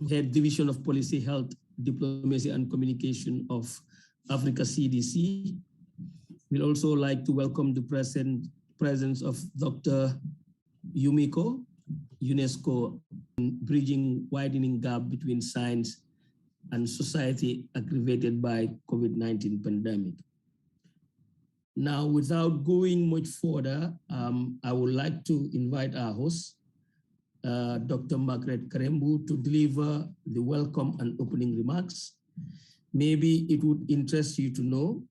Head Division of Policy, Health, Diplomacy and Communication of Africa CDC. We'd also like to welcome the presence of Dr. Yumiko, UNESCO, Bridging Widening Gap Between Science and Society Aggravated by COVID-19 Pandemic. Now, without going much further, I would like to invite our host, Dr. Margaret Karembu, to deliver the welcome and opening remarks. Maybe it would interest you to know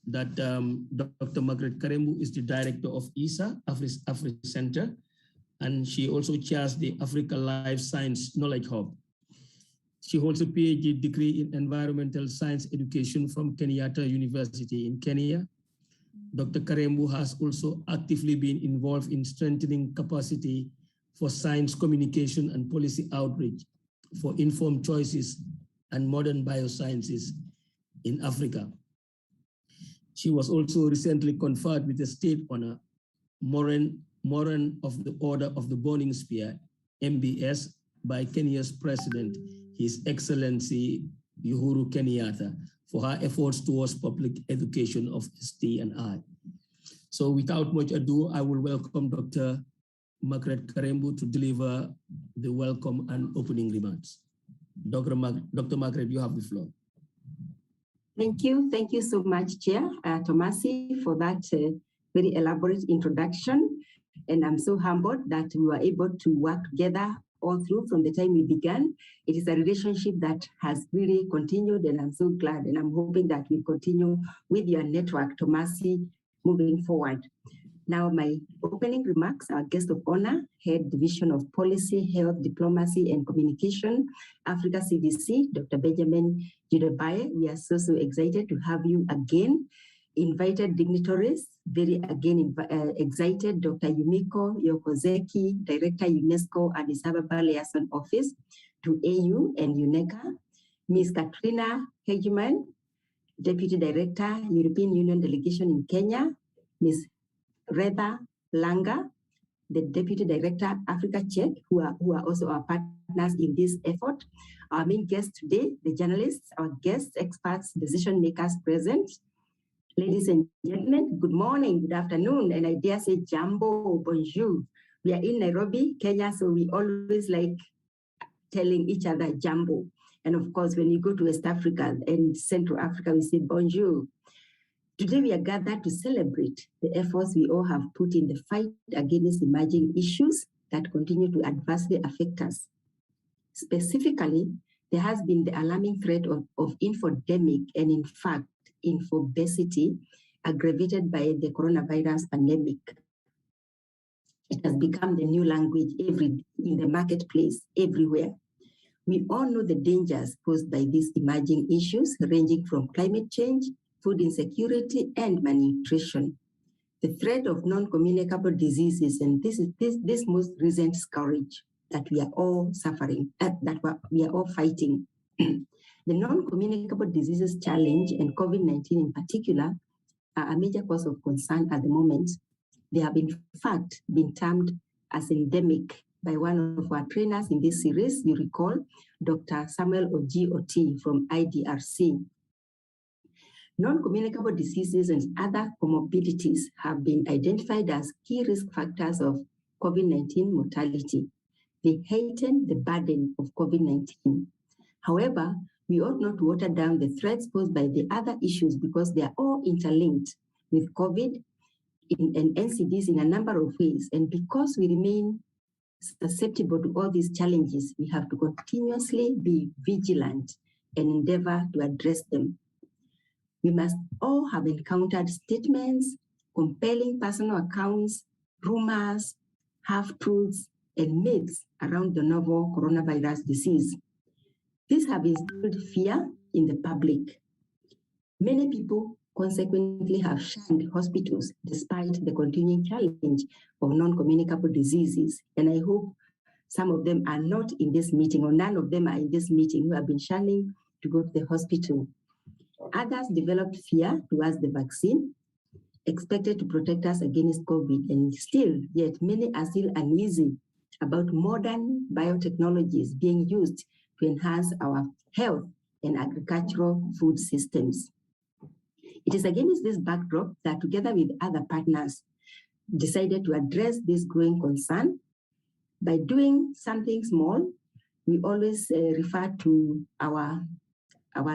that Dr. Margaret Karembu is the director of ISA, Africa Center, and she also chairs the Africa Life Science Knowledge Hub. She holds a PhD degree in environmental science education from Kenyatta University in Kenya. Dr. Karembu has also actively been involved in strengthening capacity for science communication and policy outreach for informed choices and modern biosciences in Africa. She was also recently conferred with a state honor, Moran of the Order of the Burning Spear, MBS, by Kenya's President, His Excellency Uhuru Kenyatta, for her efforts towards public education of ST and I. So without much ado, I will welcome Dr. Margaret Karembu to deliver the welcome and opening remarks. Dr. Margaret, you have the floor. Thank you so much, Chair Tomasi, for that very elaborate introduction. And I'm so humbled that we were able to work together all through from the time we began. It is a relationship that has really continued, and I'm so glad, and I'm hoping that we continue with your network, Tomasi, moving forward. Now, my opening remarks, our guest of honor, Head Division of Policy, Health, Diplomacy and Communication, Africa CDC, Dr. Benjamin Judebaye. We are so excited to have you again. Invited dignitaries, very again excited, Dr. Yumiko Yokozeki, Director UNESCO Addis Ababa Liaison Office to AU and UNECA, Ms. Katrina Hegeman, Deputy Director, European Union Delegation in Kenya, Ms. Reba Langa, the Deputy Director, Africa Check, who are also our partners in this effort. Our main guests today, the journalists, our guests, experts, decision makers present. Ladies and gentlemen, good morning, good afternoon, and I dare say jambo, bonjour. We are in Nairobi, Kenya, so we always like telling each other jambo. And of course, when you go to West Africa and Central Africa, we say bonjour. Today, we are gathered to celebrate the efforts we all have put in the fight against emerging issues that continue to adversely affect us. Specifically, there has been the alarming threat of infodemic and, in fact, infobesity aggravated by the coronavirus pandemic. It has become the new language in the marketplace, everywhere. We all know the dangers posed by these emerging issues, ranging from climate change, food insecurity, and malnutrition. The threat of non-communicable diseases, and this most recent scourge that we are all suffering, we are all fighting. The non-communicable diseases challenge, and COVID-19 in particular, are a major cause of concern at the moment. They have in fact been termed as endemic by one of our trainers in this series, you recall, Dr. Samuel Oji from IDRC. Non-communicable diseases and other comorbidities have been identified as key risk factors of COVID-19 mortality. They heighten the burden of COVID-19. However, we ought not water down the threats posed by the other issues because they are all interlinked with COVID and NCDs in a number of ways. And because we remain susceptible to all these challenges, we have to continuously be vigilant and endeavor to address them. We must all have encountered statements, compelling personal accounts, rumors, half-truths, and myths around the novel coronavirus disease. These have instilled fear in the public. Many people consequently have shunned hospitals despite the continuing challenge of non-communicable diseases. And I hope some of them are not in this meeting, or none of them are in this meeting, who have been shunning to go to the hospital. Others developed fear towards the vaccine, expected to protect us against COVID, and yet many are still uneasy about modern biotechnologies being used to enhance our health and agricultural food systems. It is against this backdrop that, together with other partners, decided to address this growing concern. By doing something small, we always refer to our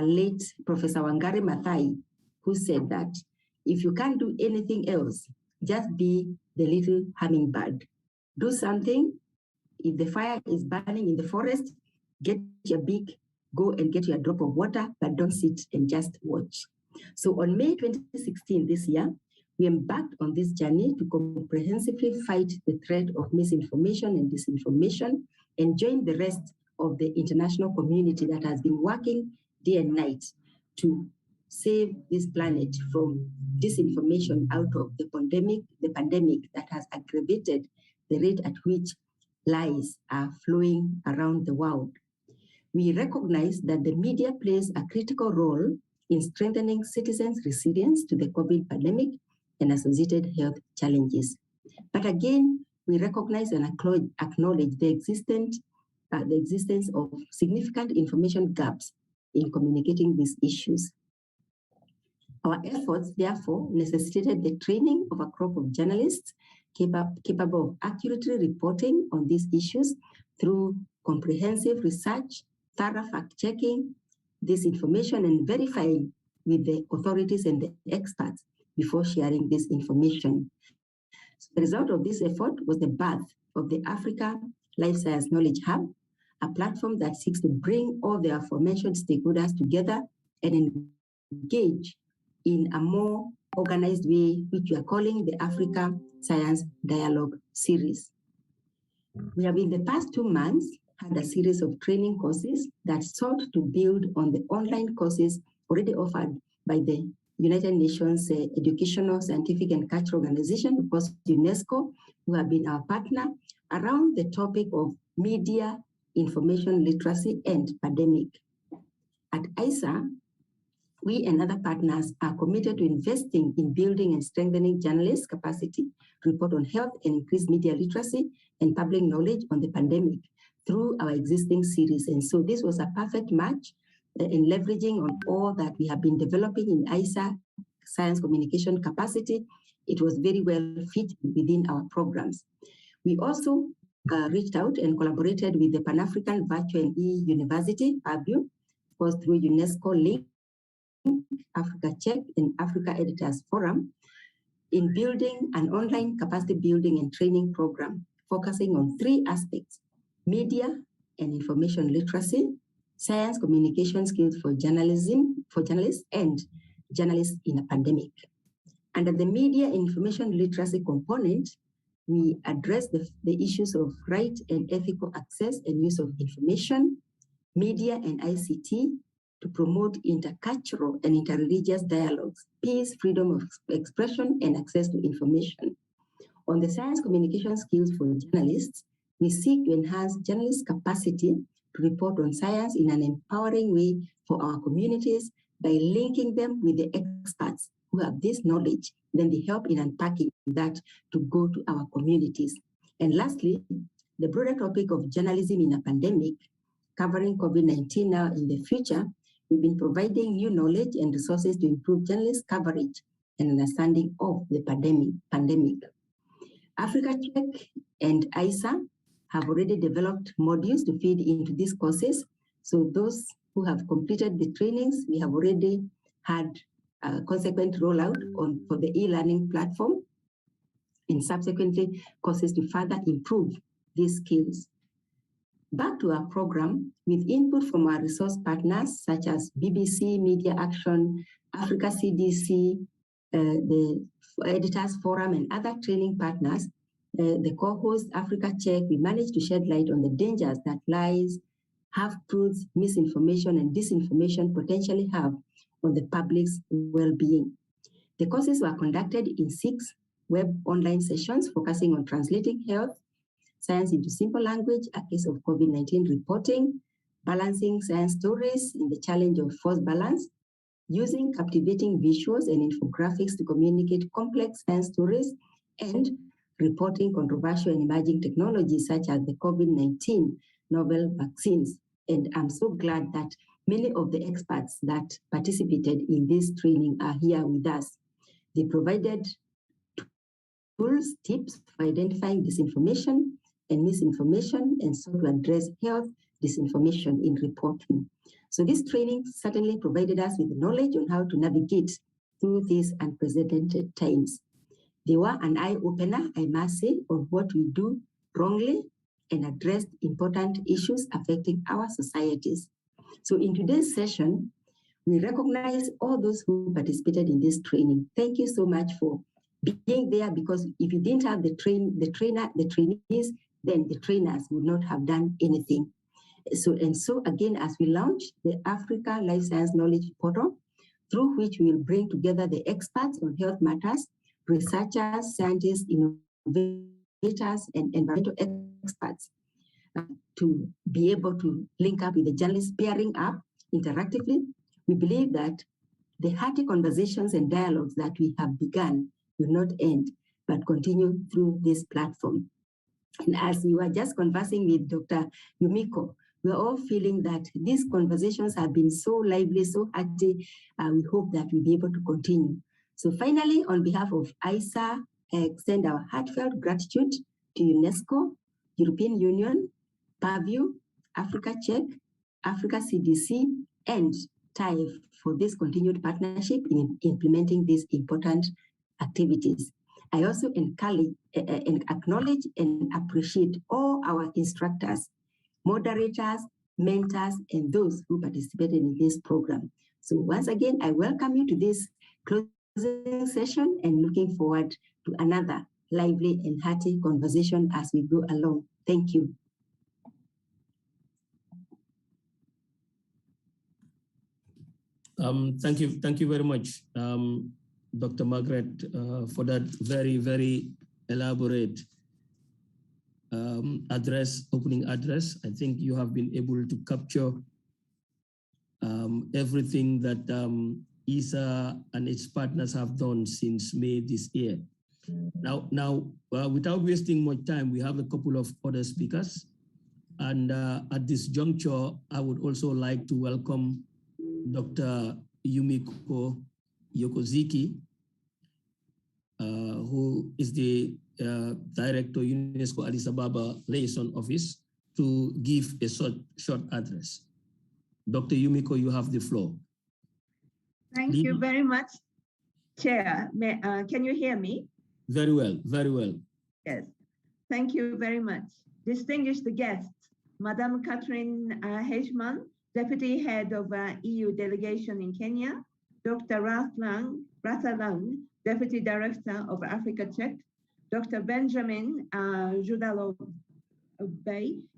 late Professor Wangari Maathai, who said that if you can't do anything else, just be the little hummingbird. Do something. If the fire is burning in the forest, get your beak, go and get your drop of water, but don't sit and just watch. So on May 2016 this year, we embarked on this journey to comprehensively fight the threat of misinformation and disinformation, and join the rest of the international community that has been working day and night to save this planet from disinformation out of the pandemic that has aggravated the rate at which lies are flowing around the world. We recognize that the media plays a critical role in strengthening citizens' resilience to the COVID pandemic and associated health challenges. But again, we recognize and acknowledge the existence of significant information gaps in communicating these issues. Our efforts, therefore, necessitated the training of a crop of journalists capable of accurately reporting on these issues through comprehensive research, thorough fact-checking this information, and verifying with the authorities and the experts before sharing this information. So the result of this effort was the birth of the Africa Life Science Knowledge Hub, a platform that seeks to bring all the aforementioned stakeholders together and engage in a more organized way, which we are calling the Africa Science Dialogue Series. We have in the past 2 months had a series of training courses that sought to build on the online courses already offered by the United Nations Educational, Scientific and Cultural Organization, of course UNESCO, who have been our partner, around the topic of media, information literacy and pandemic. At ISA, we and other partners are committed to investing in building and strengthening journalists' capacity to report on health and increase media literacy and public knowledge on the pandemic through our existing series. And so this was a perfect match in leveraging on all that we have been developing in ISA science communication capacity. It was very well fit within our programs. We also reached out and collaborated with the Pan-African Virtual and E-University, PAVU, of course through UNESCO Link, Africa Check, and Africa Editors Forum, in building an online capacity building and training program focusing on 3 aspects: media and information literacy, science communication skills for journalists, and journalists in a pandemic. Under the media and information literacy component, we address the issues of right and ethical access and use of information, media and ICT, to promote intercultural and interreligious dialogues, peace, freedom of expression, and access to information. On the science communication skills for journalists, we seek to enhance journalists' capacity to report on science in an empowering way for our communities by linking them with the experts who have this knowledge, then they help in unpacking that to go to our communities. And lastly, the broader topic of journalism in a pandemic, covering COVID-19 now in the future, we've been providing new knowledge and resources to improve journalist coverage and understanding of the pandemic. Africa Check and ISA have already developed modules to feed into these courses. So those who have completed the trainings, we have already had a consequent rollout for the e-learning platform, and subsequently courses to further improve these skills. Back to our program, with input from our resource partners such as BBC, Media Action, Africa CDC, the Editors Forum, and other training partners, the co-host Africa Check, we managed to shed light on the dangers that lies, half-truths, misinformation, and disinformation potentially have on the public's well-being. The courses were conducted in 6 web online sessions focusing on translating health science into simple language, a case of COVID-19 reporting, balancing science stories in the challenge of force balance, using captivating visuals and infographics to communicate complex science stories, and reporting controversial and emerging technologies such as the COVID-19 novel vaccines And I'm so glad that many of the experts that participated in this training are here with us. They provided tools, tips for identifying disinformation and misinformation, and so to address health disinformation in reporting. So this training certainly provided us with knowledge on how to navigate through these unprecedented times. They were an eye-opener, I must say, on what we do wrongly and addressed important issues affecting our societies. So in today's session, we recognize all those who participated in this training. Thank you so much for being there, because if you didn't have the trainees, then the trainers would not have done anything. So again, as we launch the Africa Life Science Knowledge Portal, through which we will bring together the experts on health matters, researchers, scientists, innovators, and environmental experts to be able to link up with the journalists, pairing up interactively. We believe that the hearty conversations and dialogues that we have begun will not end, but continue through this platform. And as we were just conversing with Dr. Yumiko, we're all feeling that these conversations have been so lively, so hearty. We hope that we'll be able to continue. So finally, on behalf of ISA, I extend our heartfelt gratitude to UNESCO, European Union, Purview, Africa Check, Africa CDC, and TIFE for this continued partnership in implementing these important activities. I also acknowledge and appreciate all our instructors, moderators, mentors, and those who participated in this program. So once again, I welcome you to this closing session and looking forward to another lively and hearty conversation as we go along. Thank you. Thank you very much, Dr. Margaret, for that very, very elaborate opening address. I think you have been able to capture everything that ISA and its partners have done since May this year. Now, without wasting much time, we have a couple of other speakers. And at this juncture, I would also like to welcome Dr. Yumiko Yokoziki, who is the Director, UNESCO Addis Ababa Liaison Office, to give a short address. Dr. Yumiko, you have the floor. Thank you very much, Chair. Can you hear me? Very well, very well. Yes, thank you very much. Distinguished guests, Madam Catherine Heichmann, Deputy Head of EU Delegation in Kenya, Dr. Ratha Lang, Deputy Director of Africa Check, Dr. Benjamin Judalo-Bay,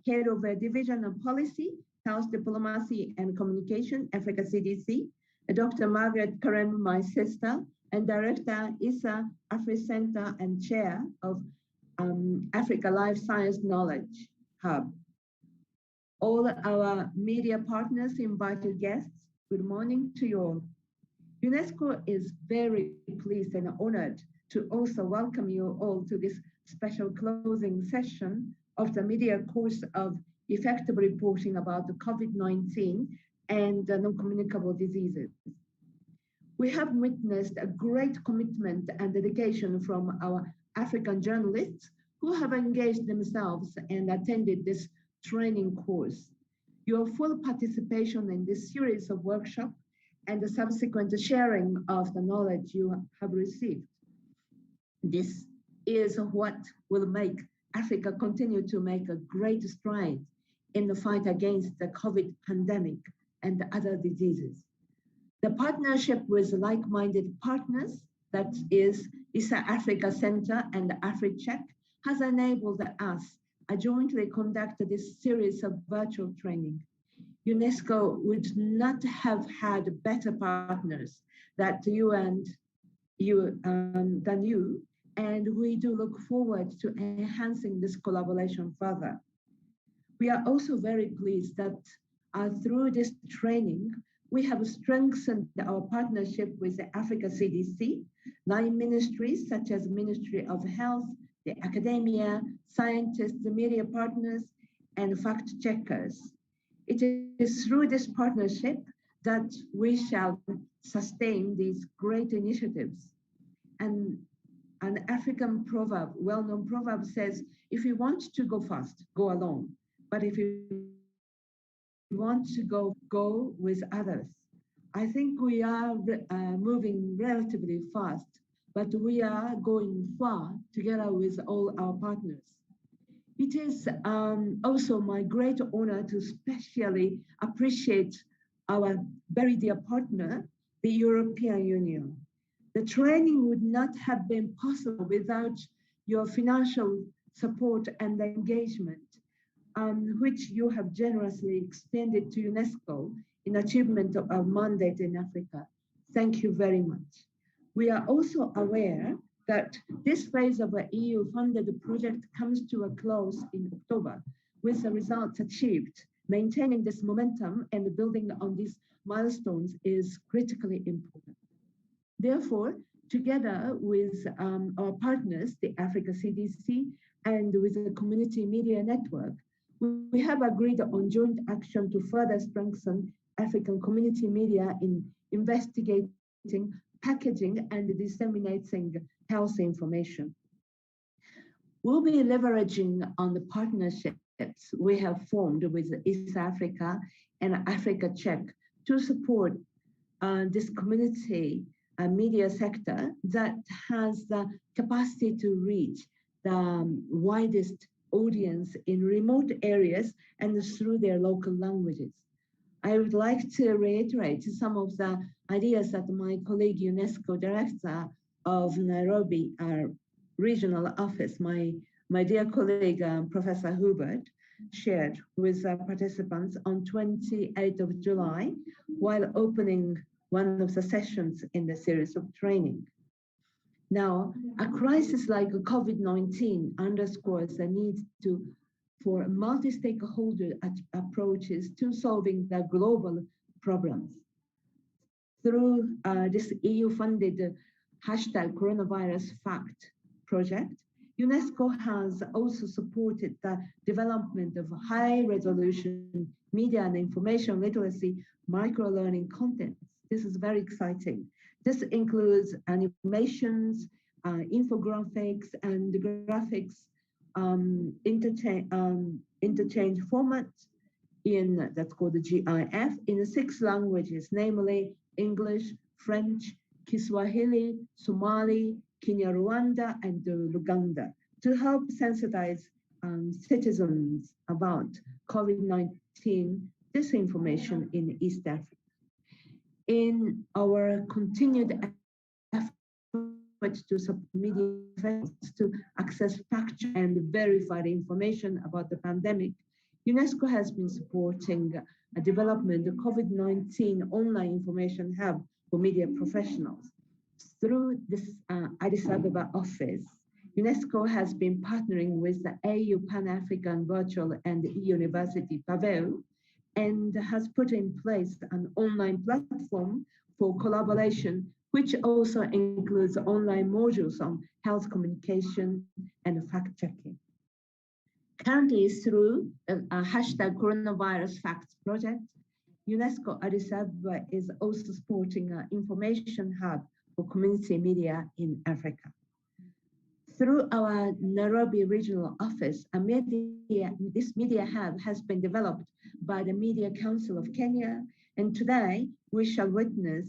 Head of Division of Policy, Health Diplomacy and Communication, Africa CDC, Dr. Margaret Karem, my sister, and Director ISA AfriCenter and Chair of Africa Life Science Knowledge Hub. All our media partners, invited guests, good morning to you all. UNESCO is very pleased and honored to also welcome you all to this special closing session of the media course of effective reporting about the COVID-19 and non-communicable diseases. We have witnessed a great commitment and dedication from our African journalists who have engaged themselves and attended this training course. Your full participation in this series of workshops and the subsequent sharing of the knowledge you have received. This is what will make Africa continue to make a great stride in the fight against the COVID pandemic and other diseases. The partnership with like-minded partners, that is ISA Africa Center and AfriCheck, has enabled us to jointly conduct this series of virtual training. UNESCO would not have had better partners than you, and we do look forward to enhancing this collaboration further. We are also very pleased that through this training, we have strengthened our partnership with the Africa CDC, line ministries such as Ministry of Health, the academia, scientists, the media partners, and fact checkers. It is through this partnership that we shall sustain these great initiatives. And an African proverb, well-known proverb says, if you want to go fast, go alone. But if you want to go with others. I think we are moving relatively fast, but we are going far together with all our partners. It is also my great honor to specially appreciate our very dear partner, the European Union. The training would not have been possible without your financial support and engagement, which you have generously extended to UNESCO in achievement of our mandate in Africa. Thank you very much. We are also aware that this phase of an EU-funded project comes to a close in October with the results achieved. Maintaining this momentum and building on these milestones is critically important. Therefore, together with our partners, the Africa CDC, and with the Community Media Network, we have agreed on joint action to further strengthen African community media in investigating, packaging, and disseminating health information. We'll be leveraging on the partnerships we have formed with East Africa and Africa Check to support this community media sector that has the capacity to reach the widest audience in remote areas and through their local languages. I would like to reiterate some of the ideas that my colleague UNESCO Director of Nairobi Regional Office, my dear colleague, Professor Hubert, shared with participants on 28th of July while opening one of the sessions in the series of training. Now, a crisis like COVID-19 underscores the need for multi-stakeholder approaches to solving the global problems. Through this EU-funded #CoronavirusFact project, UNESCO has also supported the development of high-resolution media and information literacy micro-learning content. This is very exciting. This includes animations, infographics, and graphics interchange formats that's called the GIF in 6 languages, namely English, French, Kiswahili, Somali, Kinyarwanda, and Luganda, to help sensitize citizens about COVID-19 disinformation in East Africa. In our continued efforts to support media to access factual and verified information about the pandemic, UNESCO has been supporting a development of COVID-19 online information hub for media professionals. Through this Addis Ababa office, UNESCO has been partnering with the AU Pan-African Virtual and E-University PAVEU, and has put in place an online platform for collaboration, which also includes online modules on health communication and fact-checking. Currently, through a #CoronavirusFacts project, UNESCO Addis Ababa is also supporting an information hub for community media in Africa. Through our Nairobi regional office, this media hub has been developed by the Media Council of Kenya, and today we shall witness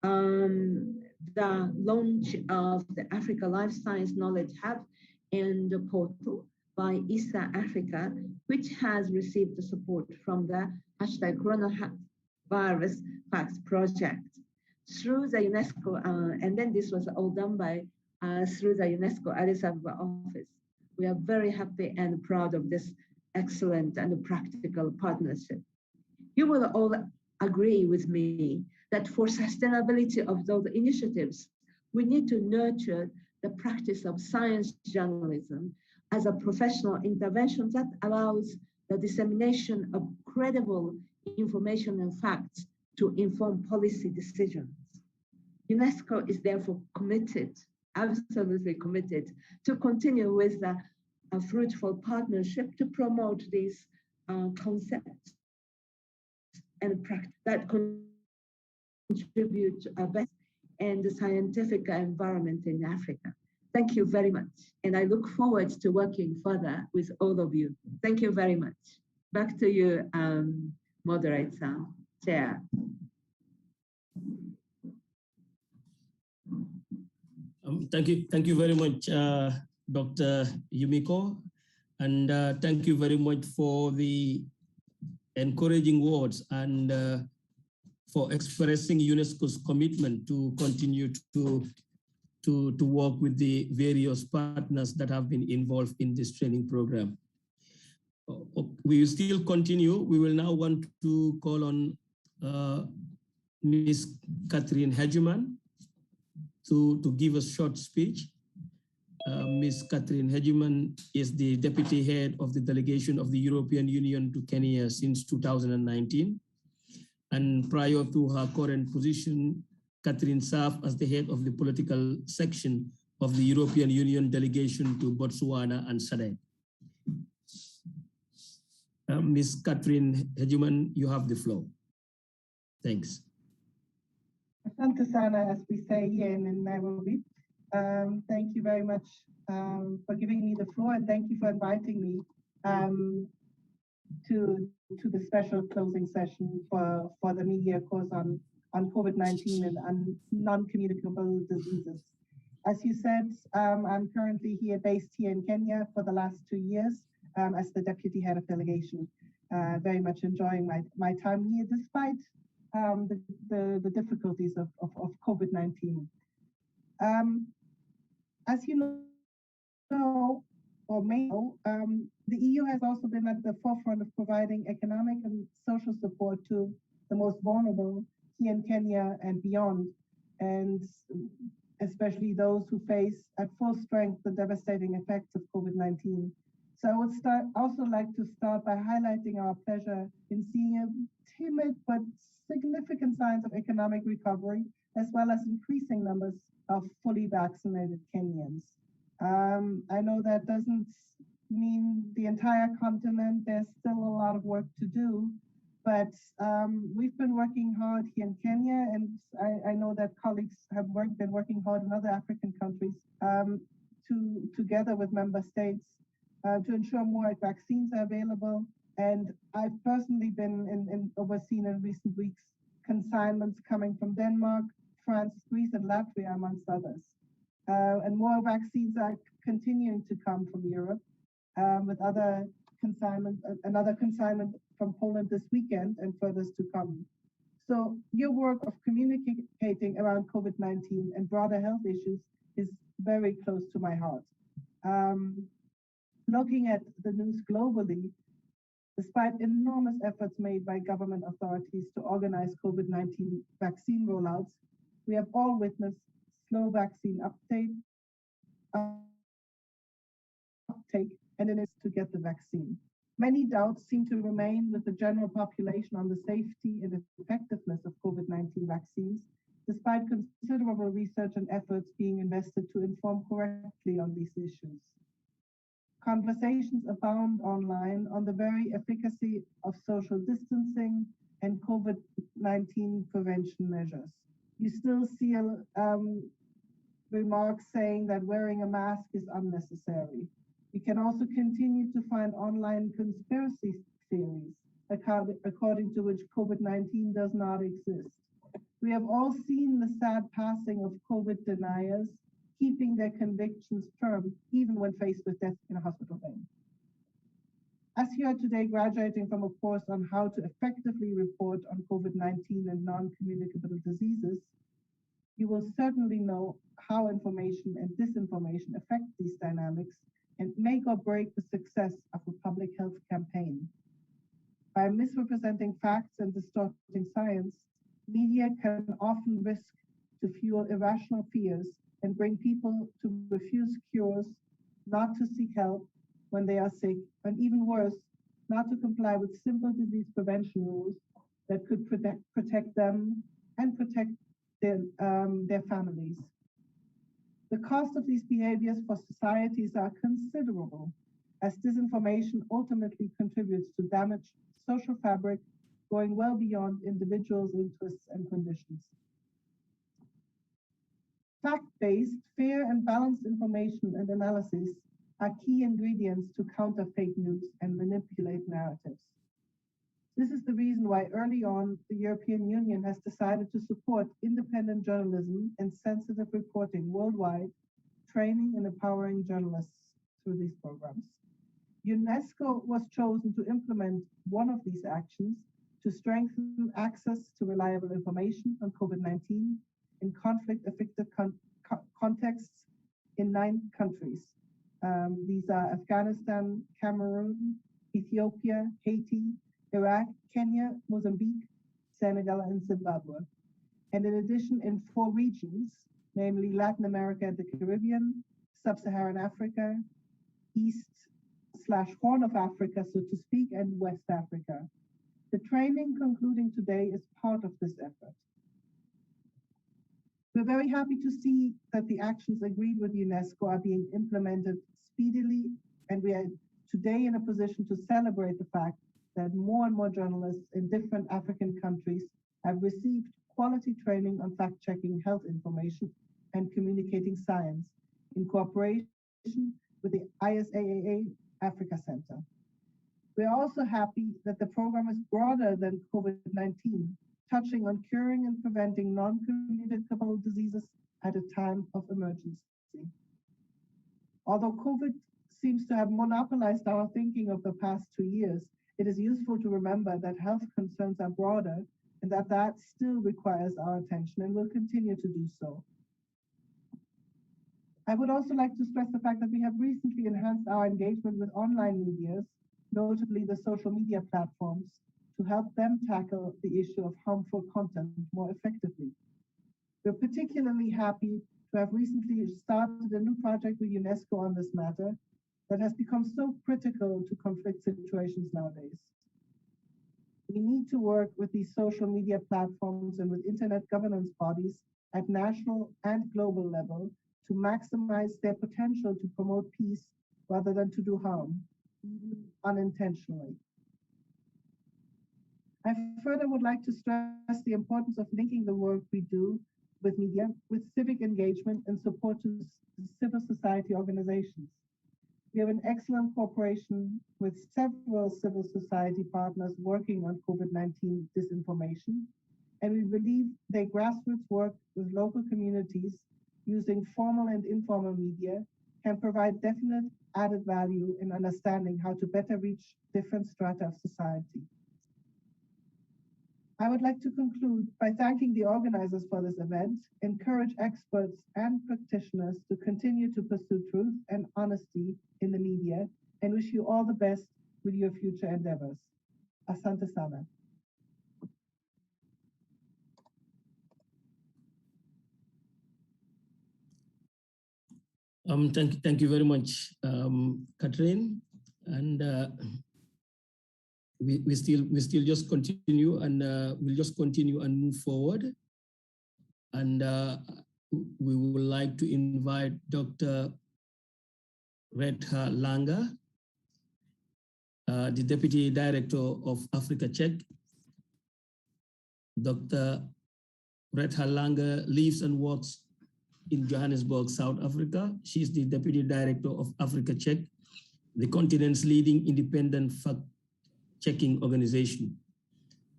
the launch of the Africa Life Science Knowledge Hub and the portal by ISA Africa, which has received the support from the #CoronavirusFacts project. Through the UNESCO, and then this was all done by through the UNESCO Addis Ababa office. We are very happy and proud of this excellent and practical partnership. You will all agree with me that for sustainability of those initiatives, we need to nurture the practice of science journalism as a professional intervention that allows the dissemination of credible information and facts to inform policy decisions. UNESCO is therefore committed, absolutely committed, to continue with a fruitful partnership to promote these concepts and practice that contribute to a better and the scientific environment in Africa. Thank you very much. And I look forward to working further with all of you. Thank you very much. Back to you, moderator, chair. Thank you very much, Dr. Yumiko. And thank you very much for the encouraging words and for expressing UNESCO's commitment to continue to work with the various partners that have been involved in this training program. We will still continue. We will now want to call on Ms. Catherine Hegeman to give a short speech. Ms. Catherine Hegeman is the Deputy Head of the Delegation of the European Union to Kenya since 2019. And prior to her current position, Catherine served as the head of the political section of the European Union delegation to Botswana and SADC. Ms. Catherine Hegeman, you have the floor. Thanks. Asante sana, as we say here in Nairobi. Thank you very much for giving me the floor, and thank you for inviting me to the special closing session for the media course on COVID-19 and non-communicable diseases. As you said, I'm currently based here in Kenya for the last 2 years as the Deputy Head of Delegation. Very much enjoying my time here despite the difficulties of COVID-19. As you know, or may know, the EU has also been at the forefront of providing economic and social support to the most vulnerable here in Kenya and beyond, and especially those who face at full strength the devastating effects of COVID-19. So I would also like to start by highlighting our pleasure in seeing a timid but significant signs of economic recovery, as well as increasing numbers of fully vaccinated Kenyans. I know that doesn't mean the entire continent. There's still a lot of work to do, but we've been working hard here in Kenya, and I know that colleagues have been working hard in other African countries together with member states to ensure more vaccines are available. And I've personally been overseen in recent weeks consignments coming from Denmark, France, Greece, and Latvia, amongst others. And more vaccines are continuing to come from Europe, with another consignment from Poland this weekend and furthers to come. So your work of communicating around COVID-19 and broader health issues is very close to my heart. Looking at the news globally, despite enormous efforts made by government authorities to organize COVID-19 vaccine rollouts, we have all witnessed slow vaccine uptake, and it is to get the vaccine. Many doubts seem to remain with the general population on the safety and effectiveness of COVID-19 vaccines, despite considerable research and efforts being invested to inform correctly on these issues. Conversations abound online on the very efficacy of social distancing and COVID-19 prevention measures. You still see remarks saying that wearing a mask is unnecessary. You can also continue to find online conspiracy theories, according to which COVID-19 does not exist. We have all seen the sad passing of COVID deniers, keeping their convictions firm, even when faced with death in a hospital bed. As you are today graduating from a course on how to effectively report on COVID-19 and non-communicable diseases, you will certainly know how information and disinformation affect these dynamics and make or break the success of a public health campaign. By misrepresenting facts and distorting science, media can often risk to fuel irrational fears and bring people to refuse cures, not to seek help when they are sick, and even worse, not to comply with simple disease prevention rules that could protect them and protect their families. The cost of these behaviors for societies are considerable, as disinformation ultimately contributes to damaged social fabric, going well beyond individuals' interests and conditions. Fact-based, fair and balanced information and analysis are key ingredients to counter fake news and manipulate narratives. This is the reason why early on, the European Union has decided to support independent journalism and sensitive reporting worldwide, training and empowering journalists through these programs. UNESCO was chosen to implement one of these actions to strengthen access to reliable information on COVID-19 in conflict-affected contexts in 9 countries. These are Afghanistan, Cameroon, Ethiopia, Haiti, Iraq, Kenya, Mozambique, Senegal, and Zimbabwe. And in addition, in 4 regions, namely Latin America and the Caribbean, Sub-Saharan Africa, East/Horn of Africa, so to speak, and West Africa. The training concluding today is part of this effort. We're very happy to see that the actions agreed with UNESCO are being implemented speedily, and we are today in a position to celebrate the fact that more and more journalists in different African countries have received quality training on fact-checking health information and communicating science in cooperation with the ISAAA Africa Center. We are also happy that the program is broader than COVID-19, touching on curing and preventing non-communicable diseases at a time of emergency. Although COVID seems to have monopolized our thinking of the past 2 years, it is useful to remember that health concerns are broader and that still requires our attention and will continue to do so. I would also like to stress the fact that we have recently enhanced our engagement with online medias, notably the social media platforms, to help them tackle the issue of harmful content more effectively. We're particularly happy to have recently started a new project with UNESCO on this matter that has become so critical to conflict situations nowadays. We need to work with these social media platforms and with internet governance bodies at national and global level to maximize their potential to promote peace rather than to do harm, unintentionally. I further would like to stress the importance of linking the work we do with media with civic engagement and support to civil society organizations. We have an excellent cooperation with several civil society partners working on COVID-19 disinformation, and we believe their grassroots work with local communities using formal and informal media can provide definite added value in understanding how to better reach different strata of society. I would like to conclude by thanking the organizers for this event, encourage experts and practitioners to continue to pursue truth and honesty in the media, and wish you all the best with your future endeavors. Asante sana. Thank you very much, Catherine, and we still just continue, and we'll just continue and move forward, and we would like to invite Dr. Retha Langer, the Deputy Director of Africa Check. Dr. Retha Langer lives and works in Johannesburg, South Africa. She is the Deputy Director of Africa Check, the continent's leading independent fact-checking organization.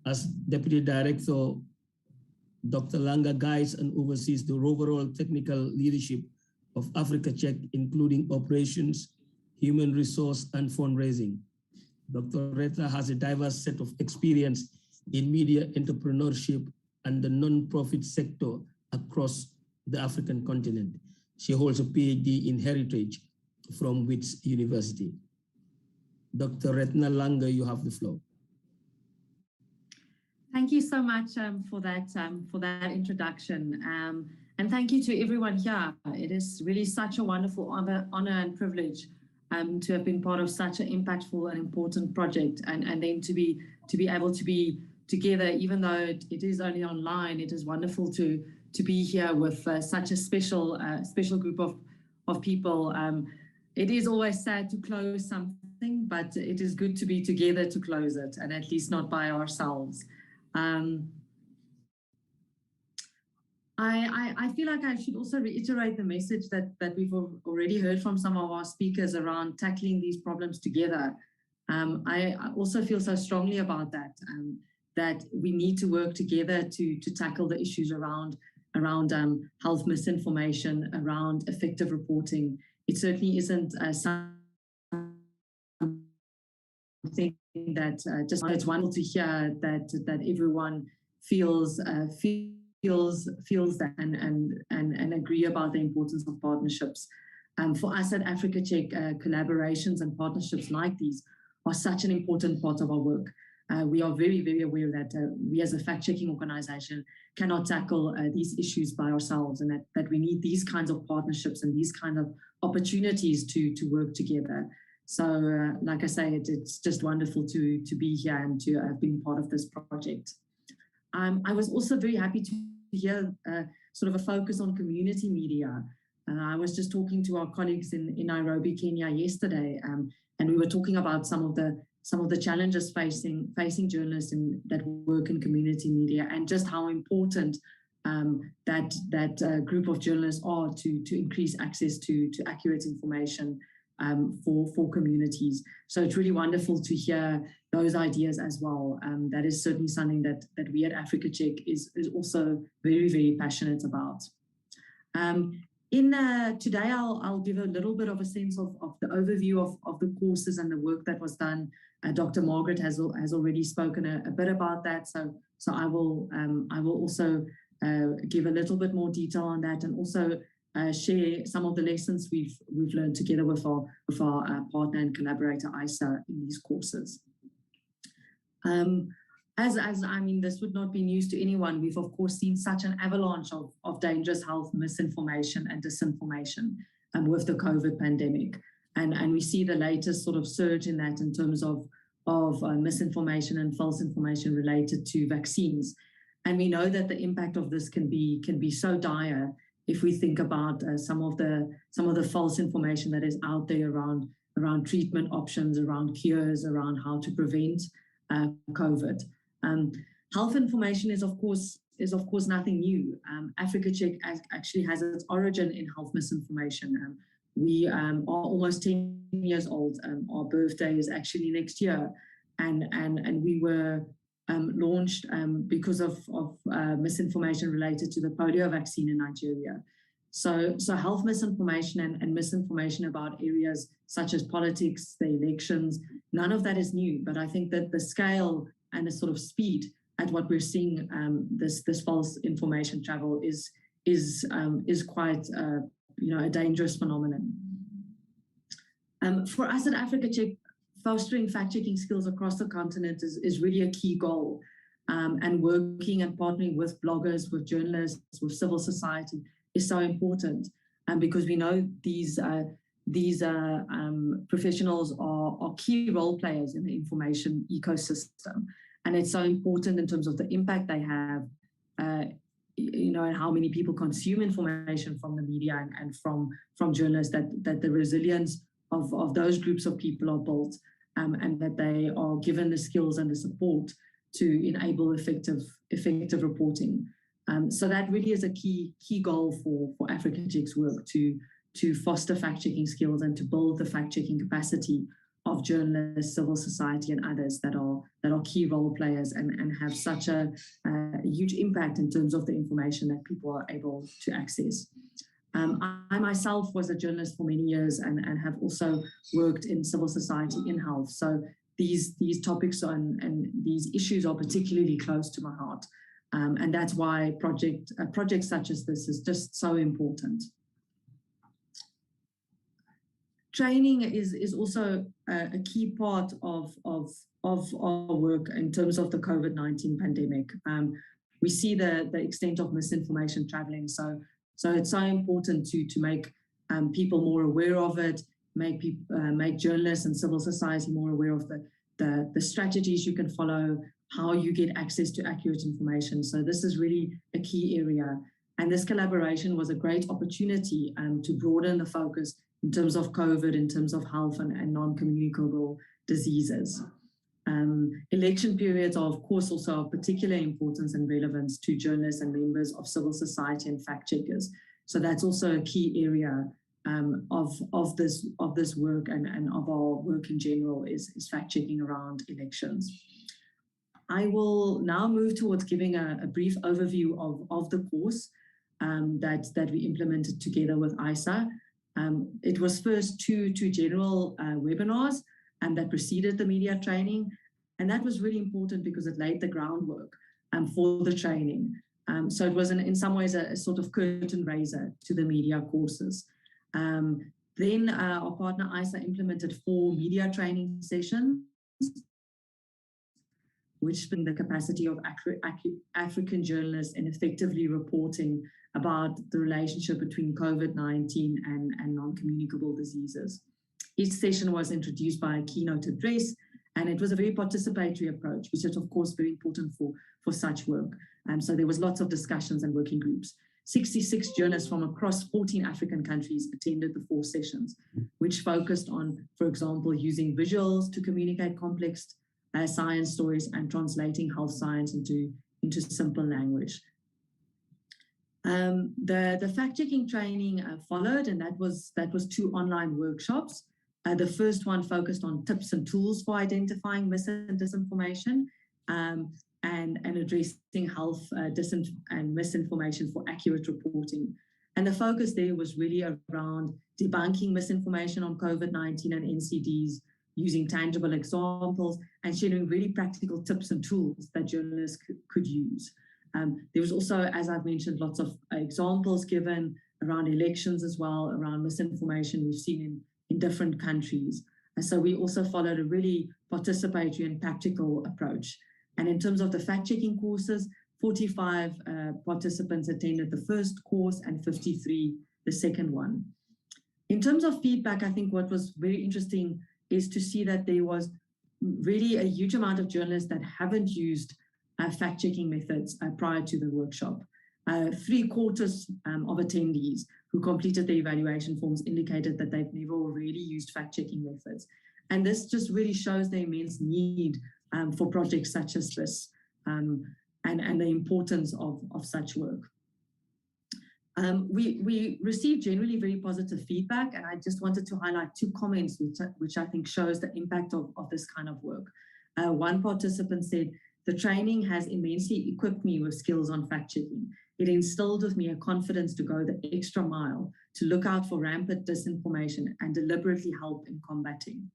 As Deputy Director, Dr. Langer guides and oversees the overall technical leadership of Africa Check, including operations, human resource, and fundraising. Dr. Retha has a diverse set of experience in media entrepreneurship and the non-profit sector across the African continent. She holds a PhD in heritage from Wits University. Dr. Retha Langer, you have the floor. Thank you so much for that introduction. And thank you to everyone here. It is really such a wonderful honor and privilege to have been part of such an impactful and important project, and then to be able to be together, even though it is only online. It is wonderful to be here with such a special group of people. It is always sad to close something, thing, but it is good to be together to close it, and at least not by ourselves. I feel like I should also reiterate the message that we've already heard from some of our speakers around tackling these problems together. I also feel so strongly about that, that we need to work together to tackle the issues around health misinformation, around effective reporting. It certainly isn't something that just, it's wonderful to hear that everyone feels that and agree about the importance of partnerships. For us at Africa Check, collaborations and partnerships like these are such an important part of our work. We are very, very aware that we as a fact-checking organization cannot tackle these issues by ourselves, and that we need these kinds of partnerships and these kind of opportunities to work together. So like I say, it's just wonderful to be here and to have been part of this project. I was also very happy to hear sort of a focus on community media. I was just talking to our colleagues in Nairobi, Kenya yesterday, and we were talking about some of the challenges facing journalists that work in community media, and just how important that group of journalists are to increase access to accurate information for communities. So it's really wonderful to hear those ideas as well. That is certainly something that we at Africa Check is also very, very passionate about. Today, I'll give a little bit of a sense of the overview of the courses and the work that was done. Dr. Margaret has already spoken a bit about that, so I will also give a little bit more detail on that, and also share some of the lessons we've learned together with our partner and collaborator ISA in these courses. As I mean, this would not be news to anyone. We've of course seen such an avalanche of dangerous health misinformation and disinformation with the COVID pandemic, and we see the latest sort of surge in that in terms of misinformation and false information related to vaccines. And we know that the impact of this can be so dire if we think about some of the false information that is out there around treatment options, around cures, around how to prevent COVID. Health information is of course nothing new. Africa Check actually has its origin in health misinformation. We are almost 10 years old. Our birthday is actually next year, and we were launched because of misinformation related to the polio vaccine in Nigeria. So health misinformation and misinformation about areas such as politics, the elections, none of that is new. But I think that the scale and the sort of speed at what we're seeing this false information travel is quite a dangerous phenomenon. For us at Africa Check, fostering fact-checking skills across the continent is really a key goal, and working and partnering with bloggers, with journalists, with civil society is so important, because we know these professionals are key role players in the information ecosystem, and it's so important in terms of the impact they have, and how many people consume information from the media and from journalists, that the resilience of those groups of people are built, and that they are given the skills and the support to enable effective reporting. So that really is a key goal for Africa Check's work, to foster fact-checking skills and to build the fact-checking capacity of journalists, civil society, and others that are key role players and have such a huge impact in terms of the information that people are able to access. I myself was a journalist for many years and have also worked in civil society in health. So these topics and these issues are particularly close to my heart. And that's why projects such as this is just so important. Training is also a key part of our work in terms of the COVID-19 pandemic. We see the extent of misinformation traveling, so it's so important to make people more aware of it, make journalists and civil society more aware of the strategies you can follow, how you get access to accurate information. So this is really a key area, and this collaboration was a great opportunity to broaden the focus in terms of COVID, in terms of health and non-communicable diseases. Election periods are, of course, also of particular importance and relevance to journalists and members of civil society and fact checkers. So that's also a key area of this work and of our work in general is fact checking around elections. I will now move towards giving a brief overview of the course that we implemented together with ISA. It was first two general webinars that preceded the media training. And that was really important because it laid the groundwork for the training. So it was in some ways a sort of curtain raiser to the media courses. Then our partner ISA implemented 4 media training sessions, which bring the capacity of African journalists in effectively reporting about the relationship between COVID-19 and non-communicable diseases. Each session was introduced by a keynote address, and it was a very participatory approach, which is, of course, very important for such work. So there was lots of discussions and working groups. 66 journalists from across 14 African countries attended the 4 sessions, which focused on, for example, using visuals to communicate complex science stories and translating health science into simple language. The fact-checking training followed, and that was 2 online workshops. The first one focused on tips and tools for identifying mis and disinformation and addressing health and misinformation for accurate reporting. And the focus there was really around debunking misinformation on COVID-19 and NCDs, using tangible examples and sharing really practical tips and tools that journalists could use. There was also, as I've mentioned, lots of examples given around elections as well, around misinformation we've seen in different countries. And so we also followed a really participatory and practical approach. And in terms of the fact-checking courses, 45 participants attended the first course and 53 the second one. In terms of feedback, I think what was very interesting is to see that there was really a huge amount of journalists that haven't used fact-checking methods prior to the workshop. 3/4 of attendees who completed the evaluation forms indicated that they've never already used fact-checking methods. And this just really shows the immense need for projects such as this and the importance of such work. We received generally very positive feedback, and I just wanted to highlight 2 comments which I think shows the impact of this kind of work. One participant said, "The training has immensely equipped me with skills on fact-checking. It instilled with me a confidence to go the extra mile, to look out for rampant disinformation and deliberately help in combating."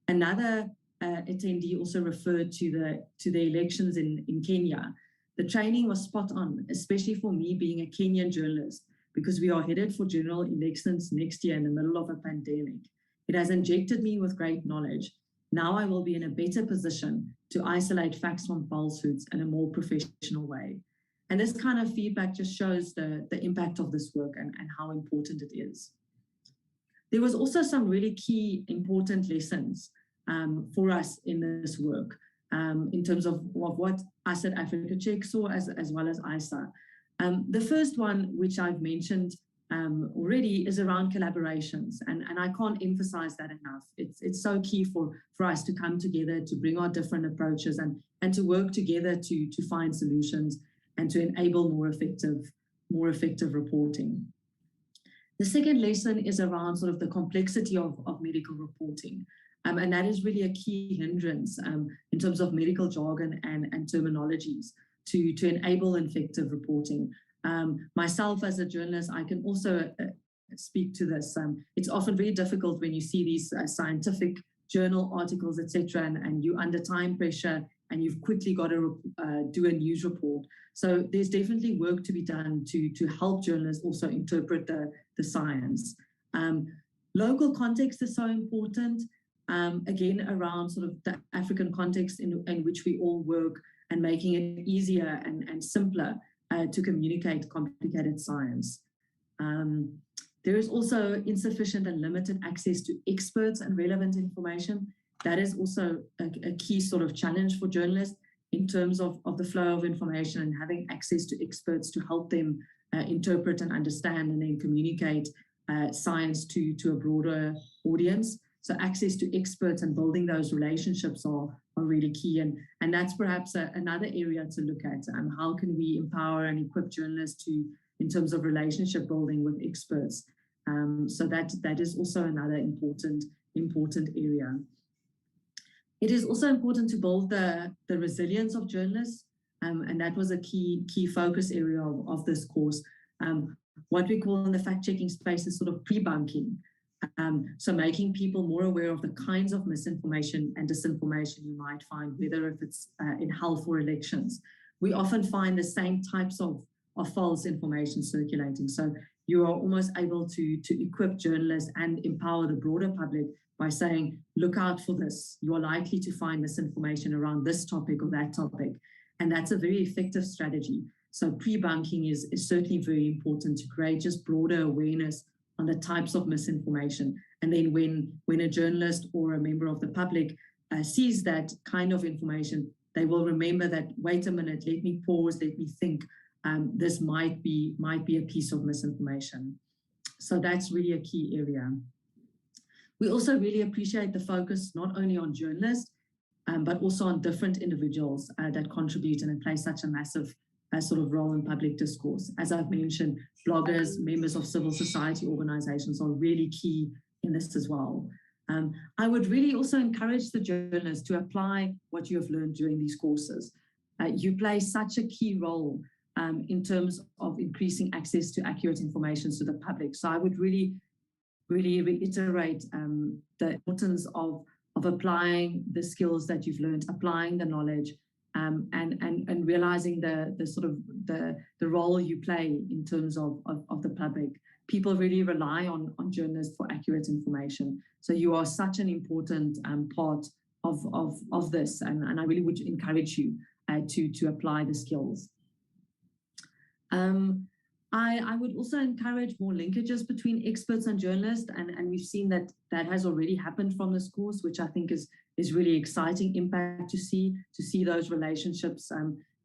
Another attendee also referred to the elections in Kenya. The training was spot on, especially for me being a Kenyan journalist, because we are headed for general elections next year in the middle of a pandemic. It has injected me with great knowledge. Now I will be in a better position to isolate facts from falsehoods in a more professional way. And this kind of feedback just shows the impact of this work and how important it is. There was also some really key important lessons for us in this work in terms of what us at Africa Check saw as well as ISA. The first one, which I've mentioned already, is around collaborations. And I can't emphasize that enough. It's so key for us to come together, to bring our different approaches and to work together to find solutions and to enable more effective reporting. The second lesson is around sort of the complexity of medical reporting. And that is really a key hindrance in terms of medical jargon and terminologies to enable effective reporting. Myself as a journalist, I can also speak to this. It's often very difficult when you see these scientific journal articles, etc., and you're under time pressure and you've quickly got to do a news report. So there's definitely work to be done to help journalists also interpret the science. Local context is so important. Again, around sort of the African context in which we all work and making it easier and simpler to communicate complicated science. There is also insufficient and limited access to experts and relevant information. That is also a key sort of challenge for journalists in terms of the flow of information and having access to experts to help them interpret and understand and then communicate science to a broader audience. So access to experts and building those relationships are really key. And that's perhaps another area to look at. How can we empower and equip journalists in terms of relationship building with experts? So that is also another important area. It is also important to build the resilience of journalists, and that was a key focus area of this course. What we call in the fact-checking space is sort of pre-bunking. So making people more aware of the kinds of misinformation and disinformation you might find, whether if it's in health or elections. We often find the same types of false information circulating. So you are almost able to equip journalists and empower the broader public by saying, look out for this. You are likely to find misinformation around this topic or that topic. And that's a very effective strategy. So pre-bunking is certainly very important to create just broader awareness on the types of misinformation. And then when a journalist or a member of the public sees that kind of information, they will remember that, wait a minute, let me pause, let me think. This might be a piece of misinformation. So that's really a key area. We also really appreciate the focus not only on journalists, but also on different individuals that contribute and play such a massive sort of role in public discourse. As I've mentioned, bloggers, members of civil society organizations are really key in this as well. I would really also encourage the journalists to apply what you have learned during these courses. You play such a key role in terms of increasing access to accurate information to the public. So I would really reiterate the importance of applying the skills that you've learned, applying the knowledge, and realizing the role you play in terms of the public. People really rely on journalists for accurate information. So you are such an important part of this, and I really would encourage you to apply the skills. I would also encourage more linkages between experts and journalists, and we've seen that has already happened from this course, which I think is really exciting impact to see those relationships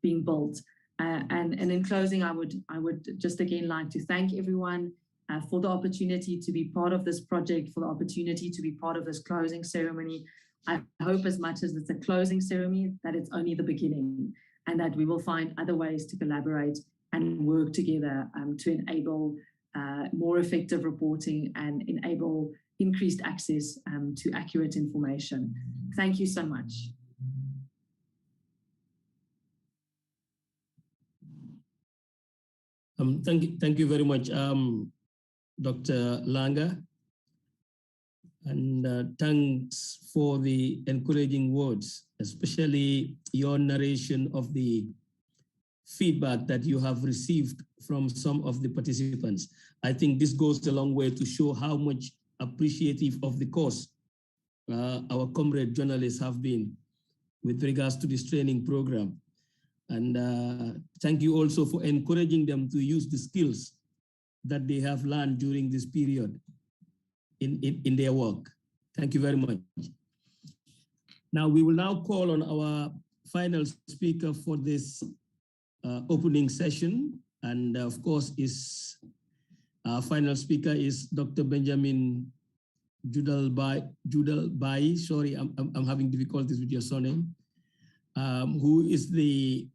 being built. And in closing, I would just again like to thank everyone for the opportunity to be part of this project, for the opportunity to be part of this closing ceremony. I hope as much as it's a closing ceremony that it's only the beginning, and that we will find other ways to collaborate and work together to enable more effective reporting and enable increased access to accurate information. Thank you so much. Thank you very much, Dr. Langa. And thanks for the encouraging words, especially your narration of the feedback that you have received from some of the participants. I think this goes a long way to show how much appreciative of the course our comrade journalists have been with regards to this training program. And thank you also for encouraging them to use the skills that they have learned during this period in their work. Thank you very much. Now we will now call on our final speaker for this opening session, and of course our final speaker is Dr. Benjamin Judalbai. Sorry, I'm having difficulties with your surname. Who is the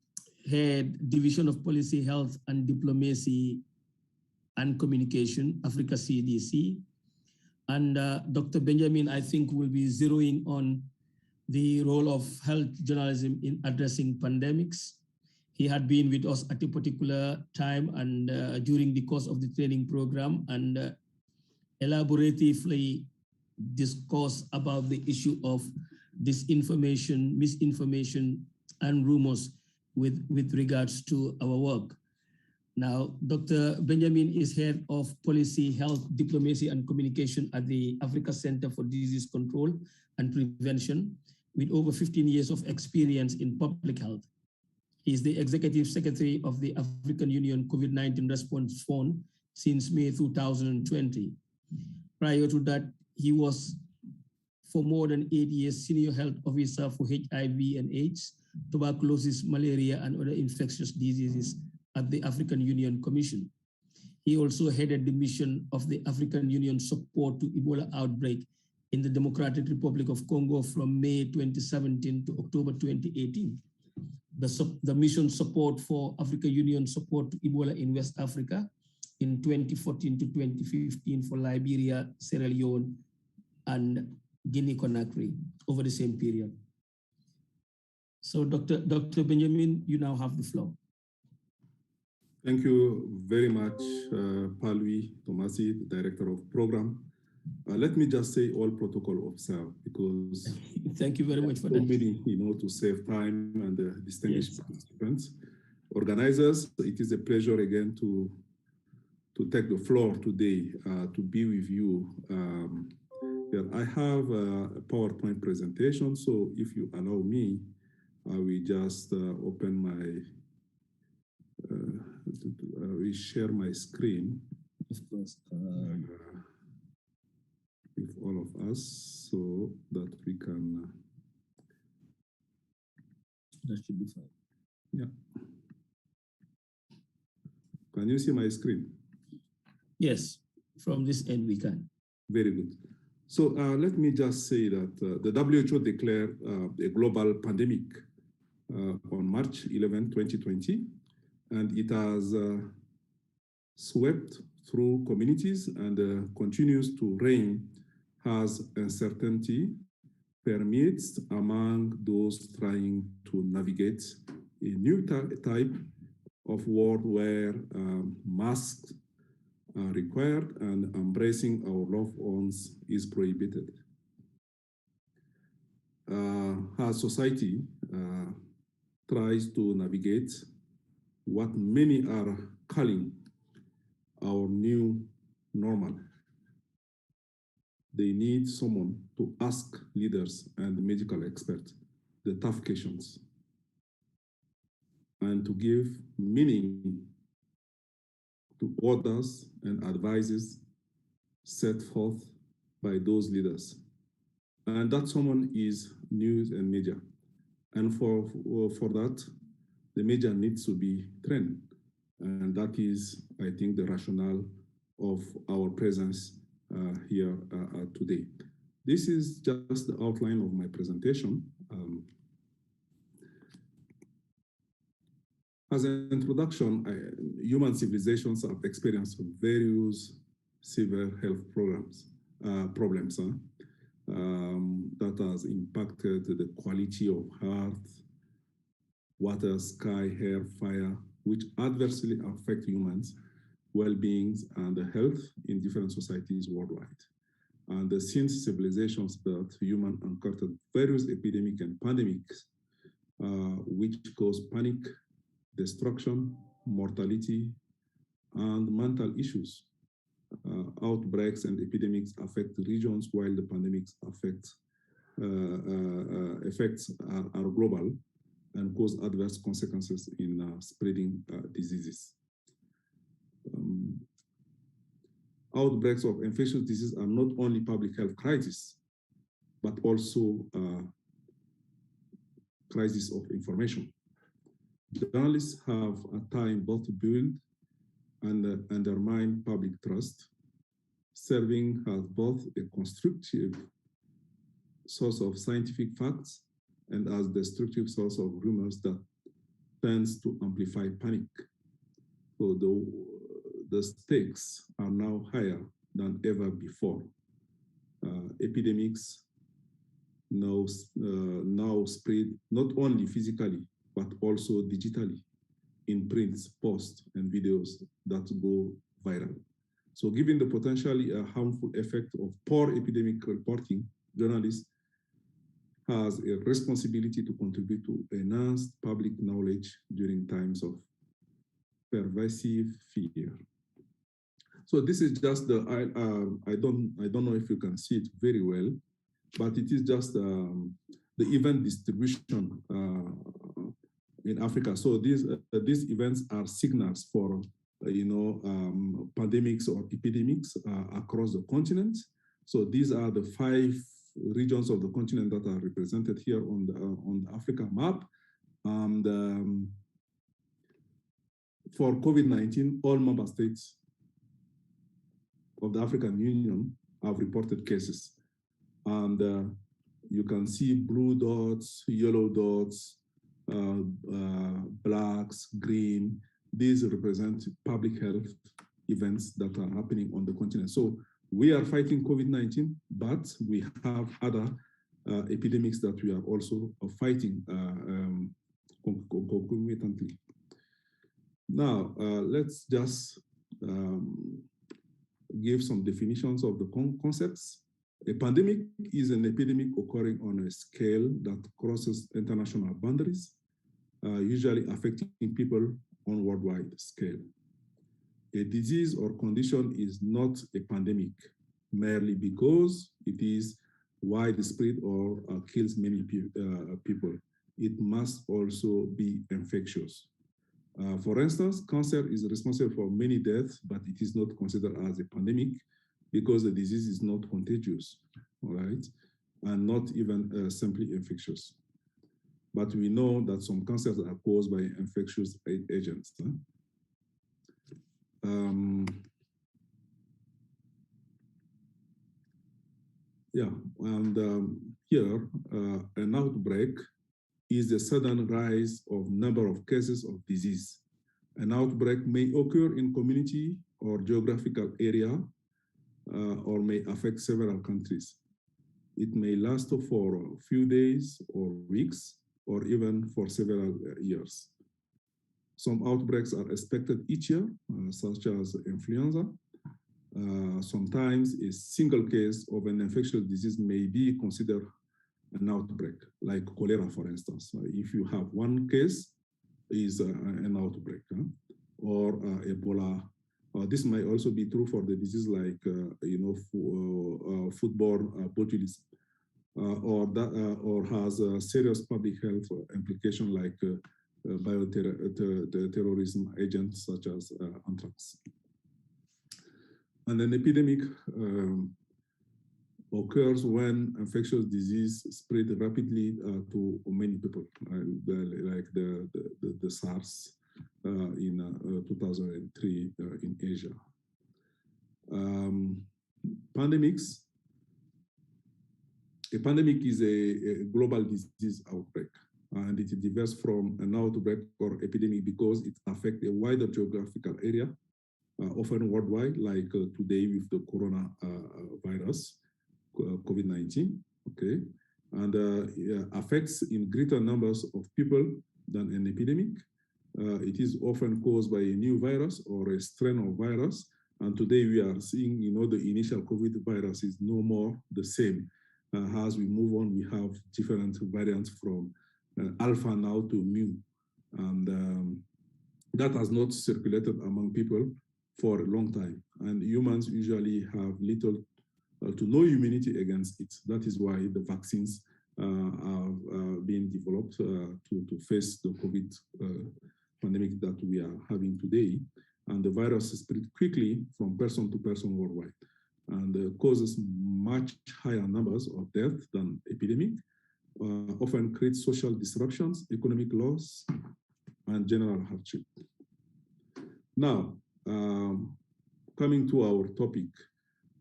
head Division of Policy, Health and Diplomacy and Communication, Africa CDC. And Dr. Benjamin, I think, will be zeroing on the role of health journalism in addressing pandemics. He had been with us at a particular time and during the course of the training program, and elaboratively discussed about the issue of disinformation, misinformation, and rumors with regards to our work. Now, Dr. Benjamin is head of Policy, Health, Diplomacy, and Communication at the Africa Center for Disease Control and Prevention, with over 15 years of experience in public health. He is the Executive Secretary of the African Union COVID-19 Response Fund since May 2020. Prior to that, he was for more than 8 years Senior Health Officer for HIV and AIDS, tuberculosis, malaria, and other infectious diseases at the African Union Commission. He also headed the mission of the African Union support to Ebola outbreak in the Democratic Republic of Congo from May 2017 to October 2018. The mission support for African Union support to Ebola in West Africa in 2014 to 2015 for Liberia, Sierra Leone, and Guinea-Conakry over the same period. So Dr. Benjamin, you now have the floor. Thank you very much, Palwi Tomasi, the Director of Program. Let me just say all protocol observed, because thank you very much for that. Many, to save time and distinguished participants. Organizers, it is a pleasure again to take the floor today to be with you. I have a PowerPoint presentation, so if you allow me, I will just open my, I will share my screen. Of course. With all of us, so that we can. That should be fine. Yeah. Can you see my screen? Yes, from this end we can. Very good. So let me just say that the WHO declared a global pandemic on March 11, 2020, and it has swept through communities and continues to reign as uncertainty permeates among those trying to navigate a new type of world where masks are required and embracing our loved ones is prohibited. As society tries to navigate what many are calling our new normal, they need someone to ask leaders and medical experts the tough questions and to give meaning to orders and advices set forth by those leaders. And that someone is news and media. And for that, the media needs to be trained. And that is, I think, the rationale of our presence here today. This is just the outline of my presentation. As an introduction, human civilizations have experienced various severe health problems that has impacted the quality of earth, water, sky, air, fire, which adversely affect humans' well-being and health in different societies worldwide. And since civilizations that human encountered various epidemics and pandemics, which cause panic, destruction, mortality, and mental issues. Outbreaks and epidemics affect regions while the pandemics effects are global and cause adverse consequences in spreading diseases. Outbreaks of infectious diseases are not only public health crises, but also crisis of information. Journalists have at times both to build and undermine public trust, serving as both a constructive source of scientific facts and as destructive source of rumors that tends to amplify panic. So the stakes are now higher than ever before. Epidemics now spread not only physically, but also digitally in prints, posts, and videos that go viral. So given the potentially harmful effect of poor epidemic reporting, journalists has a responsibility to contribute to enhanced public knowledge during times of pervasive fear. So this is just the, I don't know if you can see it very well, but it is just the event distribution in Africa. So these events are signals for pandemics or epidemics across the continent. So these are the 5 regions of the continent that are represented here on the Africa map. And for COVID-19, all member states of the African Union have reported cases. And you can see blue dots, yellow dots, blacks, green. These represent public health events that are happening on the continent. So we are fighting COVID-19, but we have other epidemics that we are also fighting concomitantly. Now, let's just give some definitions of the concepts. A pandemic is an epidemic occurring on a scale that crosses international boundaries, usually affecting people on worldwide scale. A disease or condition is not a pandemic merely because it is widespread or kills many people. It must also be infectious. For instance, cancer is responsible for many deaths, but it is not considered as a pandemic because the disease is not contagious, all right, and not even simply infectious. But we know that some cancers are caused by infectious agents. Yeah, and here, an outbreak is the sudden rise of number of cases of disease. An outbreak may occur in community or geographical area or may affect several countries. It may last for a few days or weeks or even for several years. Some outbreaks are expected each year, such as influenza. Sometimes a single case of an infectious disease may be considered an outbreak, like cholera, for instance. If you have one case, is an outbreak, or Ebola. This might also be true for the disease like, foodborne botulism, or has a serious public health implication like bioterrorism agents such as anthrax. And an epidemic occurs when infectious disease spread rapidly to many people, like the SARS in 2003 in Asia. Pandemics. A pandemic is a global disease outbreak, and it differs from an outbreak or epidemic because it affects a wider geographical area, often worldwide, like today with the coronavirus, COVID-19, okay? And affects in greater numbers of people than an epidemic. It is often caused by a new virus or a strain of virus. And today we are seeing, the initial COVID virus is no more the same. As we move on, we have different variants from alpha now to mu. And that has not circulated among people for a long time. And humans usually have little to no immunity against it. That is why the vaccines are being developed to face the COVID pandemic that we are having today. And the virus spread quickly from person to person worldwide and causes much higher numbers of death than epidemic, often creates social disruptions, economic loss, and general hardship. Now, coming to our topic,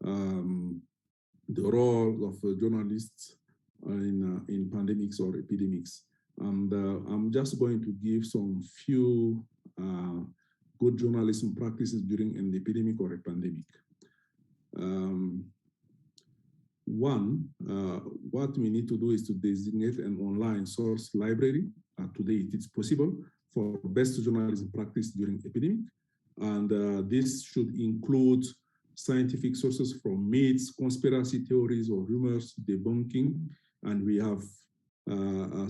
the role of journalists in pandemics or epidemics. And I'm just going to give some few good journalism practices during an epidemic or a pandemic. One, what we need to do is to designate an online source library. Today it is possible for best journalism practice during epidemic. And this should include scientific sources from myths, conspiracy theories, or rumors, debunking. And we have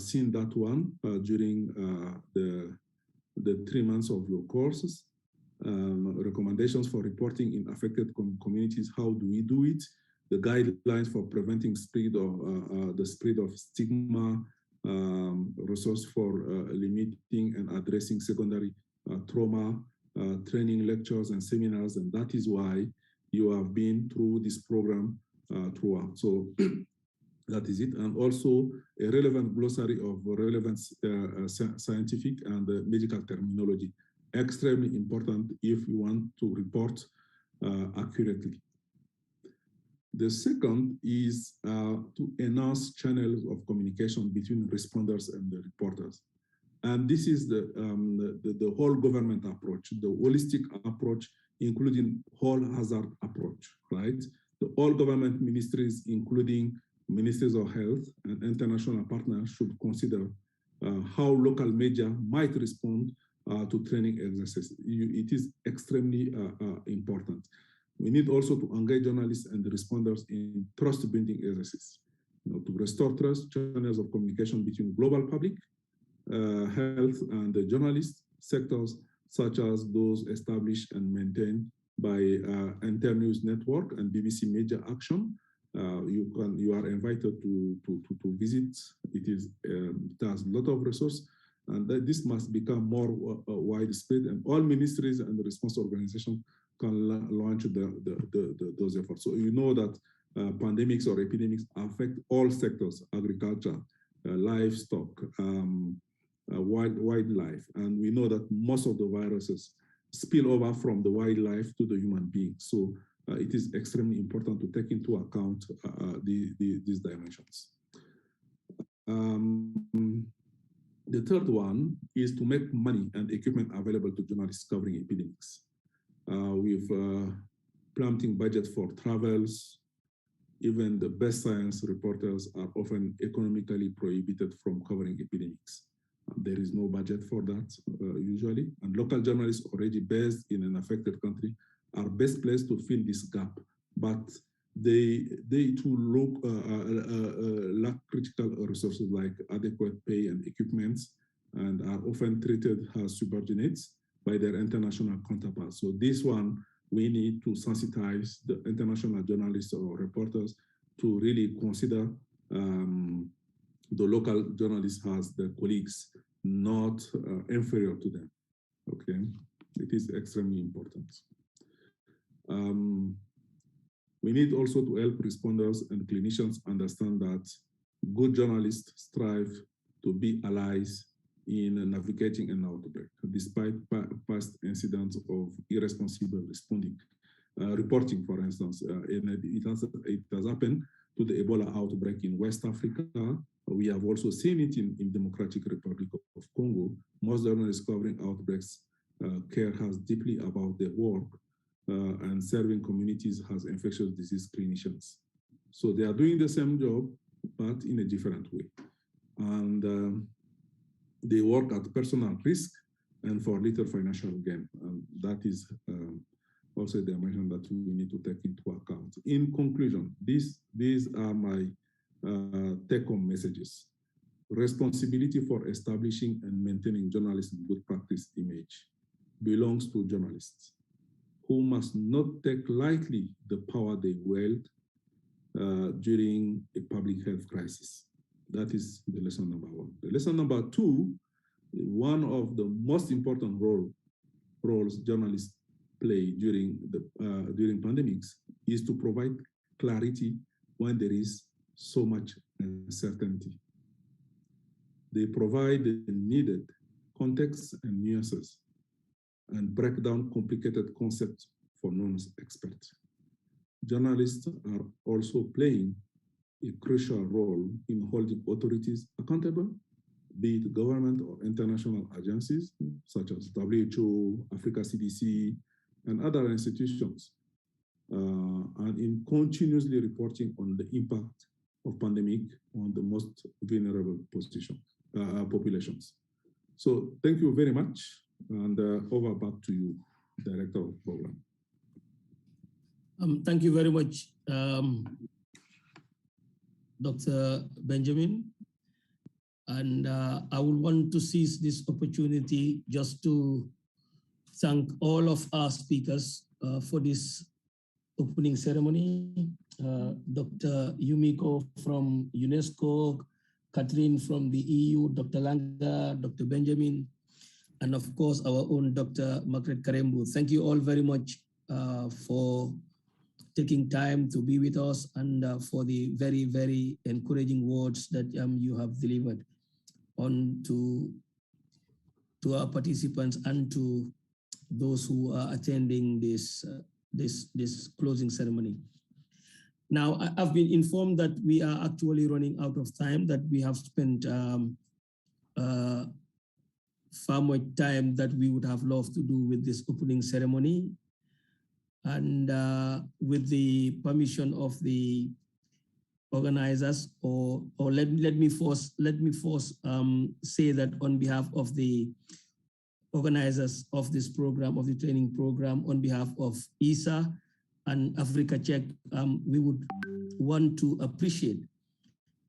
seen that one during the 3 months of your courses. Recommendations for reporting in affected communities, how do we do it? The guidelines for preventing the spread of stigma, resource for limiting and addressing secondary trauma, training lectures and seminars, and that is why you have been through this program throughout. So that is it. And also a relevant glossary of relevant scientific and medical terminology. Extremely important if you want to report accurately. The second is to enhance channels of communication between responders and the reporters. And this is the whole government approach, the holistic approach, including whole hazard approach, right? The all government ministries, including ministries of health and international partners, should consider how local media might respond to training exercises. It is extremely important. We need also to engage journalists and the responders in trust-building exercises, to restore trust, channels of communication between global public, health, and the journalist sectors, such as those established and maintained by Internews Network and BBC Media Action. You are invited to visit. It has a lot of resources, and this must become more widespread, and all ministries and the response organizations can launch those efforts. So you know that pandemics or epidemics affect all sectors: agriculture, livestock, wildlife, and we know that most of the viruses spill over from the wildlife to the human being. So it is extremely important to take into account these dimensions. The third one is to make money and equipment available to journalists covering epidemics. With planting budget for travels, even the best science reporters are often economically prohibited from covering epidemics. There is no budget for that usually, and local journalists already based in an affected country are best placed to fill this gap, but they too lack critical resources like adequate pay and equipments, and are often treated as subordinates by their international counterparts. So this one, we need to sensitize the international journalists or reporters to really consider the local journalists as their colleagues, not inferior to them, okay? It is extremely important. We need also to help responders and clinicians understand that good journalists strive to be allies in navigating an outbreak, despite past incidents of irresponsible reporting, for instance. It has happened to the Ebola outbreak in West Africa. We have also seen it in Democratic Republic of Congo. Most journalists covering outbreaks care has deeply about their work and serving communities as infectious disease clinicians. So they are doing the same job, but in a different way. And they work at personal risk and for little financial gain. And that is also the dimension that we need to take into account. In conclusion, these are my take-home messages. Responsibility for establishing and maintaining journalism good practice image belongs to journalists, who must not take lightly the power they wield during a public health crisis. That is the lesson number one. The lesson number two, one of the most important roles journalists play during pandemics is to provide clarity when there is so much uncertainty. They provide the needed context and nuances and break down complicated concepts for non-experts. Journalists are also playing a crucial role in holding authorities accountable, be it government or international agencies such as WHO, Africa CDC, and other institutions, and in continuously reporting on the impact of pandemic on the most vulnerable populations. So thank you very much, and over back to you, Director of Program. Thank you very much, Dr. Benjamin. And I would want to seize this opportunity just to thank all of our speakers for this opening ceremony. Dr. Yumiko from UNESCO, Catherine from the EU, Dr. Langa, Dr. Benjamin, and of course our own Dr. Margaret Karembu. Thank you all very much for taking time to be with us and for the very, very encouraging words that you have delivered on to our participants and to those who are attending this closing ceremony. Now, I've been informed that we are actually running out of time, that we have spent far more time that we would have loved to do with this opening ceremony. And with the permission of the organizers, or let me first say that on behalf of the organizers of this program, of the training program, on behalf of ISA and Africa Check, we would want to appreciate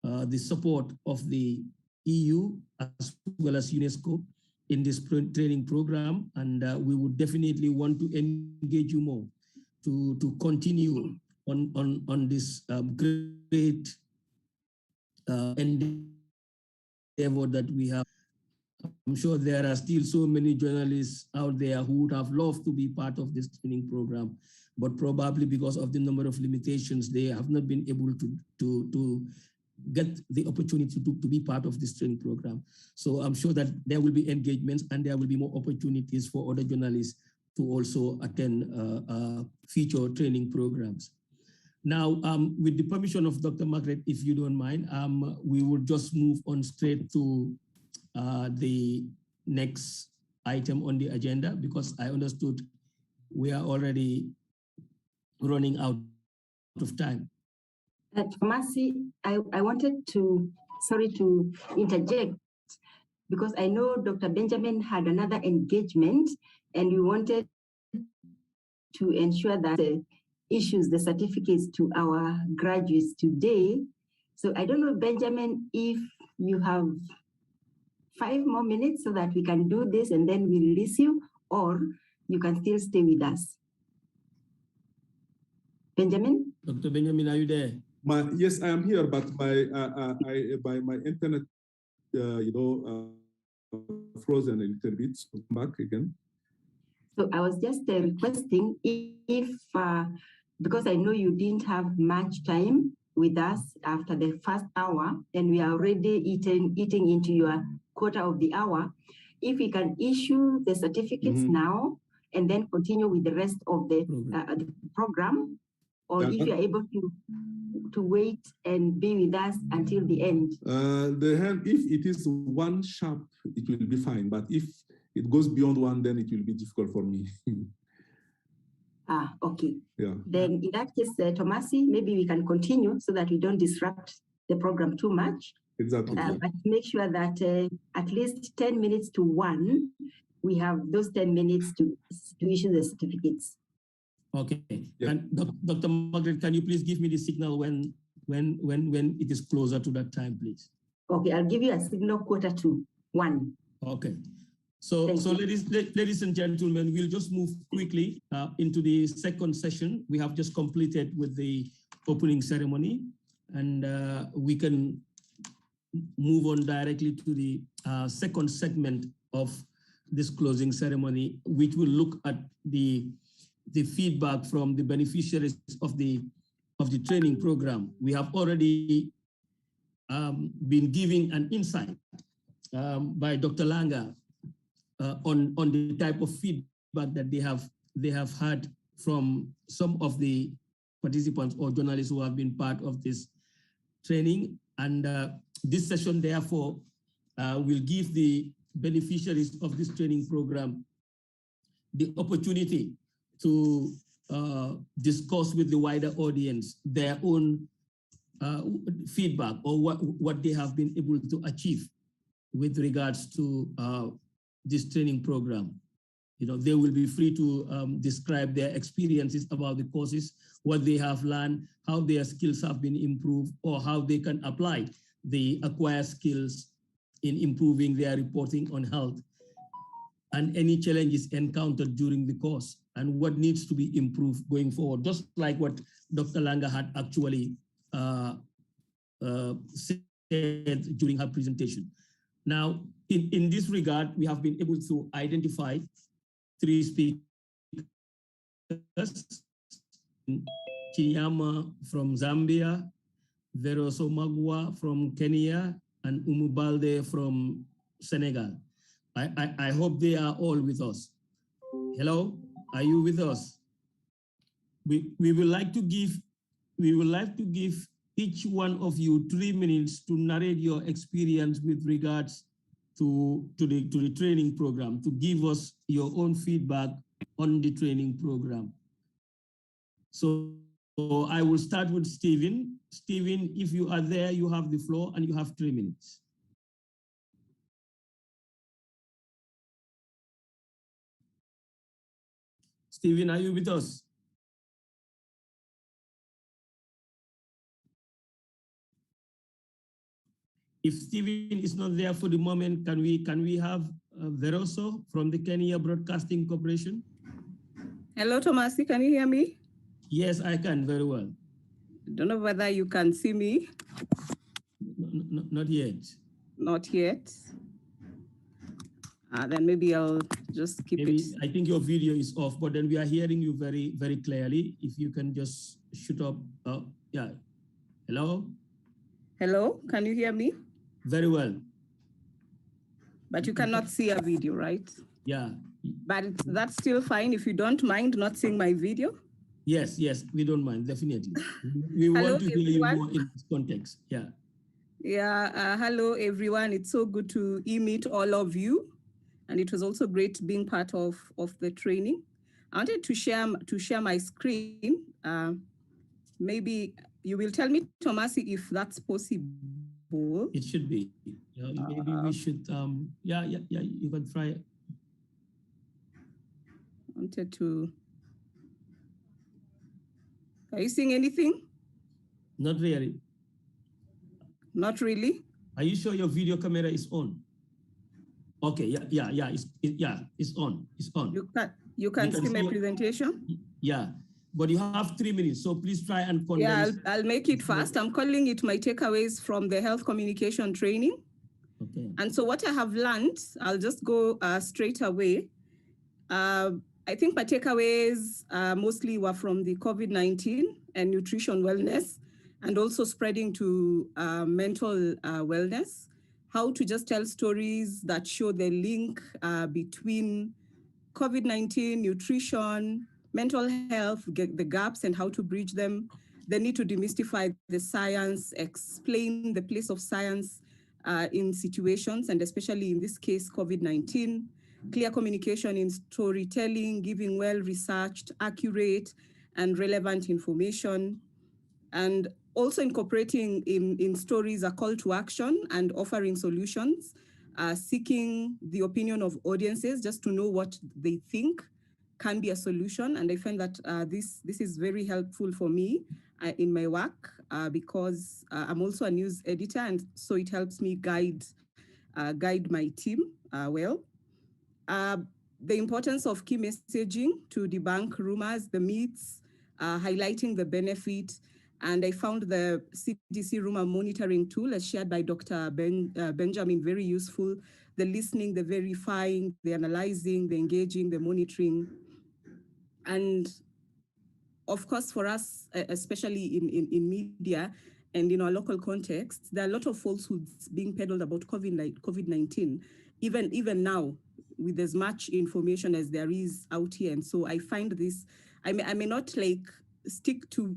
the support of the EU as well as UNESCO in this training program, and we would definitely want to engage you more to continue on this great endeavor that we have. I'm sure there are still so many journalists out there who would have loved to be part of this training program, but probably because of the number of limitations, they have not been able to get the opportunity to be part of this training program. So I'm sure that there will be engagements and there will be more opportunities for other journalists to also attend future training programs. Now, with the permission of Dr. Margaret, if you don't mind, we will just move on straight to the next item on the agenda, because I understood we are already running out of time. Tomasi, I wanted to, sorry to interject, because I know Dr. Benjamin had another engagement and we wanted to ensure that issues the certificates to our graduates today. So I don't know, Benjamin, if you have 5 more minutes so that we can do this and then we release you, or you can still stay with us. Benjamin? Dr. Benjamin, are you there? Yes, I am here, but my internet, frozen a little bit. So back again. So I was just requesting if, because I know you didn't have much time with us after the first hour, and we are already eating into your quarter of the hour, if we can issue the certificates now and then continue with the rest of the program, or if you're able to wait and be with us until the end. If it is 1 sharp, it will be fine. But if it goes beyond 1, then it will be difficult for me. Okay. Yeah. Then in that case, Tomasi, maybe we can continue so that we don't disrupt the program too much. Exactly. But make sure that at least 10 minutes to 1, we have those 10 minutes to issue the certificates. Okay. Yeah. And Dr. Margaret, can you please give me the signal when it is closer to that time, please? Okay, I'll give you a signal 1:45. Okay. So ladies and gentlemen, we'll just move quickly into the second session. We have just completed with the opening ceremony, and we can move on directly to the second segment of this closing ceremony, which will look at the feedback from the beneficiaries of the training program. We have already been giving an insight by Dr. Langa on the type of feedback that they have had from some of the participants or journalists who have been part of this training. And this session, therefore, will give the beneficiaries of this training program the opportunity to discuss with the wider audience their own feedback, or what they have been able to achieve with regards to this training program. They will be free to describe their experiences about the courses, what they have learned, how their skills have been improved, or how they can apply the acquired skills in improving their reporting on health, and any challenges encountered during the course, and what needs to be improved going forward, just like what Dr. Langa had actually said during her presentation. Now, in this regard, we have been able to identify 3 speakers: Chinyama from Zambia, Veroso Magwa from Kenya, and Umubalde from Senegal. I hope they are all with us. Hello, are you with us? We would like to give we would like to give each one of you 3 minutes to narrate your experience with regards to the training program, to give us your own feedback on the training program. So I will start with Stephen. Stephen, if you are there, you have the floor and you have 3 minutes. Stephen, are you with us? If Stephen is not there for the moment, can we have Veroso from the Kenya Broadcasting Corporation? Hello, Tomasi, can you hear me? Yes, I can very well. Don't know whether you can see me. Not yet. Not yet. Then maybe I'll just keep it. I think your video is off, but then we are hearing you very, very clearly. If you can just shoot up. Yeah. Hello? Hello, can you hear me? Very well. But you cannot see a video, right? Yeah. But that's still fine if you don't mind not seeing my video. Yes, we don't mind, definitely. We want to hear you more in this context. Yeah. Yeah, hello everyone. It's so good to meet all of you. And it was also great being part of the training. I wanted to share my screen. Maybe you will tell me, Tomasi, if that's possible. It should be. Maybe we should, yeah, you can try it. Wanted to. Are you seeing anything? Not really. Not really? Are you sure your video camera is on? Okay, yeah, it's on. It's on. You can see my presentation? Yeah, but you have 3 minutes, so please try and condense. Yeah, I'll make it fast. I'm calling it my takeaways from the health communication training. Okay. And so what I have learned, I'll just go straight away. I think my takeaways mostly were from the COVID-19 and nutrition wellness, and also spreading to mental wellness. How to just tell stories that show the link between COVID-19, nutrition, mental health, the gaps and how to bridge them, the need to demystify the science, explain the place of science in situations, and especially in this case, COVID-19, clear communication in storytelling, giving well-researched, accurate, and relevant information, and also incorporating in stories a call to action and offering solutions, seeking the opinion of audiences just to know what they think can be a solution. And I find that this is very helpful for me in my work because I'm also a news editor, and so it helps me guide my team well. The importance of key messaging to debunk rumors, the myths, highlighting the benefit. And I found the CDC rumor monitoring tool as shared by Dr. Benjamin very useful. The listening, the verifying, the analyzing, the engaging, the monitoring. And of course, for us, especially in media and in our local context, there are a lot of falsehoods being peddled about COVID-19, even now, with as much information as there is out here. And so I find this, I may not stick to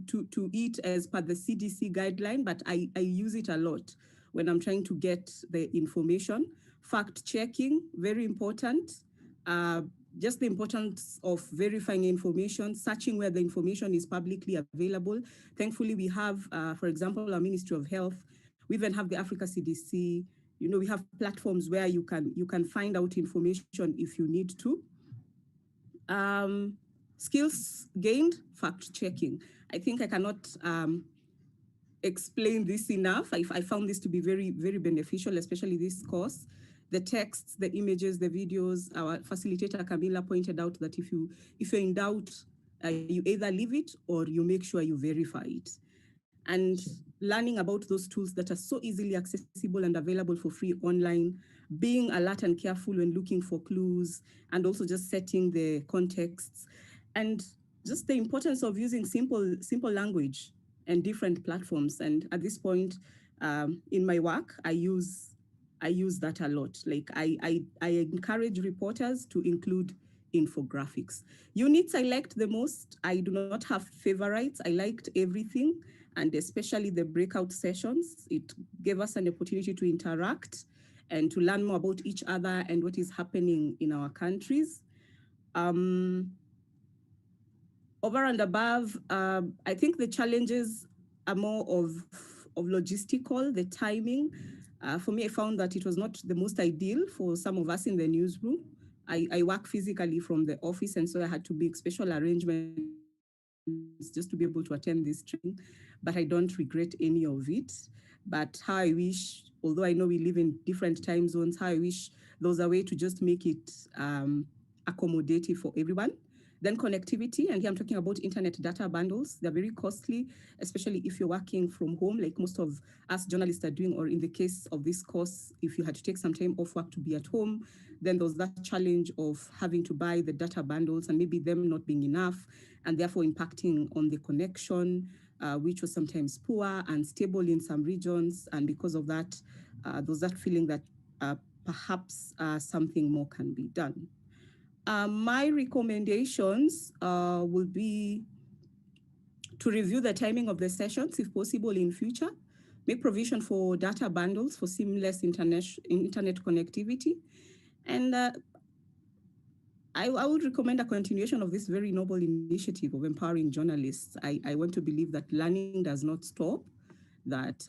it as per the CDC guideline, but I use it a lot when I'm trying to get the information. Fact checking, very important. Just the importance of verifying information, searching where the information is publicly available. Thankfully, we have, for example, our Ministry of Health. We even have the Africa CDC. You know, we have platforms where you can find out information if you need to. Skills gained, fact checking. I think I cannot explain this enough. I found this to be very, very beneficial, especially this course. The texts, the images, the videos. Our facilitator Camila pointed out that if you're in doubt, you either leave it or you make sure you verify it. And learning about those tools that are so easily accessible and available for free online, being alert and careful when looking for clues, and also just setting the contexts, and just the importance of using simple language and different platforms. And at this point in my work, I use that a lot. Like I encourage reporters to include infographics. Units I liked the most, I do not have favorites. I liked everything. and especially the breakout sessions. It gave us an opportunity to interact and to learn more about each other and what is happening in our countries. Over and above, I think the challenges are more of logistical, the timing. For me, I found that it was not the most ideal for some of us in the newsroom. I work physically from the office, and so I had to make special arrangements just to be able to attend this training, but I don't regret any of it. But how I wish, although I know we live in different time zones, how I wish there was a way to just make it accommodative for everyone. Then connectivity, and here I'm talking about internet data bundles. They're very costly, especially if you're working from home, like most of us journalists are doing, or in the case of this course, if you had to take some time off work to be at home, then there's that challenge of having to buy the data bundles and maybe them not being enough, and therefore impacting on the connection, which was sometimes poor and unstable in some regions. And because of that, there's that feeling that perhaps something more can be done. My recommendations will be to review the timing of the sessions, if possible, in future, make provision for data bundles for seamless internet connectivity. And I would recommend a continuation of this very noble initiative of empowering journalists. I want to believe that learning does not stop, that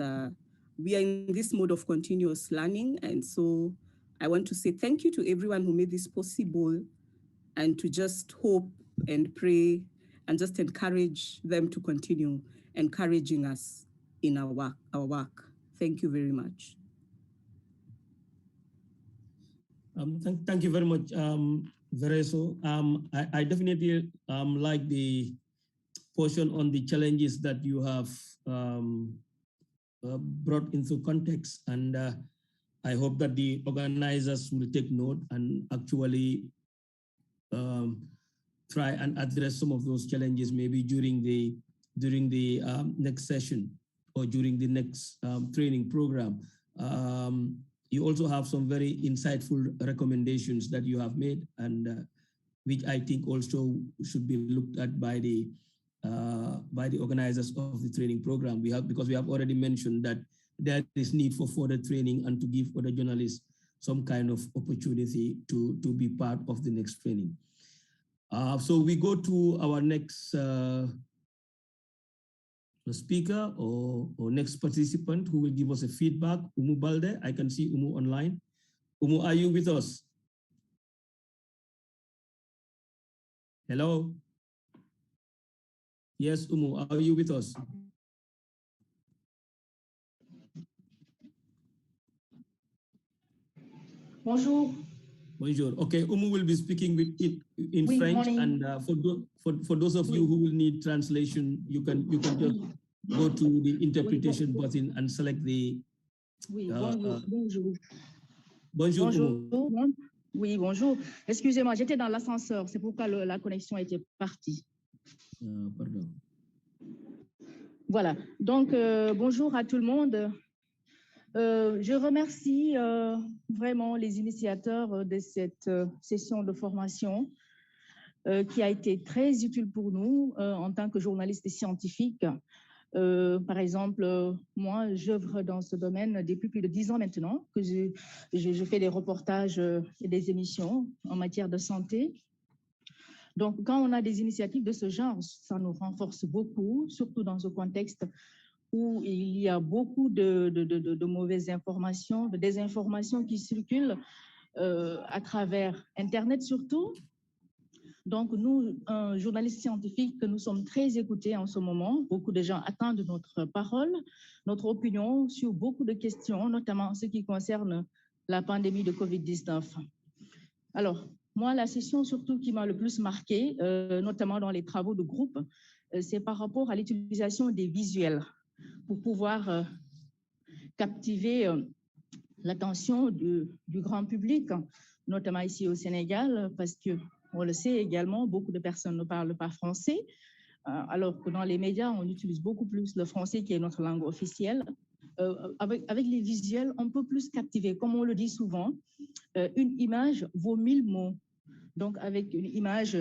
we are in this mode of continuous learning. And so I want to say thank you to everyone who made this possible, and to just hope and pray and just encourage them to continue encouraging us in our work. Thank you very much. Thank you very much, Vereso. I definitely like the portion on the challenges that you have brought into context, and I hope that the organizers will take note and actually try and address some of those challenges maybe during the next session or during the next training program. You also have some very insightful recommendations that you have made, and which I think also should be looked at by the organizers of the training program. Because we have already mentioned that there is need for further training and to give other journalists some kind of opportunity to be part of the next training. So we go to our next speaker or next participant who will give us a feedback, Umu Balde. I can see Umu online. Umu, are you with us? Hello? Yes, Umu, are you with us? Bonjour. Bonjour. Okay, Umu will be speaking with it in French, and for those of you who will need translation, you can just go to the interpretation button and select the. Bonjour. Bonjour. Bonjour. Oui, bonjour. Excusez-moi, j'étais dans l'ascenseur, c'est pourquoi la connexion était partie. Pardon. Voilà. Donc bonjour à tout le monde. Je remercie vraiment les initiateurs de cette session de formation qui a été très utile pour nous en tant que journalistes scientifiques. Par exemple, moi, j'œuvre dans ce domaine depuis plus de 10 ans maintenant, que je fais des reportages et des émissions en matière de santé. Donc, quand on a des initiatives de ce genre, ça nous renforce beaucoup, surtout dans ce contexte où il y a beaucoup de mauvaises informations, de désinformations qui circulent à travers Internet surtout. Donc, nous, journalistes scientifiques, nous sommes très écoutés en ce moment. Beaucoup de gens attendent notre parole, notre opinion sur beaucoup de questions, notamment en ce qui concerne la pandémie de Covid-19. Alors, moi, la session surtout qui m'a le plus marqué, notamment dans les travaux de groupe, c'est par rapport à l'utilisation des visuels pour pouvoir captiver l'attention du grand public, notamment ici au Sénégal, parce que on le sait également, beaucoup de personnes ne parlent pas français, alors que dans les médias, on utilise beaucoup plus le français qui est notre langue officielle. Avec les visuels, on peut plus captiver. Comme on le dit souvent, une image vaut 1000 mots. Donc, avec une image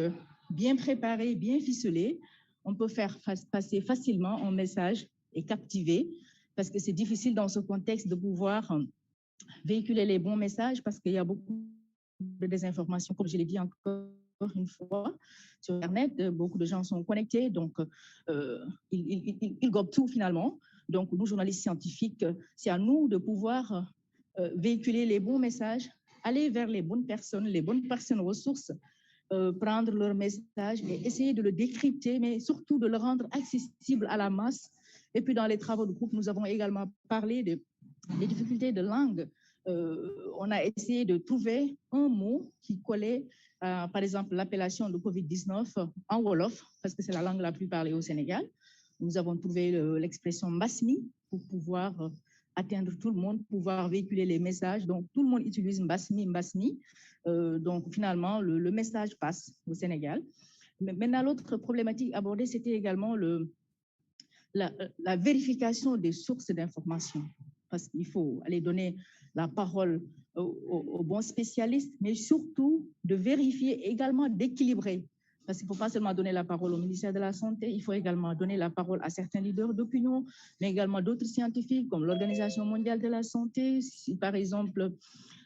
bien préparée, bien ficelée, on peut faire passer facilement un message et captivé, parce que c'est difficile dans ce contexte de pouvoir véhiculer les bons messages, parce qu'il y a beaucoup de désinformation, comme je l'ai dit encore une fois, sur Internet. Beaucoup de gens sont connectés, donc ils gobent tout finalement. Donc, nous, journalistes scientifiques, c'est à nous de pouvoir véhiculer les bons messages, aller vers les bonnes personnes ressources, prendre leur message et essayer de le décrypter, mais surtout de le rendre accessible à la masse. Et puis, dans les travaux de groupe, nous avons également parlé des difficultés de langue. On a essayé de trouver un mot qui collait, par exemple, l'appellation de COVID-19 en Wolof, parce que c'est la langue la plus parlée au Sénégal. Nous avons trouvé l'expression Mbasmi pour pouvoir atteindre tout le monde, pouvoir véhiculer les messages. Donc, tout le monde utilise Mbasmi. Donc, finalement, le message passe au Sénégal. Mais maintenant, l'autre problématique abordée, c'était également la vérification des sources d'information, parce qu'il faut aller donner la parole aux bons spécialistes, mais surtout de vérifier également, d'équilibrer. Parce qu'il ne faut pas seulement donner la parole au ministère de la Santé, il faut également donner la parole à certains leaders d'opinion, mais également d'autres scientifiques comme l'Organisation mondiale de la santé. Si, par exemple,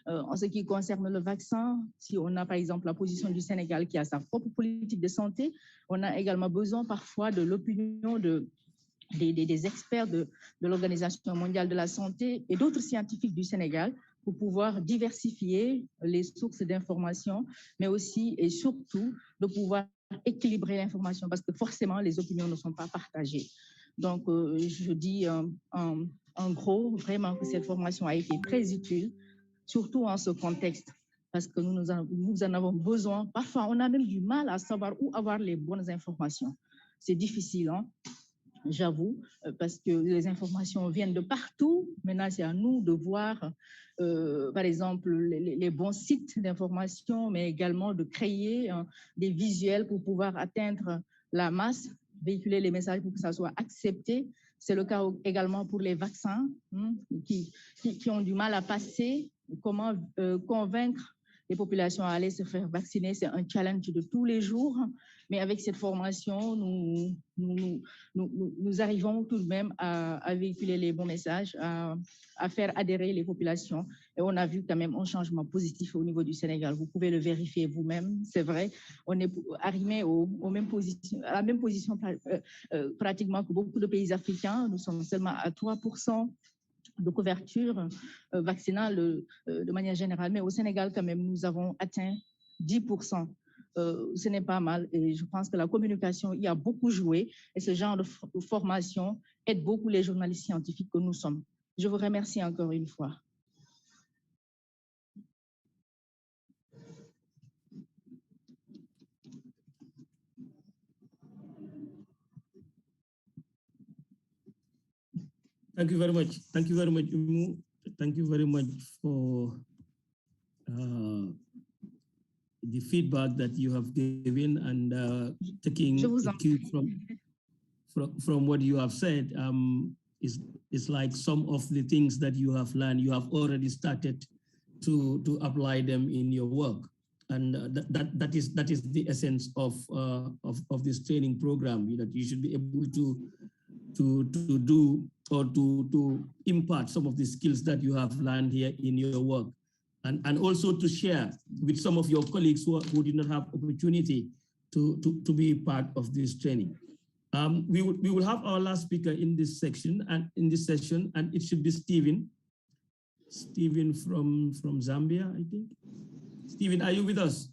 en ce qui concerne le vaccin, si on a par exemple la position du Sénégal qui a sa propre politique de santé, on a également besoin parfois de l'opinion des experts de l'Organisation mondiale de la santé et d'autres scientifiques du Sénégal pour pouvoir diversifier les sources d'information, mais aussi et surtout de pouvoir équilibrer l'information, parce que forcément les opinions ne sont pas partagées. Donc, je dis en gros vraiment que cette formation a été très utile, surtout en ce contexte, parce que nous en avons besoin. Parfois, on a même du mal à savoir où avoir les bonnes informations. C'est difficile, hein? J'avoue, parce que les informations viennent de partout. Maintenant, c'est à nous de voir, par exemple, les bons sites d'information, mais également de créer des visuels pour pouvoir atteindre la masse, véhiculer les messages pour que ça soit accepté. C'est le cas également pour les vaccins qui ont du mal à passer. Comment convaincre les populations à aller se faire vacciner, c'est un challenge de tous les jours. Mais avec cette formation, nous arrivons tout de même à véhiculer les bons messages, à faire adhérer les populations. Et on a vu quand même un changement positif au niveau du Sénégal. Vous pouvez le vérifier vous-même, c'est vrai. On est arrivé à la même position pratiquement que beaucoup de pays africains. Nous sommes seulement à 3% de couverture vaccinale de manière générale. Mais au Sénégal, quand même, nous avons atteint 10%. Ce n'est pas mal et je pense que la communication y a beaucoup joué et ce genre de formation aide beaucoup les journalistes scientifiques que nous sommes. Je vous remercie encore une fois. Thank you very much. Thank you very much, Umu. Thank you very much for the feedback that you have given and taking a cue from what you have said. It's like some of the things that you have learned, you have already started to apply them in your work, and that is the essence of this training program. That you should be able to do or to impart some of the skills that you have learned here in your work, and also to share with some of your colleagues who did not have opportunity to be part of this training. We will have our last speaker in this section and in this session, and it should be Stephen from Zambia, I think. Stephen, are you with us?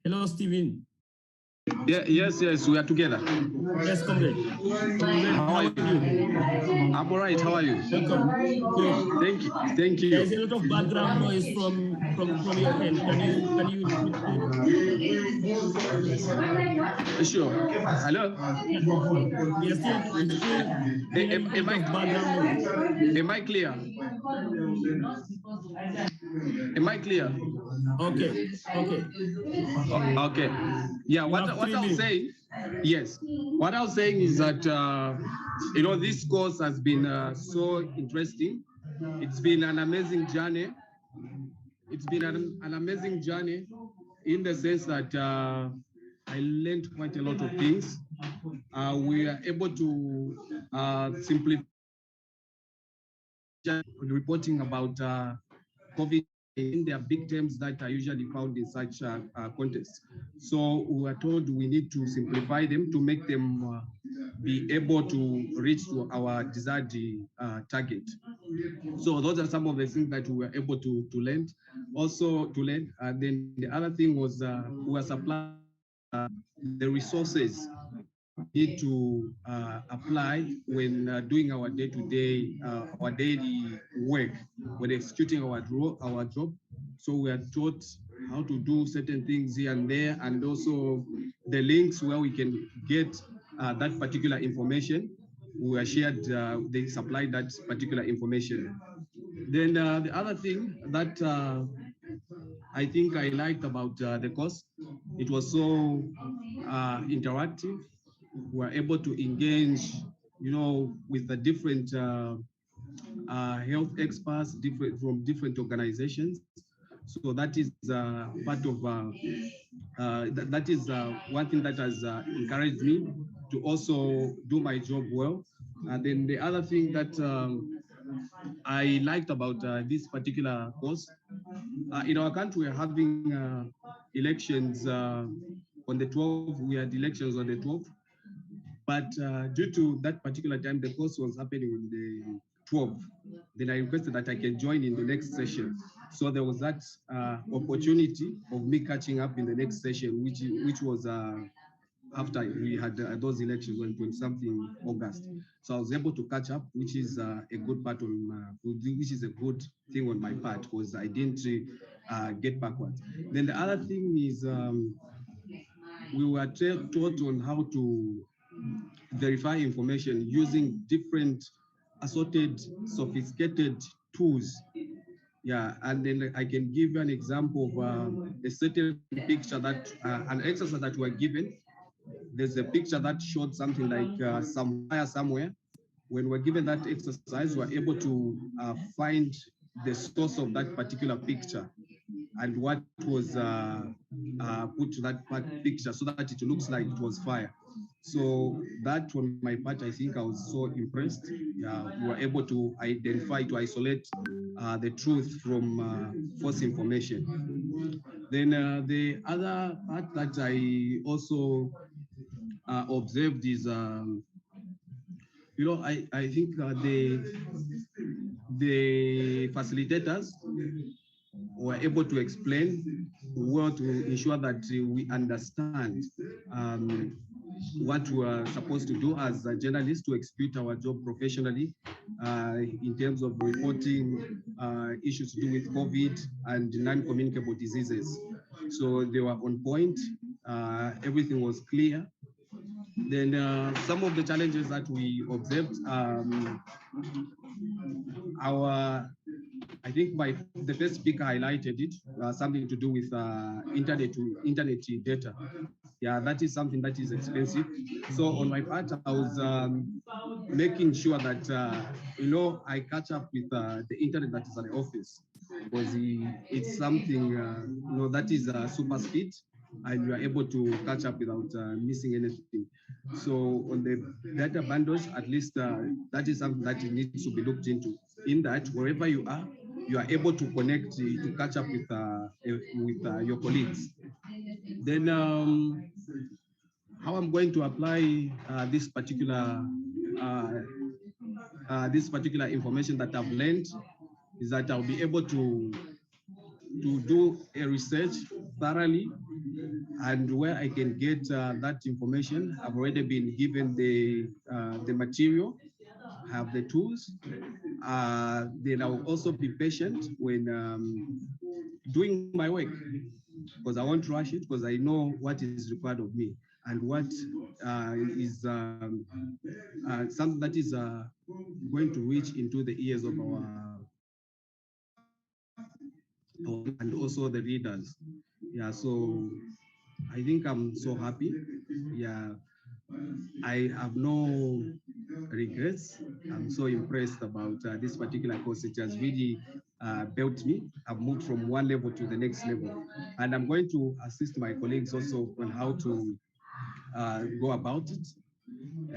Hello, Stephen. Yeah, yes, we are together. Yes, comrade. How are you? I'm all right. How are you? Welcome. Good. Thank you. There's a lot of background noise from your end. Can you? Sure. Hello. Yes, still background noise. Am I clear? Am I clear? Okay. Okay. Yeah. What I was saying? Yes. What I was saying is that this course has been so interesting. It's been an amazing journey. It's been an amazing journey in the sense that I learned quite a lot of things. we are able to simplify reporting about COVID. There are big terms that are usually found in such contests. So we were told we need to simplify them to make them be able to reach to our desired target. So those are some of the things that we were able to learn. Also to learn. Then the other thing was we were supplying the resources need to apply when doing our day-to-day, our daily work, when executing our job. So we are taught how to do certain things here and there, and also the links where we can get that particular information. We are shared, they supplied that particular information. Then the other thing that I think I liked about the course, it was so interactive. We're able to engage, with the different health experts, from different organizations. So that is part of that is one thing that has encouraged me to also do my job well. And then the other thing that I liked about this particular course, in our country, we're having elections on the 12th. We had elections on the 12th. But due to that particular time, the course was happening on the 12th. Then I requested that I can join in the next session. So there was that opportunity of me catching up in the next session, which was after we had those elections on 20-something August. So I was able to catch up, which is a good part of which is a good thing on my part, because I didn't get backwards. Then the other thing is we were taught on how to verify information using different assorted, sophisticated tools. Yeah, and then I can give you an example of a certain picture that, an exercise that we're given. There's a picture that showed something like some fire somewhere. When we're given that exercise, we're able to find the source of that particular picture and what was put to that picture so that it looks like it was fire. So that on my part, I think I was so impressed. We were able to identify, to isolate the truth from false information. Then the other part that I also observed is, I think the facilitators were able to explain well to ensure that we understand what we are supposed to do as a journalist to execute our job professionally in terms of reporting issues to do with COVID and non-communicable diseases. So they were on point. Everything was clear. Then some of the challenges that we observed, I think the first speaker highlighted it, something to do with internet data. Yeah, that is something that is expensive. So on my part, I was making sure that, I catch up with the internet that is at the office, because it's something, that is super speed, and you are able to catch up without missing anything. So on the data bundles, at least that is something that needs to be looked into. In that, wherever you are able to connect to catch up with your colleagues. Then how I'm going to apply this particular information that I've learned is that I'll be able to do a research thoroughly, and where I can get that information, I've already been given the material, have the tools. Then I'll also be patient when doing my work, because I won't rush it, because I know what is required of me and what is something that is going to reach into the ears of our and also the readers. Yeah, so I think I'm so happy. Yeah, I have no regrets. I'm so impressed about this particular course. It has really built me. I've moved from one level to the next level. And I'm going to assist my colleagues also on how to go about it.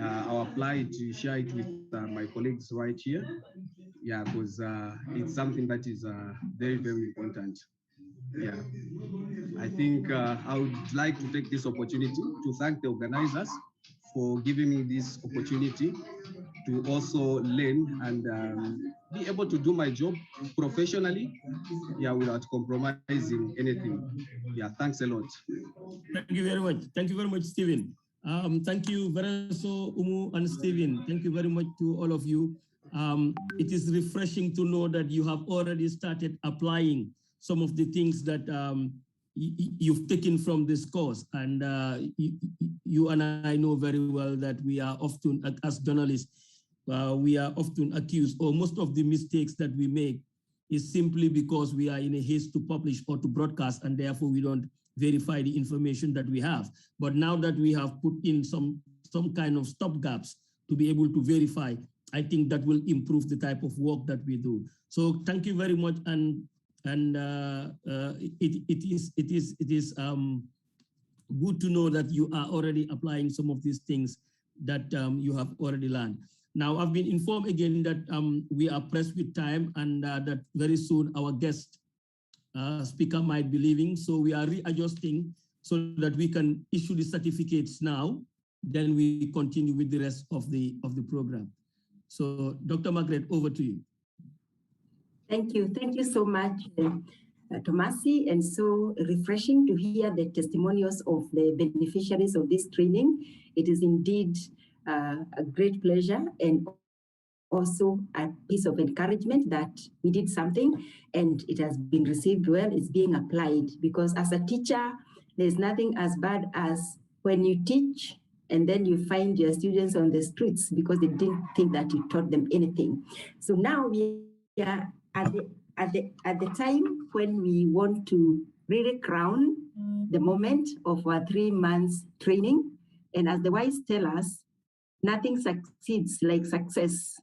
I'll apply to share it with my colleagues right here. Yeah, because it's something that is very, very important. Yeah, I think I would like to take this opportunity to thank the organizers for giving me this opportunity to also learn and be able to do my job professionally, yeah, without compromising anything. Yeah, thanks a lot. Thank you very much. Thank you very much, Stephen. Thank you, Vereso, Umu, and Stephen. Thank you very much to all of you. It is refreshing to know that you have already started applying some of the things that you've taken from this course. And you and I know very well that we are often, as journalists, we are often accused, or most of the mistakes that we make is simply because we are in a haste to publish or to broadcast, and therefore we don't verify the information that we have. But now that we have put in some kind of stopgaps to be able to verify, I think that will improve the type of work that we do. So thank you very much, and it is good to know that you are already applying some of these things that you have already learned. Now, I've been informed again that we are pressed with time, and that very soon our guest speaker might be leaving. So we are readjusting so that we can issue the certificates now. Then we continue with the rest of the program. So Dr. Margaret, over to you. Thank you. Thank you so much, Tomasi, and so refreshing to hear the testimonials of the beneficiaries of this training. It is indeed a great pleasure and also a piece of encouragement that we did something and it has been received well, it's being applied. Because as a teacher, there's nothing as bad as when you teach and then you find your students on the streets because they didn't think that you taught them anything. So now we are at the time when we want to really crown the moment of our 3 months training. And as the wise tell us, nothing succeeds like success.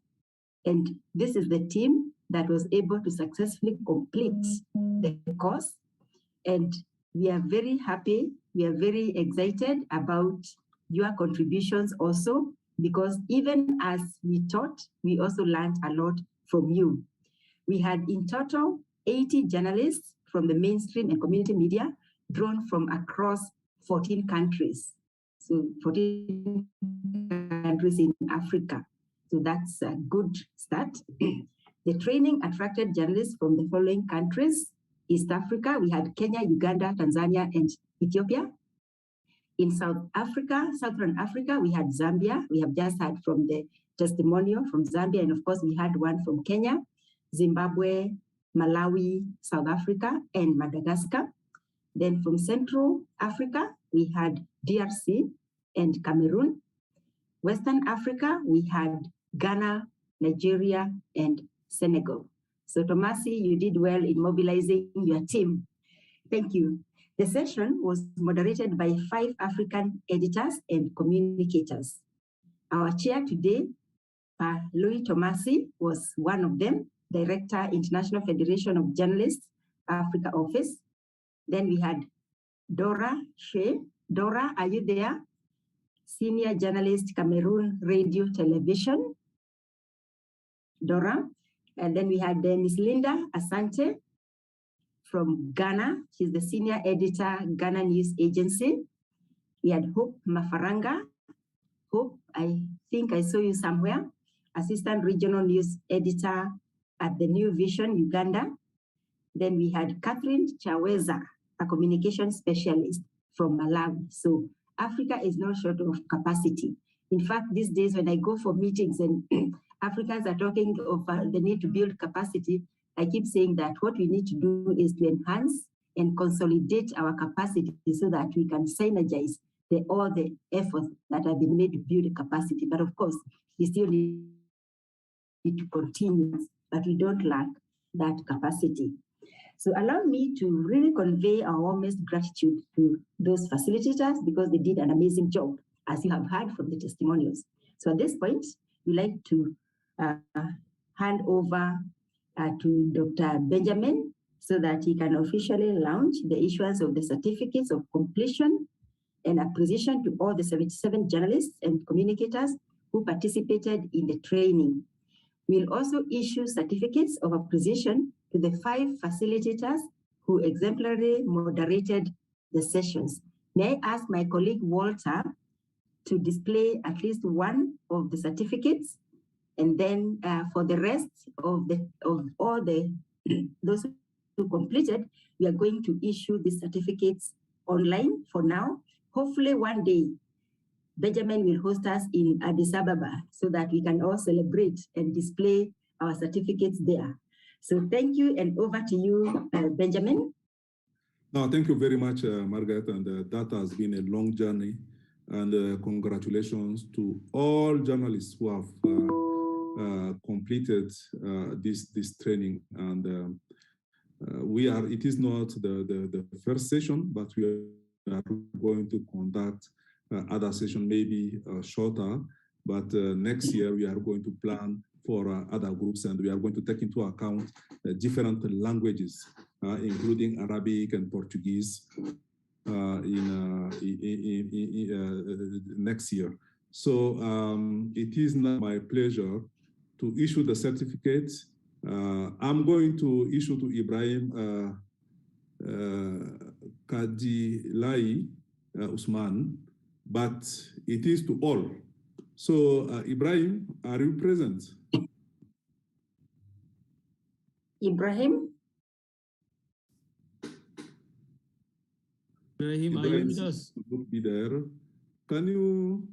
And this is the team that was able to successfully complete the course. And we are very happy. We are very excited about your contributions also, because even as we taught, we also learned a lot from you. We had in total 80 journalists from the mainstream and community media drawn from across 14 countries. So 14 countries in Africa. So that's a good start. The training attracted journalists from the following countries. East Africa, we had Kenya, Uganda, Tanzania, and Ethiopia. In South Africa, Southern Africa, we had Zambia. We have just heard from the testimonial from Zambia, and of course we had one from Kenya, Zimbabwe, Malawi, South Africa, and Madagascar. Then from Central Africa, we had DRC and Cameroon. Western Africa, we had Ghana, Nigeria, and Senegal. So Tomasi, you did well in mobilizing your team. Thank you. The session was moderated by 5 African editors and communicators. Our chair today, Louis Tomasi, was one of them, Director, International Federation of Journalists, Africa Office. Then we had Dora Shea. Dora, are you there? Senior Journalist, Cameroon Radio Television. Dora. And then we had Miss Linda Asante from Ghana. She's the Senior Editor, Ghana News Agency. We had Hope Mafaranga. Hope, I think I saw you somewhere. Assistant Regional News Editor at the New Vision, Uganda. Then we had Catherine Chaweza, a communication specialist from Malawi. So Africa is not short of capacity. In fact, these days when I go for meetings and Africans are talking of the need to build capacity, I keep saying that what we need to do is to enhance and consolidate our capacity so that we can synergize all the efforts that have been made to build capacity. But of course, we still need to continue, but we don't lack that capacity. So allow me to really convey our warmest gratitude to those facilitators because they did an amazing job, as you have heard from the testimonials. So at this point, we'd like to hand over to Dr. Benjamin so that he can officially launch the issuance of the certificates of completion and appreciation to all the 77 journalists and communicators who participated in the training. We'll also issue certificates of appreciation to the 5 facilitators who exemplarily moderated the sessions. May I ask my colleague Walter to display at least one of the certificates, and then for the rest of all those who completed, we are going to issue the certificates online for now. Hopefully one day, Benjamin will host us in Addis Ababa so that we can all celebrate and display our certificates there. So thank you, and over to you, Benjamin. No, thank you very much, Margaret, and that has been a long journey, and congratulations to all journalists who have completed this training. And it is not the first session, but we are going to conduct other session, maybe shorter, but next year we are going to plan for other groups, and we are going to take into account different languages, including Arabic and Portuguese next year. So it is now my pleasure to issue the certificate. I'm going to issue to Ibrahim Kadilai Usman, but it is to all. So Ibrahim, are you present? Ibrahim? Ibrahim, are you with us? Would be there. Can you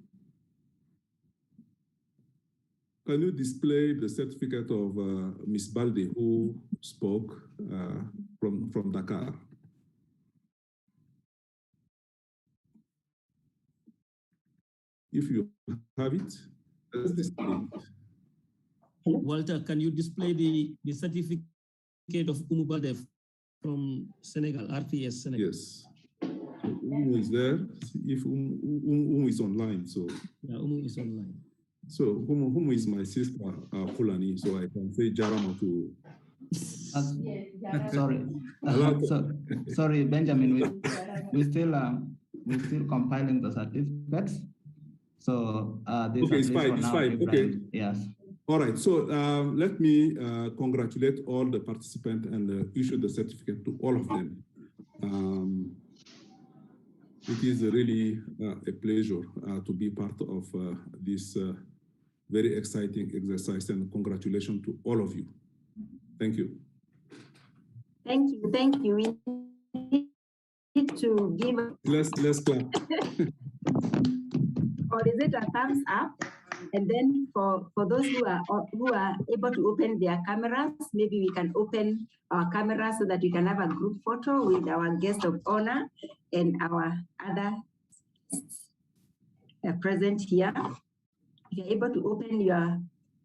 display the certificate of Ms. Balde, who spoke from Dakar? If you have it, let's display it. Walter, can you display the certificate of Umu Balde from Senegal, RTS Senegal? Yes. So Umu is there. If Umu is online, so. Yeah, Umu is online. So Umu is my sister, Fulani, so I can say Jarama to. Sorry, Benjamin. We're still compiling the certificates. So okay, it's fine. Okay. Yes. All right. So let me congratulate all the participants and issue the certificate to all of them. It is really a pleasure to be part of this very exciting exercise, and congratulations to all of you. Thank you. Thank you. Thank you. We need to give. Let's clap. Or is it a thumbs up? And then for those who are able to open their cameras, maybe we can open our cameras so that we can have a group photo with our guest of honor and our other present here. If you're able to open your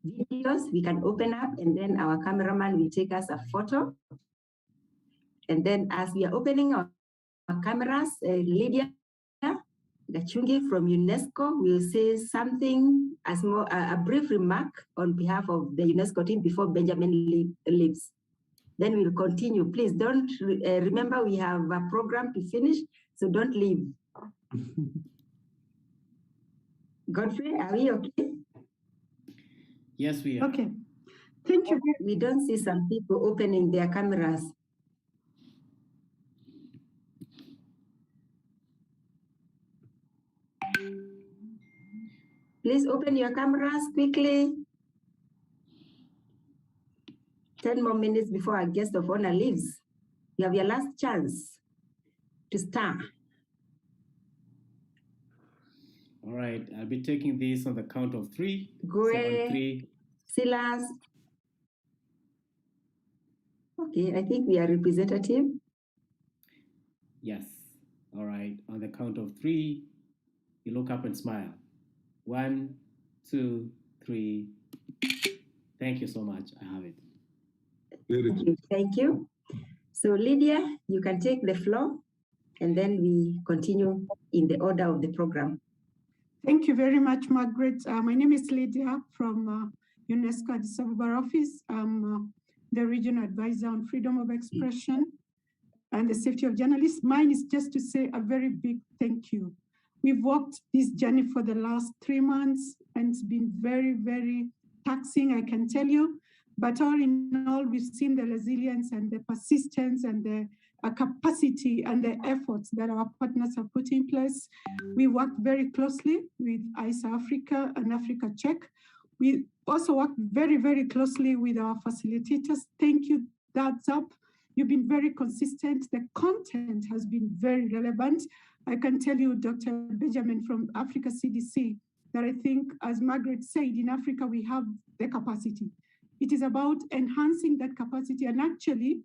videos, we can open up, and then our cameraman will take us a photo. And then as we are opening our cameras, Lydia Gachungi from UNESCO will say something, a brief remark on behalf of the UNESCO team before Benjamin leaves. Then we'll continue. Please don't, remember we have a program to finish, so don't leave. Godfrey, are we okay? Yes, we are. Okay. Thank you. We don't see some people opening their cameras. Please open your cameras quickly. 10 more minutes before our guest of honor leaves. You have your last chance to start. All right, I'll be taking this on the count of 3. Great. So on 3. Silas. Okay, I think we are representative. Yes. All right, on the count of 3, you look up and smile. 1, 2, 3. Thank you so much. I have it. Thank you. Thank you. So Lydia, you can take the floor, and then we continue in the order of the program. Thank you very much, Margaret. My name is Lydia from UNESCO Addis Ababa office. I'm the regional advisor on freedom of expression and the safety of journalists. Mine is just to say a very big thank you. We've walked this journey for the last 3 months, and it's been very, very taxing, I can tell you. But all in all, we've seen the resilience and the persistence and the capacity and the efforts that our partners have put in place. We worked very closely with ICE Africa and Africa Check. We also worked very, very closely with our facilitators. Thank you, that's up. You've been very consistent. The content has been very relevant. I can tell you, Dr. Benjamin from Africa CDC, that I think, as Margaret said, in Africa, we have the capacity. It is about enhancing that capacity and actually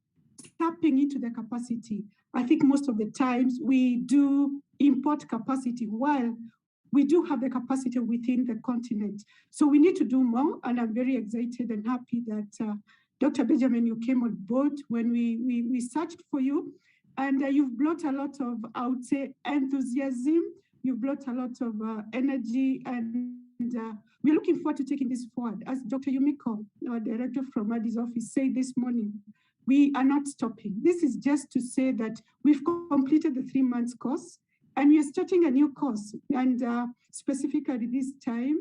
tapping into the capacity. I think most of the times we do import capacity while we do have the capacity within the continent. So we need to do more, and I'm very excited and happy that Dr. Benjamin, you came on board when we searched for you, and you've brought a lot of, I would say, enthusiasm. You've brought a lot of energy, and we're looking forward to taking this forward. As Dr. Yumiko, our director from Addis office, said this morning, we are not stopping. This is just to say that we've completed the 3 months course, and we are starting a new course. And specifically this time,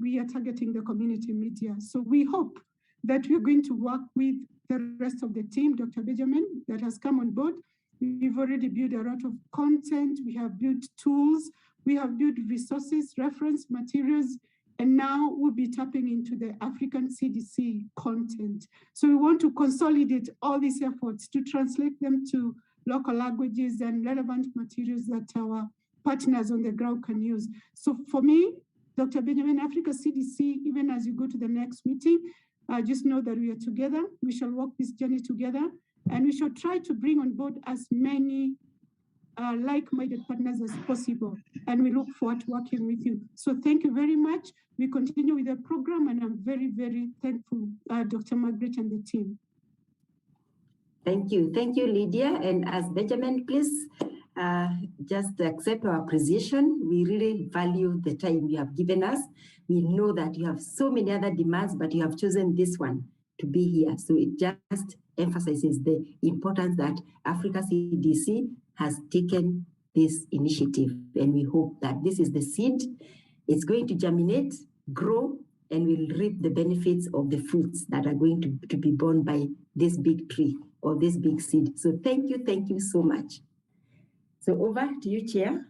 we are targeting the community media. So we hope that we're going to work with the rest of the team, Dr. Benjamin, that has come on board. We've already built a lot of content. We have built tools. We have built resources, reference materials, and now we'll be tapping into the African CDC content. So we want to consolidate all these efforts to translate them to local languages and relevant materials that our partners on the ground can use. So for me, Dr. Benjamin, Africa CDC, even as you go to the next meeting, just know that we are together. We shall walk this journey together, and we shall try to bring on board as many like-minded partners as possible. And we look forward to working with you. So thank you very much. We continue with the program, and I'm very, very thankful, Dr. Margaret and the team. Thank you, Lydia. And as Benjamin, please just accept our appreciation. We really value the time you have given us. We know that you have so many other demands, but you have chosen this one to be here. So it just emphasizes the importance that Africa CDC has taken this initiative. And we hope that this is the seed. It's going to germinate, grow, and we'll reap the benefits of the fruits that are going to be borne by this big tree or this big seed. So thank you so much. So over to you, Chair.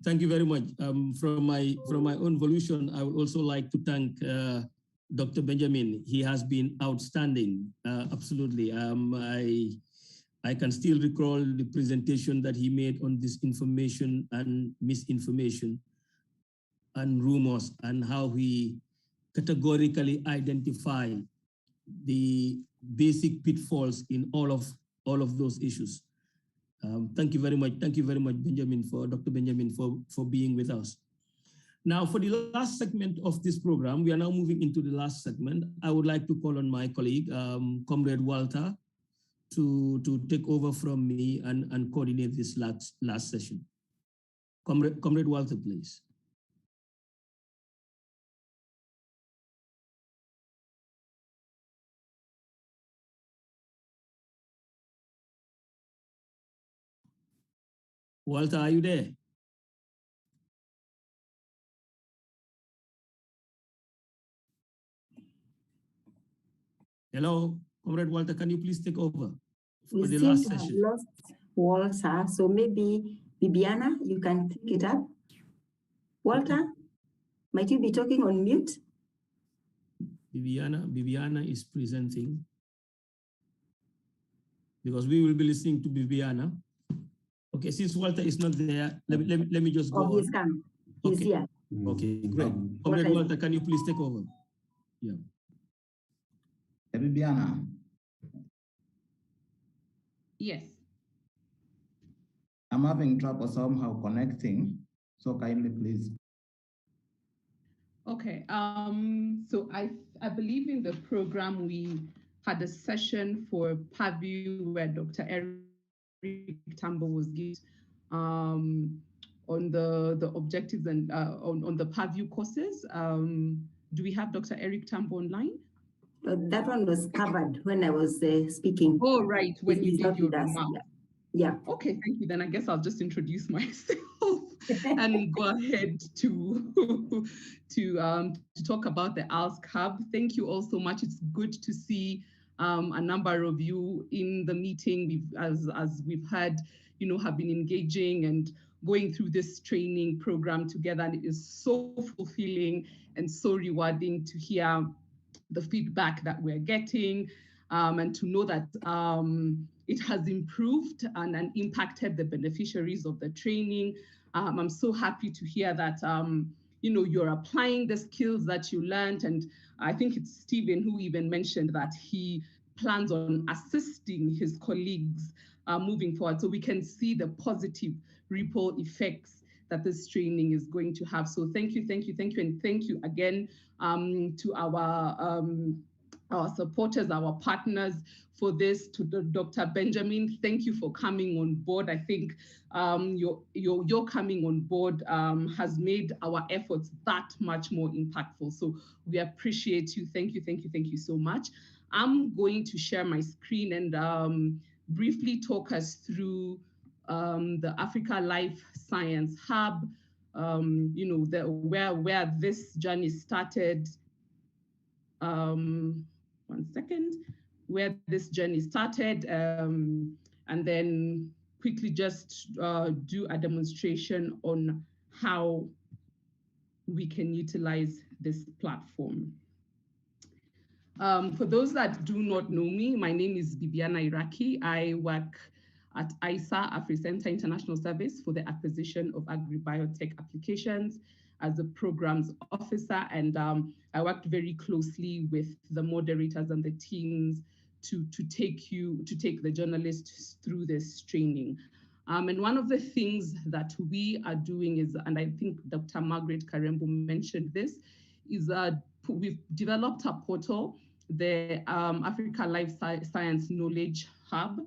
Thank you very much. From my own volition, I would also like to thank Dr. Benjamin. He has been outstanding, absolutely. I can still recall the presentation that he made on disinformation and misinformation and rumors, and how he categorically identified the basic pitfalls in all of those issues. Thank you very much. Thank you very much, Dr. Benjamin, for being with us. Now, for the last segment of this program, we are now moving into the last segment. I would like to call on my colleague, Comrade Walter, to take over from me and coordinate this last session. Comrade Walter, please. Walter, are you there? Hello, Comrade Walter, can you please take over for the last session? We lost Walter, so maybe Bibiana, you can take it up. Walter, might you be talking on mute? Bibiana is presenting, because we will be listening to Bibiana. Okay, since Walter is not there, let me just go on. He's come. He's here. Okay, great. Comrade Walter, can you please take over? Yeah. Bibiana. Yes. I'm having trouble somehow connecting, so kindly please. Okay, so I believe in the program we had a session for purview where Dr. Eric Tambo was given on the objectives and on the purview courses. Do we have Dr. Eric Tambo online? That one was covered when I was speaking. Oh, right, when you did your remarks. remarks. Yeah. Okay, thank you. Then I guess I'll just introduce myself and go ahead to talk about the ALS Hub. Thank you all so much. It's good to see a number of you in the meeting. As we've had, have been engaging and going through this training program together, and it is so fulfilling and so rewarding to hear the feedback that we're getting, and to know that it has improved and impacted the beneficiaries of the training. I'm so happy to hear that you're applying the skills that you learned, and I think it's Stephen who even mentioned that he plans on assisting his colleagues moving forward, so we can see the positive ripple effects that this training is going to have. So thank you, and thank you again to our supporters, our partners for this. To Dr. Benjamin, thank you for coming on board. I think your coming on board has made our efforts that much more impactful. So we appreciate you. Thank you so much. I'm going to share my screen and briefly talk us through the Africa Life Science Hub, where this journey started. One second, where this journey started, and then quickly just do a demonstration on how we can utilize this platform. For those that do not know me, my name is Bibiana Iraki. I work at ISA, AfriCenter International Service, for the acquisition of agri-biotech applications as a programs officer. And I worked very closely with the moderators and the teams to take the journalists through this training. And one of the things that we are doing is, and I think Dr. Margaret Karembo mentioned this, is we've developed a portal, the Africa Life Science Knowledge Hub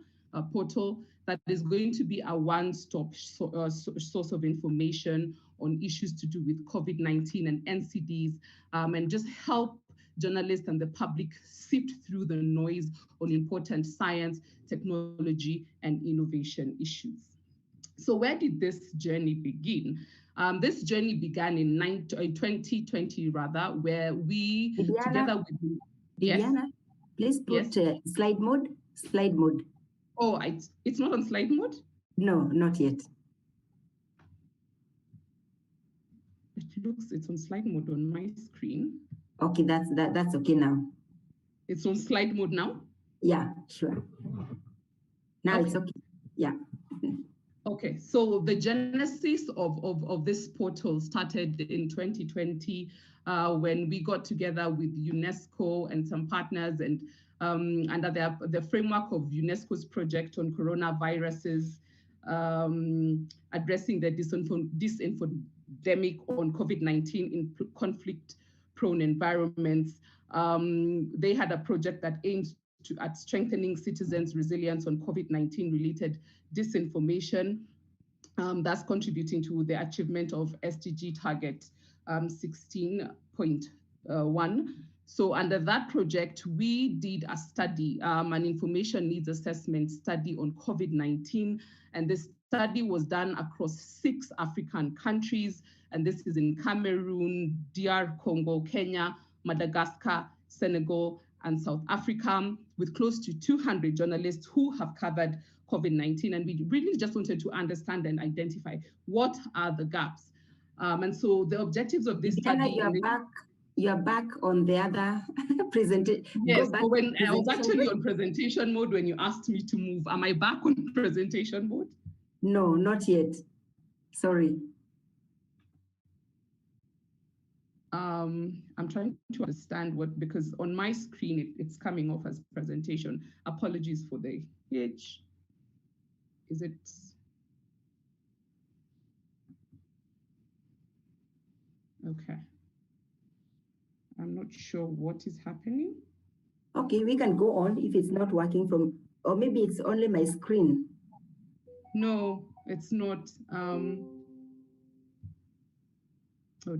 portal, that is going to be a one-stop source of information on issues to do with COVID-19 and NCDs, and just help journalists and the public sift through the noise on important science, technology, and innovation issues. So where did this journey begin? This journey began in 2020, where we, Bibiana, together with... Yes? Bibiana, please put slide mode. Oh, it's not on slide mode? No, not yet. It's on slide mode on my screen. Okay, that's okay now. It's on slide mode now? Yeah, sure. Now okay. It's okay. Yeah. Okay, so the genesis of this portal started in 2020 when we got together with UNESCO and some partners, and under the framework of UNESCO's project on coronaviruses, addressing the disinfodemic on COVID-19 in conflict-prone environments. They had a project that aims at strengthening citizens' resilience on COVID-19 related disinformation, that's contributing to the achievement of SDG target 16.1. So under that project, we did a study, an information needs assessment study on COVID-19. And this study was done across 6 African countries. And this is in Cameroon, DR Congo, Kenya, Madagascar, Senegal, and South Africa, with close to 200 journalists who have covered COVID-19. And we really just wanted to understand and identify what are the gaps. And so the objectives of this study— You're back on the other presentation. Yes, so when I was actually on presentation mode when you asked me to move. Am I back on presentation mode? No, not yet. Sorry. I'm trying to understand because on my screen, it's coming off as presentation. Apologies for the hitch. Is it? Okay. I'm not sure what is happening. Okay, we can go on if it's not working or maybe it's only my screen. No, it's not. Oh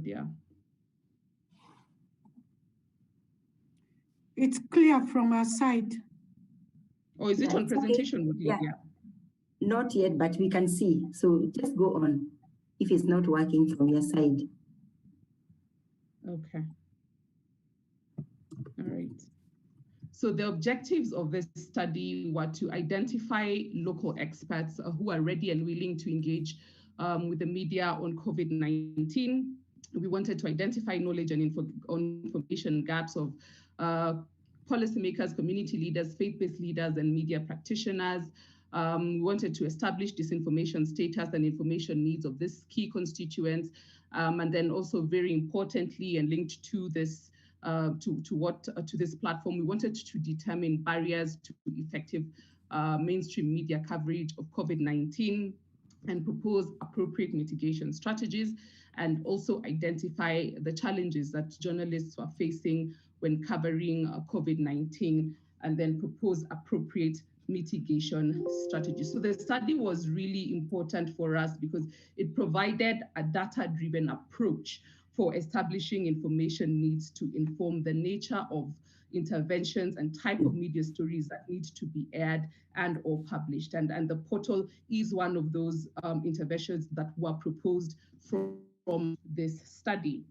dear. It's clear from our side. Or is it on presentation? Okay. Yeah. Not yet, but we can see. So just go on if it's not working from your side. Okay. All right. So the objectives of this study were to identify local experts who are ready and willing to engage with the media on COVID-19. We wanted to identify knowledge and information gaps of policymakers, community leaders, faith-based leaders, and media practitioners. We wanted to establish disinformation status and information needs of these key constituents. And then also very importantly and linked to this to this platform, we wanted to determine barriers to effective mainstream media coverage of COVID-19 and propose appropriate mitigation strategies, and also identify the challenges that journalists were facing when covering COVID-19, and then propose appropriate mitigation strategies. So the study was really important for us because it provided a data-driven approach for establishing information needs to inform the nature of interventions and type of media stories that need to be aired and or published. And the portal is one of those interventions that were proposed from this study.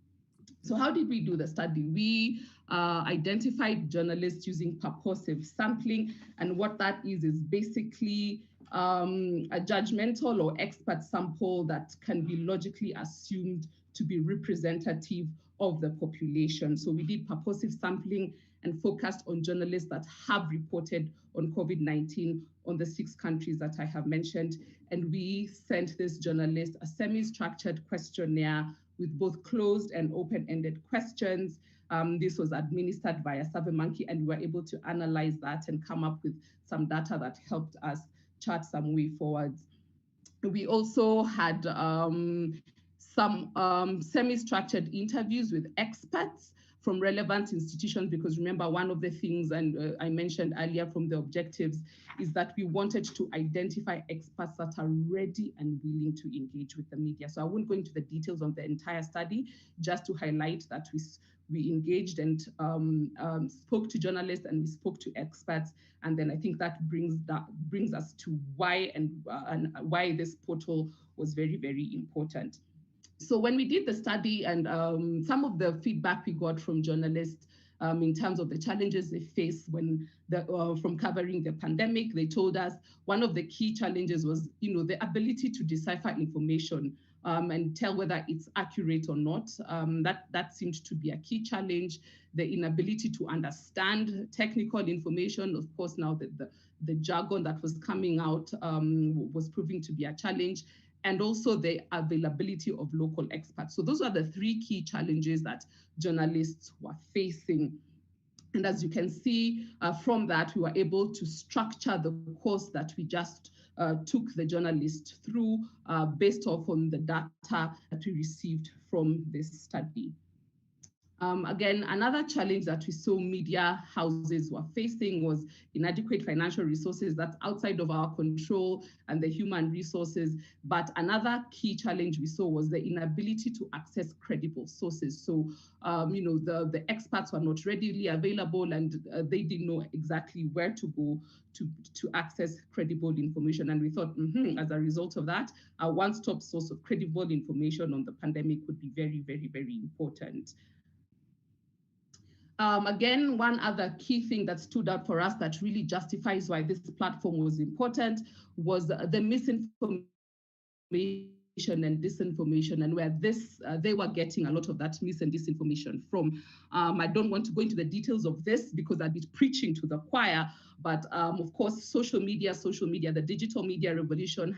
So how did we do the study? We identified journalists using purposive sampling. And what that is basically a judgmental or expert sample that can be logically assumed to be representative of the population. So we did purposive sampling and focused on journalists that have reported on COVID-19 on the 6 countries that I have mentioned. And we sent this journalist a semi-structured questionnaire with both closed and open-ended questions. This was administered via SurveyMonkey, and we were able to analyze that and come up with some data that helped us chart some way forwards. We also had some semi-structured interviews with experts from relevant institutions, because remember, one of the things, and I mentioned earlier from the objectives, is that we wanted to identify experts that are ready and willing to engage with the media. So I won't go into the details of the entire study, just to highlight that we engaged and spoke to journalists and we spoke to experts. And then I think that brings us to why and why this portal was very, very important. So when we did the study and some of the feedback we got from journalists in terms of the challenges they face when from covering the pandemic, they told us one of the key challenges was, the ability to decipher information and tell whether it's accurate or not. That seemed to be a key challenge. The inability to understand technical information, of course, now the jargon that was coming out was proving to be a challenge, and also the availability of local experts. So those are the 3 key challenges that journalists were facing. And as you can see from that, we were able to structure the course that we just took the journalists through based off on the data that we received from this study. Again, another challenge that we saw media houses were facing was inadequate financial resources. That's outside of our control and the human resources. But another key challenge we saw was the inability to access credible sources. So, the experts were not readily available, and they didn't know exactly where to go to access credible information. And we thought, as a result of that, a one-stop source of credible information on the pandemic would be very, very, very important. Again, one other key thing that stood out for us that really justifies why this platform was important was the misinformation and disinformation, and where they were getting a lot of that mis and disinformation from. I don't want to go into the details of this because I'd be preaching to the choir, but of course, social media, the digital media revolution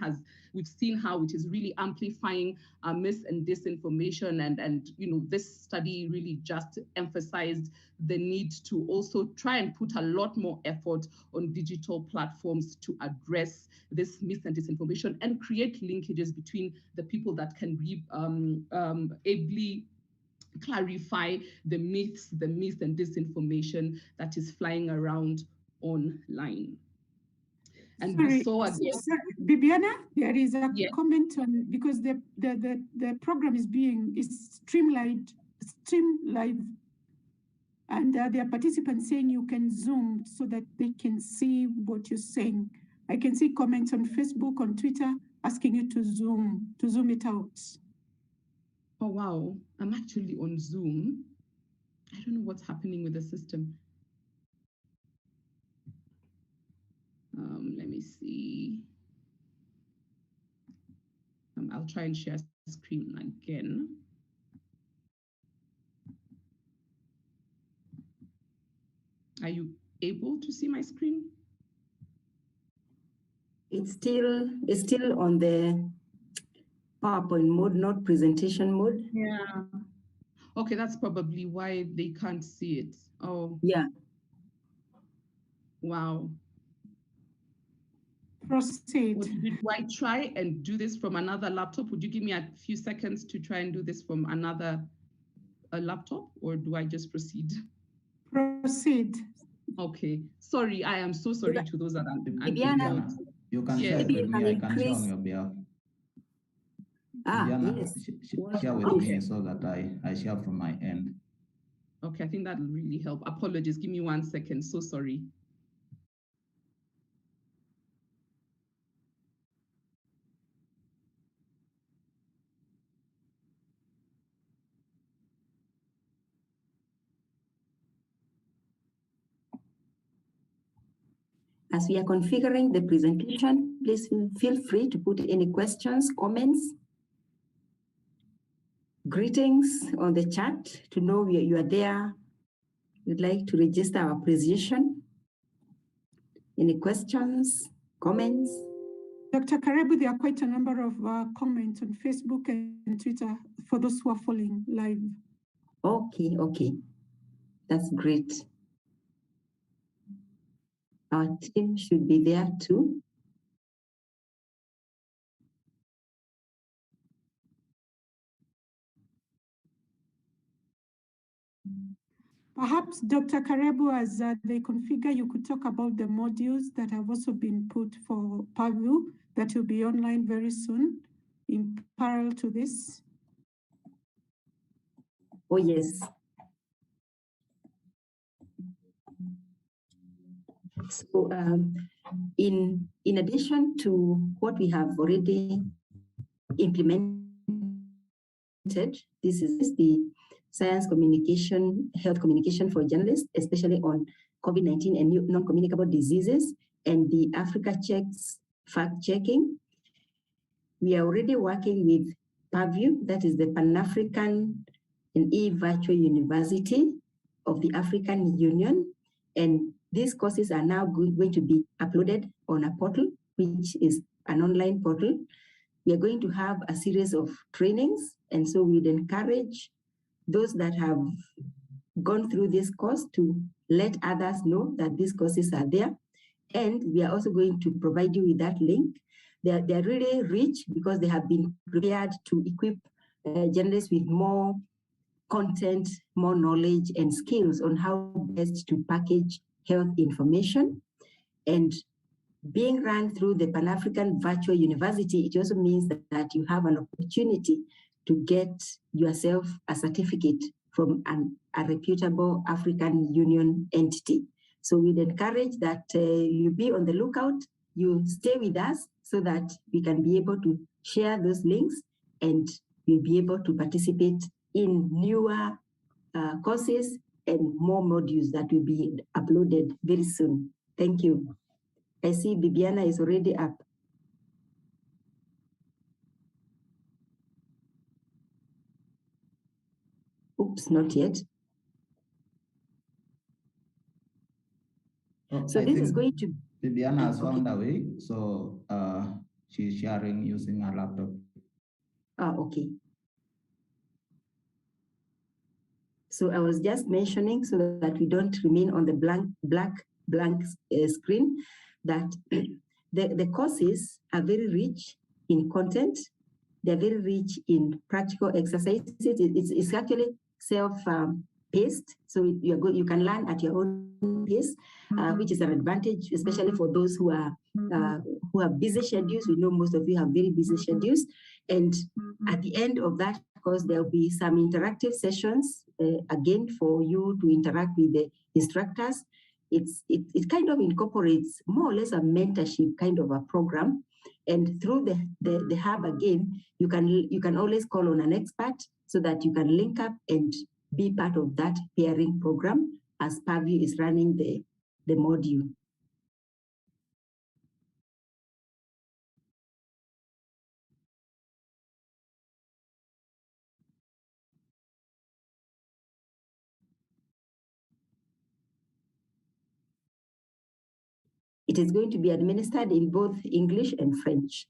we've seen how it is really amplifying mis and disinformation, and this study really just emphasized the need to also try and put a lot more effort on digital platforms to address this mis and disinformation and create linkages between the people that can ably clarify the myths, the mis and disinformation that is flying around online. And we saw again, Bibiana, there is a comment on, because the program is streamlined. And there are participants saying you can Zoom so that they can see what you're saying. I can see comments on Facebook, on Twitter, asking you to Zoom it out. Oh, wow. I'm actually on Zoom. I don't know what's happening with the system. Let me see. I'll try and share screen again. Are you able to see my screen? It's still on the PowerPoint mode, not presentation mode. Yeah. Okay, that's probably why they can't see it. Oh. Yeah. Wow. Proceed. Do I try and do this from another laptop? Would you give me a few seconds to try and do this from another laptop, or do I just proceed? Proceed. Okay. Sorry, I am so sorry to those that are. Viviana, you can share it with me. I can share on your behalf. Viviana, yes. Share with me so that I share from my end. Okay, I think that will really help. Apologies. Give me 1 second. So sorry. As we are configuring the presentation, please feel free to put any questions, comments, greetings on the chat to know you are there. We'd like to register our appreciation. Any questions, comments? Dr. Karebu, there are quite a number of comments on Facebook and Twitter for those who are following live. Okay. That's great. Our team should be there too. Perhaps, Dr. Karebu, as they configure, you could talk about the modules that have also been put for Purview that will be online very soon in parallel to this. Oh, yes. So in addition to what we have already implemented, this is the science communication, health communication for journalists, especially on COVID-19 and non-communicable diseases, and the Africa Checks fact-checking. We are already working with Purview, that is the Pan-African and e-virtual university of the African Union, and these courses are now going to be uploaded on a portal, which is an online portal. We are going to have a series of trainings, and so we'd encourage those that have gone through this course to let others know that these courses are there. And we are also going to provide you with that link. They're really rich because they have been prepared to equip journalists with more content, more knowledge and skills on how best to package health information. And being run through the Pan-African Virtual University, it also means that you have an opportunity to get yourself a certificate from a reputable African Union entity. So we'd encourage that you be on the lookout, you stay with us so that we can be able to share those links and you'll be able to participate in newer courses and more modules that will be uploaded very soon. Thank you. I see Bibiana is already up. Oops, not yet. So this is going to... Bibiana has found a way, so she's sharing using her laptop. Okay. So I was just mentioning, so that we don't remain on the blank screen, that the courses are very rich in content. They're very rich in practical exercises. It's actually self-paced, so you can learn at your own pace, which is an advantage, especially for those who have busy schedules. We know most of you have very busy schedules, and at the end of that course, there'll be some interactive sessions, again, for you to interact with the instructors. It kind of incorporates more or less a mentorship kind of a program. And through the hub, again, you can always call on an expert so that you can link up and be part of that pairing program as Purview is running the module. It is going to be administered in both English and French.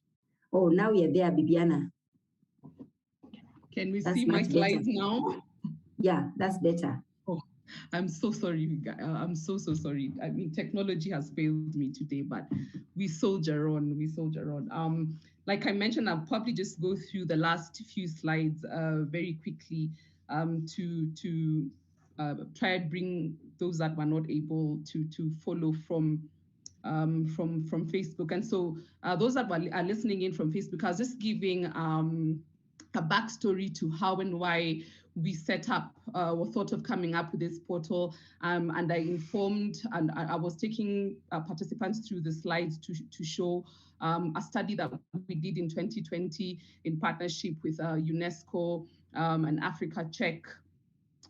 Oh, now we are there, Bibiana. Can we see my slides now? Yeah, that's better. Oh, I'm so sorry. I'm so sorry. I mean, technology has failed me today, but we soldier on. Like I mentioned, I'll probably just go through the last few slides very quickly to try and bring those that were not able to follow from Facebook. And so those that are listening in from Facebook, I was just giving a backstory to how and why we set up or thought of coming up with this portal. And I informed, and I was taking participants through the slides to show a study that we did in 2020 in partnership with UNESCO and Factchecking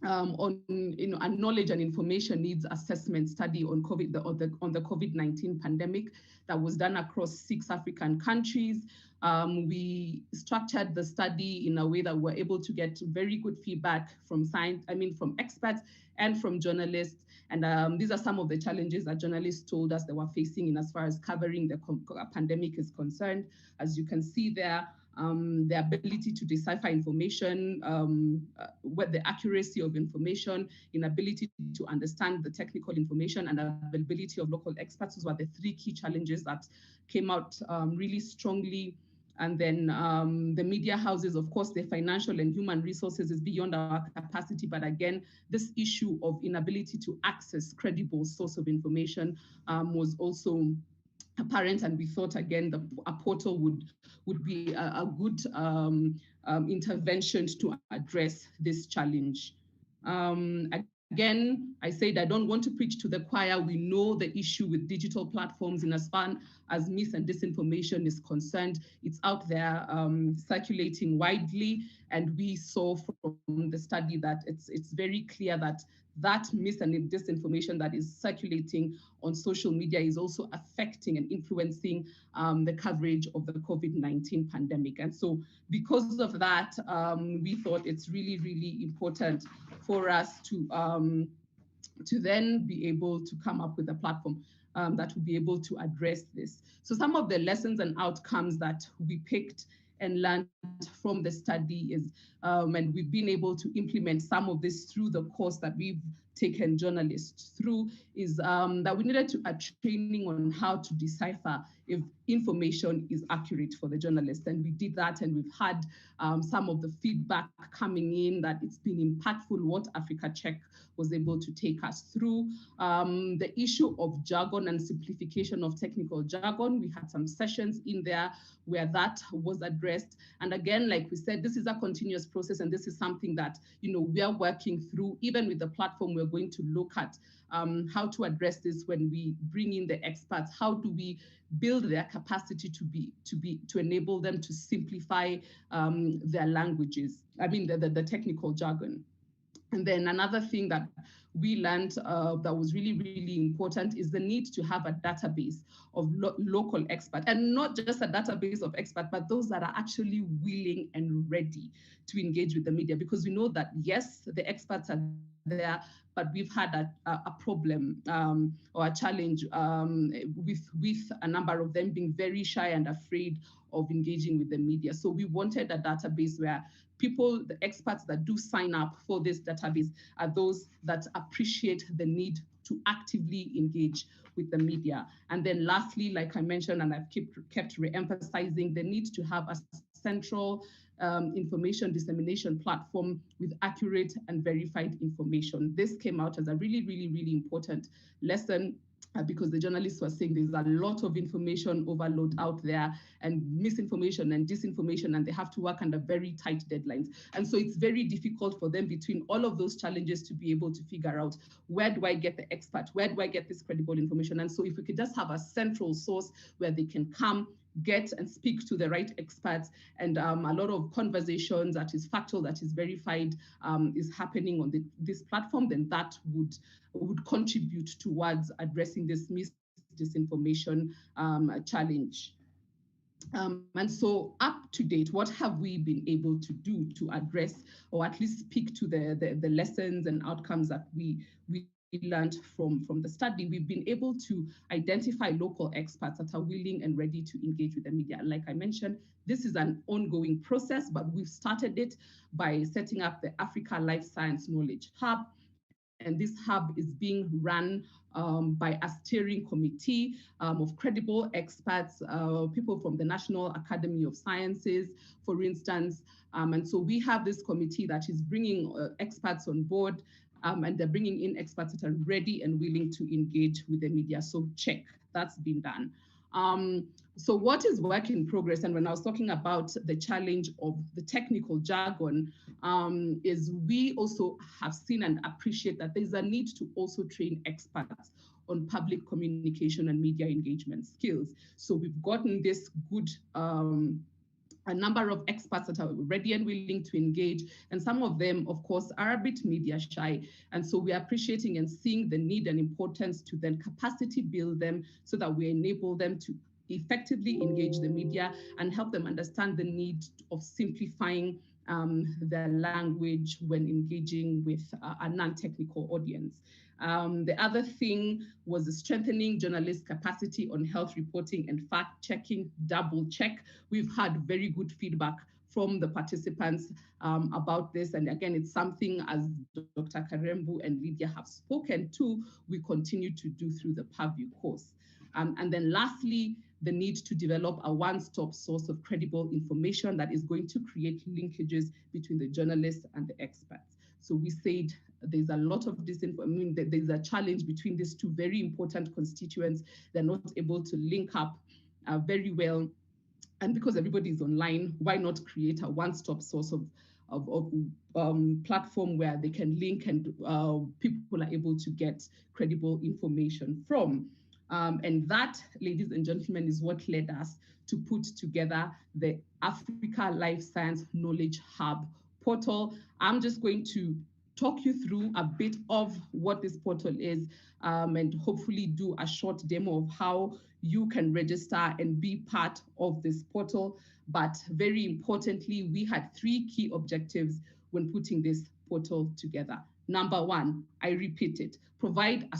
on a knowledge and information needs assessment study on the COVID-19 pandemic that was done across 6 African countries. We structured the study in a way that we're able to get very good feedback from from experts and from journalists. And these are some of the challenges that journalists told us they were facing in as far as covering the pandemic is concerned. As you can see there, the ability to decipher information, what the accuracy of information, inability to understand the technical information, and availability of local experts. Those were the 3 key challenges that came out really strongly. And then the media houses, of course, the financial and human resources is beyond our capacity. But again, this issue of inability to access credible source of information was also apparent, and we thought again a portal would be a good intervention to address this challenge. Again, I said I don't want to preach to the choir. We know the issue with digital platforms in as far as mis and disinformation is concerned. It's out there circulating widely, and we saw from the study that it's very clear that mis and disinformation that is circulating on social media is also affecting and influencing the coverage of the COVID-19 pandemic. And so because of that, we thought it's really, really important for us to then be able to come up with a platform that will be able to address this. So some of the lessons and outcomes that we picked and learned from the study is, and we've been able to implement some of this through the course that we've taken journalists through, is that we needed a training on how to decipher if information is accurate for the journalist. And we did that, and we've had some of the feedback coming in that it's been impactful what Factchecking was able to take us through. The issue of jargon and simplification of technical jargon, we had some sessions in there where that was addressed. And again, like we said, this is a continuous process, and this is something that we are working through. Even with the platform, we're going to look at how to address this when we bring in the experts. How do we build their capacity to enable them to simplify their languages? The technical jargon. And then another thing that we learned that was really, really important is the need to have a database of local experts, and not just a database of experts, but those that are actually willing and ready to engage with the media. Because we know that, yes, the experts are there, but we've had a problem or a challenge with a number of them being very shy and afraid of engaging with the media. So we wanted a database where people, the experts that do sign up for this database are those that appreciate the need to actively engage with the media. And then lastly, like I mentioned, and I've kept re-emphasizing, the need to have a central information dissemination platform with accurate and verified information. This came out as a really, really, really important lesson because the journalists were saying there's a lot of information overload out there and misinformation and disinformation, and they have to work under very tight deadlines. And so it's very difficult for them between all of those challenges to be able to figure out, where do I get the expert? Where do I get this credible information? And so if we could just have a central source where they can come, get and speak to the right experts, and a lot of conversations that is factual, that is verified, is happening on this platform, then that would contribute towards addressing this disinformation challenge. And so up to date, what have we been able to do to address, or at least speak to the lessons and outcomes that we learned from the study? We've been able to identify local experts that are willing and ready to engage with the media. Like I mentioned, this is an ongoing process, but we've started it by setting up the Africa Life Science Knowledge Hub. And this hub is being run by a steering committee of credible experts, people from the National Academy of Sciences, for instance. And so we have this committee that is bringing experts on board, and they're bringing in experts that are ready and willing to engage with the media. So check, that's been done. So what is work in progress? And when I was talking about the challenge of the technical jargon, is we also have seen and appreciate that there's a need to also train experts on public communication and media engagement skills. So we've gotten this good, a number of experts that are ready and willing to engage. And some of them, of course, are a bit media shy. And so we're appreciating and seeing the need and importance to then capacity build them so that we enable them to effectively engage the media and help them understand the need of simplifying their language when engaging with a non-technical audience. The other thing was strengthening journalist capacity on health reporting and fact-checking, double check. We've had very good feedback from the participants about this. And again, it's something, as Dr. Karembu and Lydia have spoken to, we continue to do through the purview course. And then lastly, the need to develop a one-stop source of credible information that is going to create linkages between the journalists and the experts. So we said there's a lot of disinformation, there's a challenge between these two very important constituents. They're not able to link up very well. And because everybody is online, why not create a one-stop source of platform where they can link and people are able to get credible information from. And that, ladies and gentlemen, is what led us to put together the Africa Life Science Knowledge Hub portal. I'm just going to talk you through a bit of what this portal is, and hopefully do a short demo of how you can register and be part of this portal. But very importantly, we had 3 key objectives when putting this portal together. Number 1, I repeat it, provide a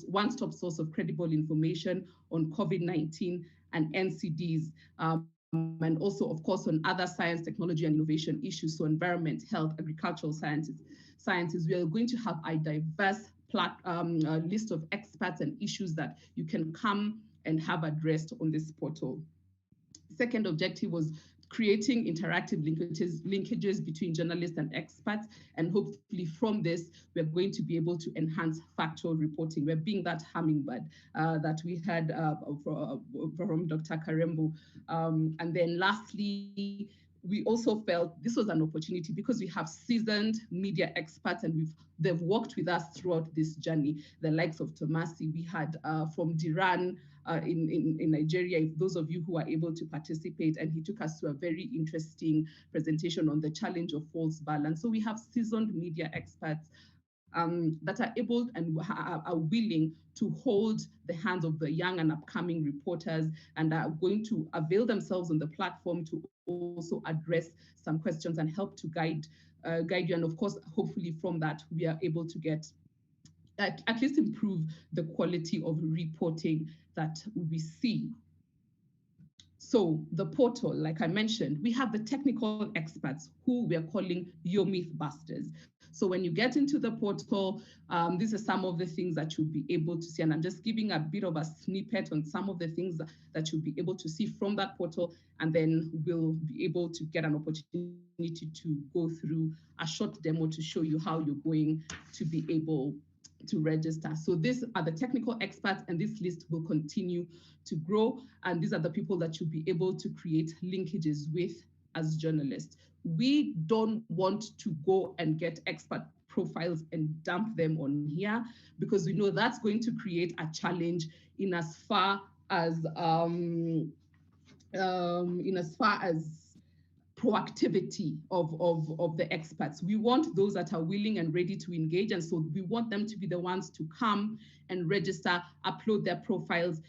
one-stop source of credible information on COVID-19 and NCDs, and also, of course, on other science, technology, and innovation issues, so environment, health, agricultural sciences. We are going to have a diverse list of experts and issues that you can come and have addressed on this portal. Second objective was creating interactive linkages between journalists and experts. And hopefully from this, we're going to be able to enhance factual reporting. We're being that hummingbird that we had from Dr. Karembu. And then lastly, we also felt this was an opportunity because we have seasoned media experts and they've worked with us throughout this journey. The likes of Tomasi, we had from Diran in Nigeria, if those of you who are able to participate, and he took us to a very interesting presentation on the challenge of false balance. So we have seasoned media experts that are able and are willing to hold the hands of the young and upcoming reporters and are going to avail themselves on the platform to also address some questions and help to guide you. And of course, hopefully from that, we are able to get at least improve the quality of reporting that we see. So the portal, like I mentioned, we have the technical experts who we are calling your Mythbusters. So when you get into the portal, these are some of the things that you'll be able to see. And I'm just giving a bit of a snippet on some of the things that you'll be able to see from that portal. And then we'll be able to get an opportunity to go through a short demo to show you how you're going to be able to register. So these are the technical experts, and this list will continue to grow. And these are the people that you'll be able to create linkages with as journalists. We don't want to go and get expert profiles and dump them on here, because we know that's going to create a challenge in as far as proactivity of the experts. We want those that are willing and ready to engage, and so we want them to be the ones to come and register, upload their profiles,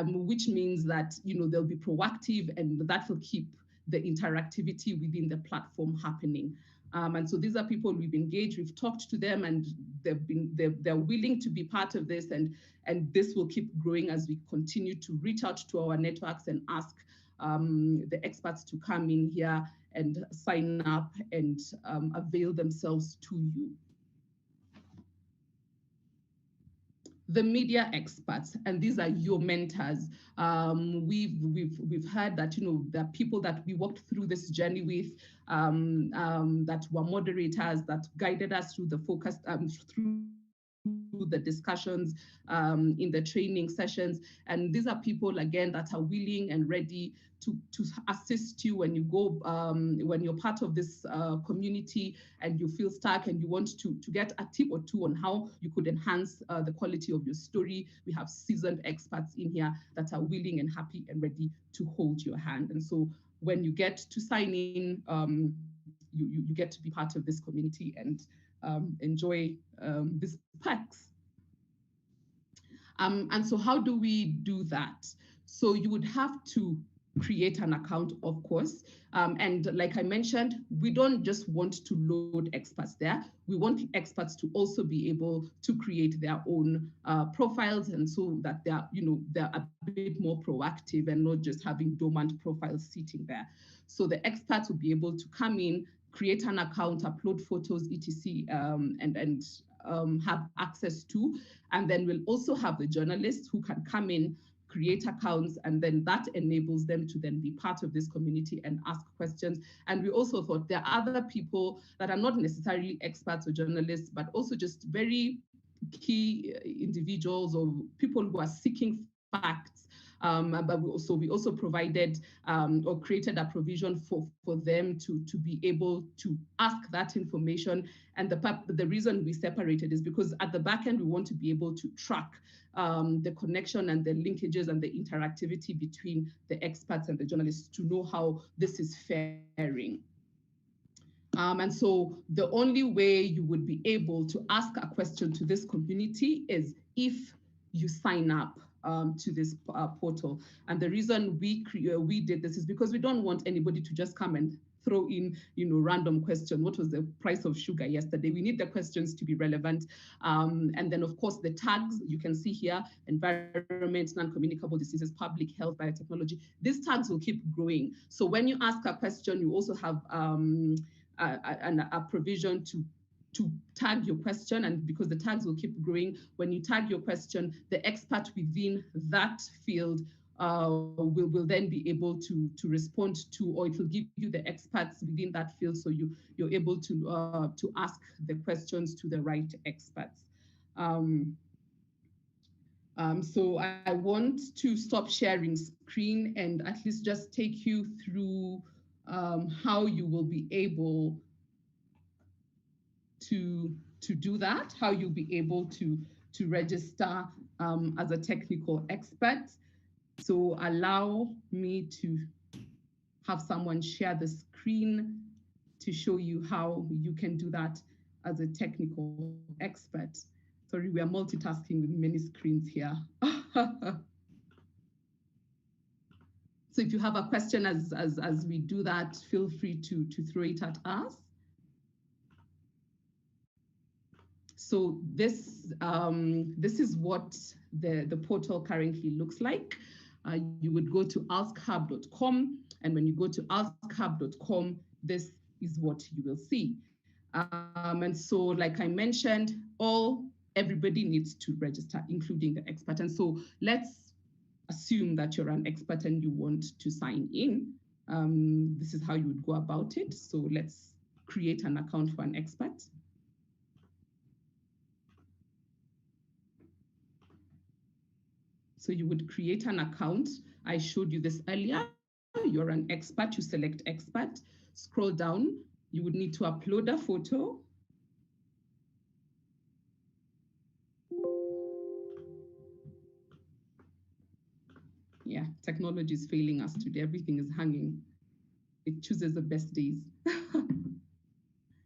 which means that they'll be proactive, and that will keep the interactivity within the platform happening. And so these are people we've engaged, we've talked to them, and they're willing to be part of this, and this will keep growing as we continue to reach out to our networks and ask the experts to come in here and sign up and avail themselves to you. The media experts, and these are your mentors. We've heard that there are people that we walked through this journey with, that were moderators that guided us through the focus, through the discussions in the training sessions. And these are people, again, that are willing and ready to assist you when you go, when you're part of this community and you feel stuck and you want to get a tip or two on how you could enhance the quality of your story. We have seasoned experts in here that are willing and happy and ready to hold your hand. And so when you get to sign in, you get to be part of this community and enjoy these perks. And so how do we do that? So you would have to create an account, of course. And like I mentioned, we don't just want to load experts there. We want experts to also be able to create their own profiles, and so that they're a bit more proactive and not just having dormant profiles sitting there. So the experts will be able to come in, create an account, upload photos, etc., and have access to. And then we'll also have the journalists who can come in, create accounts, and then that enables them to then be part of this community and ask questions. And we also thought there are other people that are not necessarily experts or journalists, but also just very key individuals or people who are seeking facts. But we also provided or created a provision for them to be able to ask that information. And the reason we separated is because at the back end, we want to be able to track the connection and the linkages and the interactivity between the experts and the journalists to know how this is faring. And so the only way you would be able to ask a question to this community is if you sign up to this portal. And the reason we did this is because we don't want anybody to just come and throw in, random question. What was the price of sugar yesterday? We need the questions to be relevant. And then, of course, the tags you can see here: environment, non-communicable diseases, public health, biotechnology. These tags will keep growing. So when you ask a question, you also have a provision to tag your question, and because the tags will keep growing, when you tag your question, the expert within that field will then be able to respond to, or it will give you the experts within that field, so you're able to ask the questions to the right experts. So I want to stop sharing screen and at least just take you through how you will be able to do that, how you'll be able to register as a technical expert. So allow me to have someone share the screen to show you how you can do that as a technical expert. Sorry, we are multitasking with many screens here. So if you have a question as we do that, feel free to throw it at us. So this is what the portal currently looks like. You would go to askhub.com, and when you go to askhub.com, this is what you will see. And so, like I mentioned, everybody needs to register, including the expert. And so let's assume that you're an expert and you want to sign in. This is how you would go about it. So let's create an account for an expert. So you would create an account. I showed you this earlier. You're an expert, you select expert, scroll down. You would need to upload a photo. Yeah, technology is failing us today. Everything is hanging. It chooses the best days.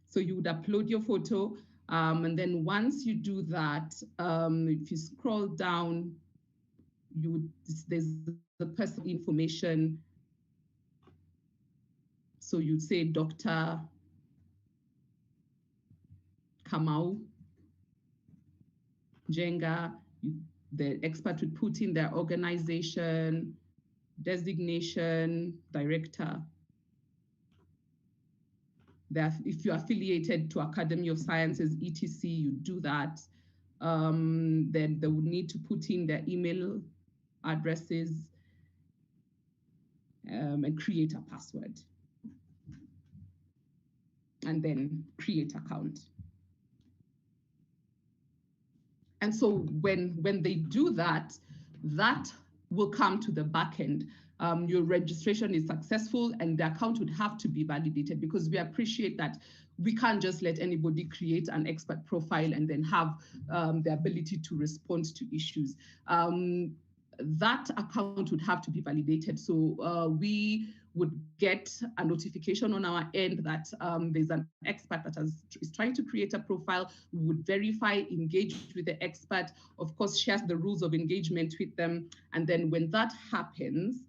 So you would upload your photo. And then once you do that, if you scroll down, there's the personal information. So you'd say Dr. Kamau Jenga, the expert would put in their organization, designation, director. If you're affiliated to Academy of Sciences, ETC, you do that. Then they would need to put in their email addresses and create a password. And then create account. And so when they do that, that will come to the back end. Your registration is successful and the account would have to be validated, because we appreciate that we can't just let anybody create an expert profile and then have the ability to respond to issues. That account would have to be validated. So we would get a notification on our end that there's an expert that is trying to create a profile. We would verify, engage with the expert, of course, share the rules of engagement with them. And then when that happens,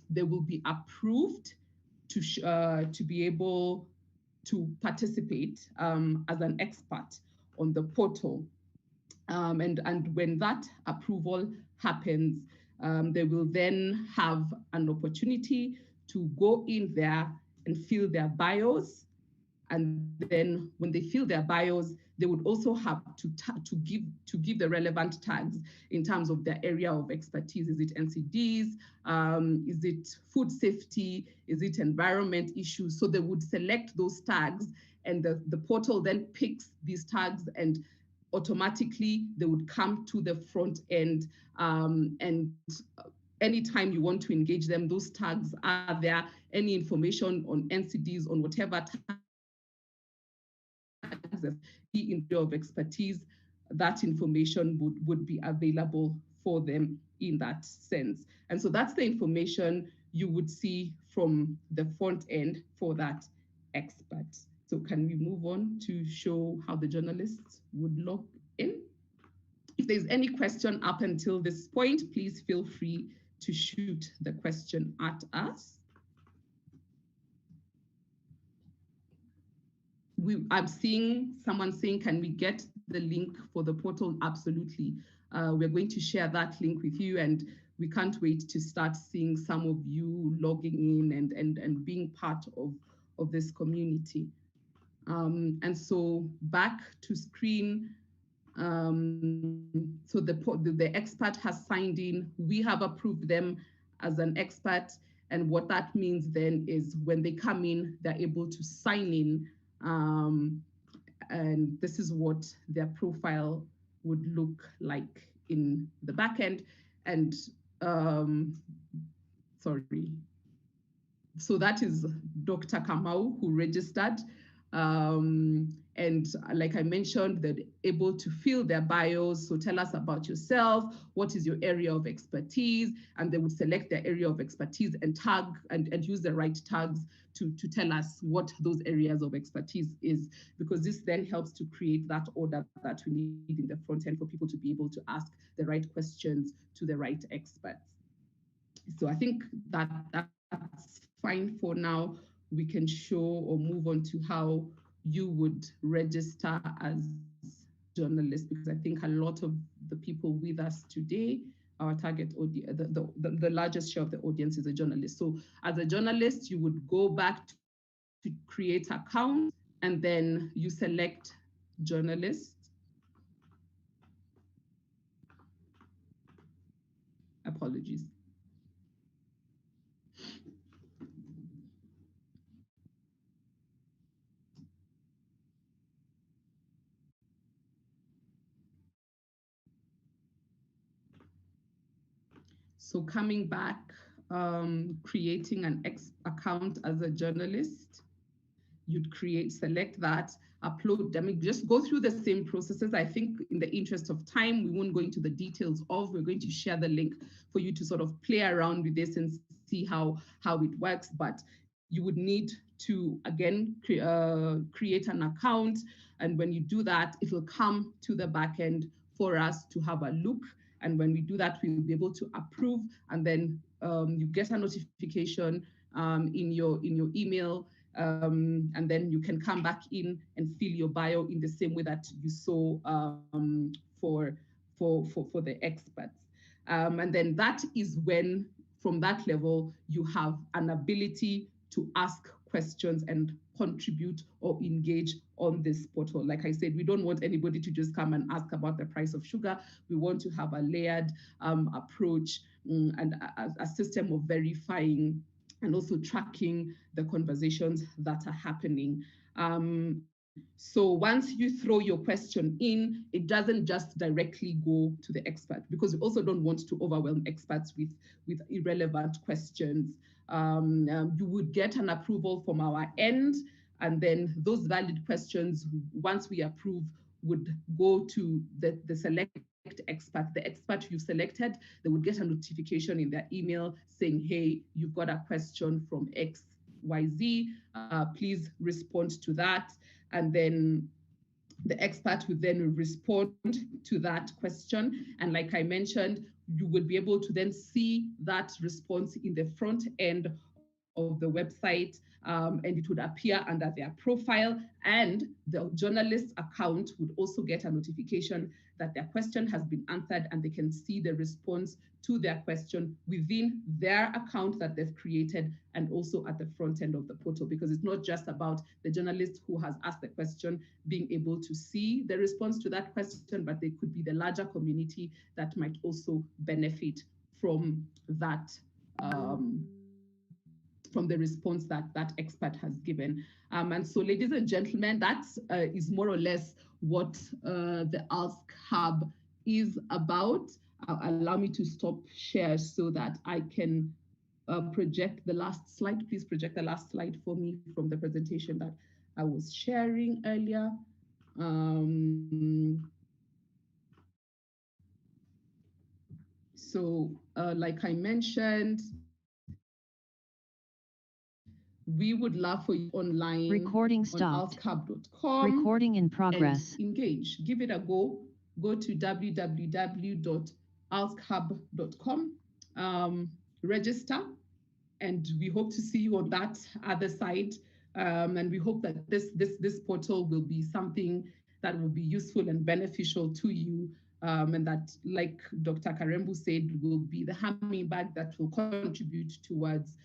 they will be approved to be able to participate as an expert on the portal. And when that approval happens, they will then have an opportunity to go in there and fill their bios. And then when they fill their bios, they would also have to give the relevant tags in terms of their area of expertise. Is it NCDs? Is it food safety? Is it environment issues? So they would select those tags, and the portal then picks these tags, and automatically they would come to the front end. And anytime you want to engage them, those tags are there. Any information on NCDs, on whatever tags, the area of expertise, that information would be available for them in that sense. And so that's the information you would see from the front end for that expert. So can we move on to show how the journalists would log in? If there's any question up until this point, please feel free to shoot the question at us. I'm seeing someone saying, can we get the link for the portal? Absolutely. We're going to share that link with you, and we can't wait to start seeing some of you logging in and being part of this community. And so back to screen. So the expert has signed in. We have approved them as an expert. And what that means then is when they come in, they're able to sign in. And this is what their profile would look like in the back end. And sorry. So that is Dr. Kamau, who registered. And like I mentioned, they're able to fill their bios. So tell us about yourself. What is your area of expertise? And they would select their area of expertise and tag and use the right tags to tell us what those areas of expertise is, because this then helps to create that order that we need in the front end for people to be able to ask the right questions to the right experts. So I think that's fine for now. We can show or move on to how you would register as journalists, because I think a lot of the people with us today, our target audience, the largest share of the audience is a journalist. So as a journalist, you would go back to create account, and then you select journalist. Apologies. So coming back, creating an account as a journalist, you'd select that, upload, I mean, just go through the same processes. I think in the interest of time, we won't go into the details we're going to share the link for you to sort of play around with this and see how it works. But you would need to, again, create an account. And when you do that, it will come to the back end for us to have a look. And when we do that, we will be able to approve. And then you get a notification in your email. And then you can come back in and fill your bio in the same way that you saw for the experts. And then that is when, from that level, you have an ability to ask questions and contribute or engage on this portal. Like I said, we don't want anybody to just come and ask about the price of sugar. We want to have a layered approach and a system of verifying and also tracking the conversations that are happening. So once you throw your question in, it doesn't just directly go to the expert, because we also don't want to overwhelm experts with irrelevant questions. You would get an approval from our end, and then those valid questions, once we approve, would go to the select expert. The expert you selected, they would get a notification in their email saying, hey, you've got a question from XYZ, please respond to that. And then the expert would then respond to that question. And like I mentioned, you will be able to then see that response in the front end of the website, and it would appear under their profile, and the journalist account would also get a notification that their question has been answered, and they can see the response to their question within their account that they've created, and also at the front end of the portal, because it's not just about the journalist who has asked the question being able to see the response to that question, but they could be the larger community that might also benefit from that, from the response that that expert has given. And so, ladies and gentlemen, that is more or less what the Ask Hub is about. Allow me to stop share so that I can project the last slide. Please project the last slide for me from the presentation that I was sharing earlier. So, like I mentioned, we would love for you online. Recording stopped. On askhub.com. Recording in progress. Engage. Give it a go. Go to www.askhub.com. Register, and we hope to see you on that other side. And we hope that this portal will be something that will be useful and beneficial to you. And that, like Dr. Karembu said, will be the hummingbird that will contribute towards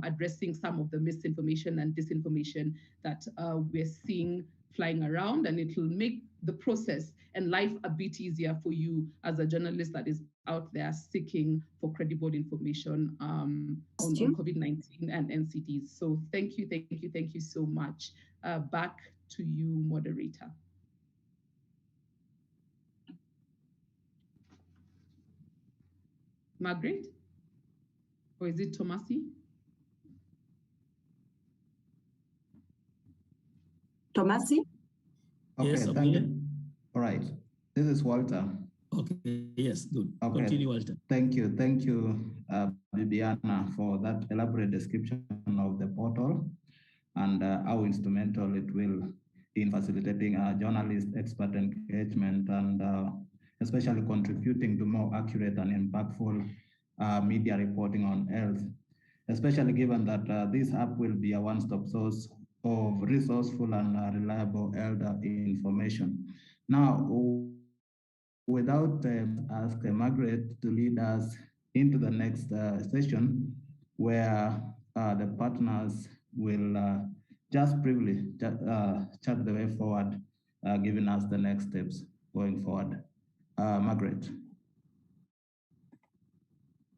addressing some of the misinformation and disinformation that we're seeing flying around, and it will make the process and life a bit easier for you as a journalist that is out there seeking for credible information on COVID-19 and NCDs. So thank you so much. Back to you, moderator. Margaret? Or is it Tomasi? Tomasi? Okay, yes, thank you. All right. This is Walter. Okay, yes, good. Okay. Continue, Walter. Thank you, Bibiana, for that elaborate description of the portal and how instrumental it will be in facilitating journalist expert engagement and especially contributing to more accurate and impactful media reporting on health, especially given that this app will be a one-stop source of resourceful and reliable health information. Now, without ask Margaret to lead us into the next session, where the partners will just briefly chart the way forward, giving us the next steps going forward. Margaret.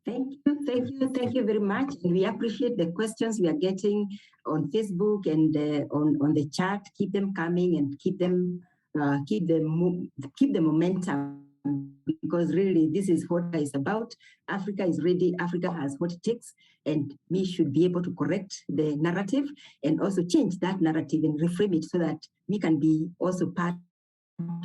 Thank you very much. We appreciate the questions we are getting on Facebook and on the chat. Keep them coming and keep the momentum because really this is what it's about. Africa is ready, Africa has what it takes, and we should be able to correct the narrative and also change that narrative and reframe it so that we can be also part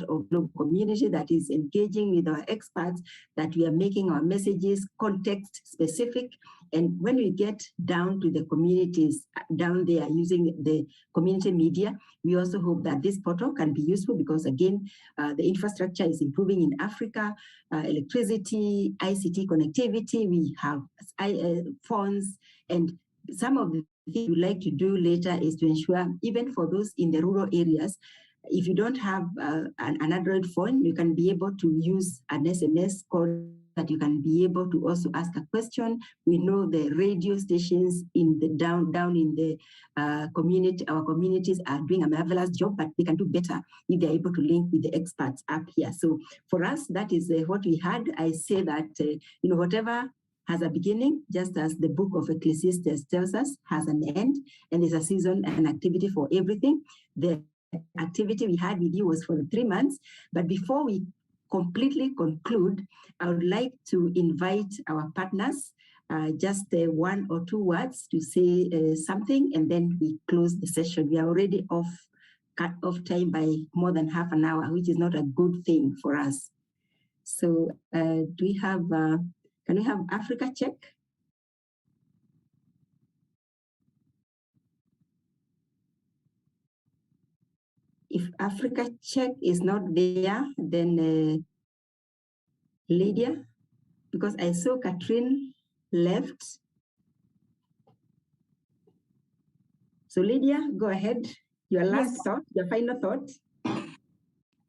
of global community that is engaging with our experts, that we are making our messages context specific. And when we get down to the communities down there using the community media, we also hope that this portal can be useful because again, the infrastructure is improving in Africa, electricity, ICT connectivity, we have phones, and some of the things we like to do later is to ensure, even for those in the rural areas, if you don't have an Android phone, you can be able to use an SMS call that you can be able to also ask a question. We know the radio stations in the down in the community, our communities are doing a marvelous job, but they can do better if they're able to link with the experts up here. So for us, that is what we had. I say that, whatever has a beginning, just as the book of Ecclesiastes tells us, has an end, and there's a season and activity for everything. The activity we had with you was for the 3 months, but before we completely conclude, I would like to invite our partners, just 1 or 2 words to say something, and then we close the session. We are already cut off time by more than half an hour, which is not a good thing for us. So do we have, can we have Africa Check? If Africa Check is not there, then Lydia, because I saw Catherine left. So Lydia, go ahead. Your last thought, your final thought.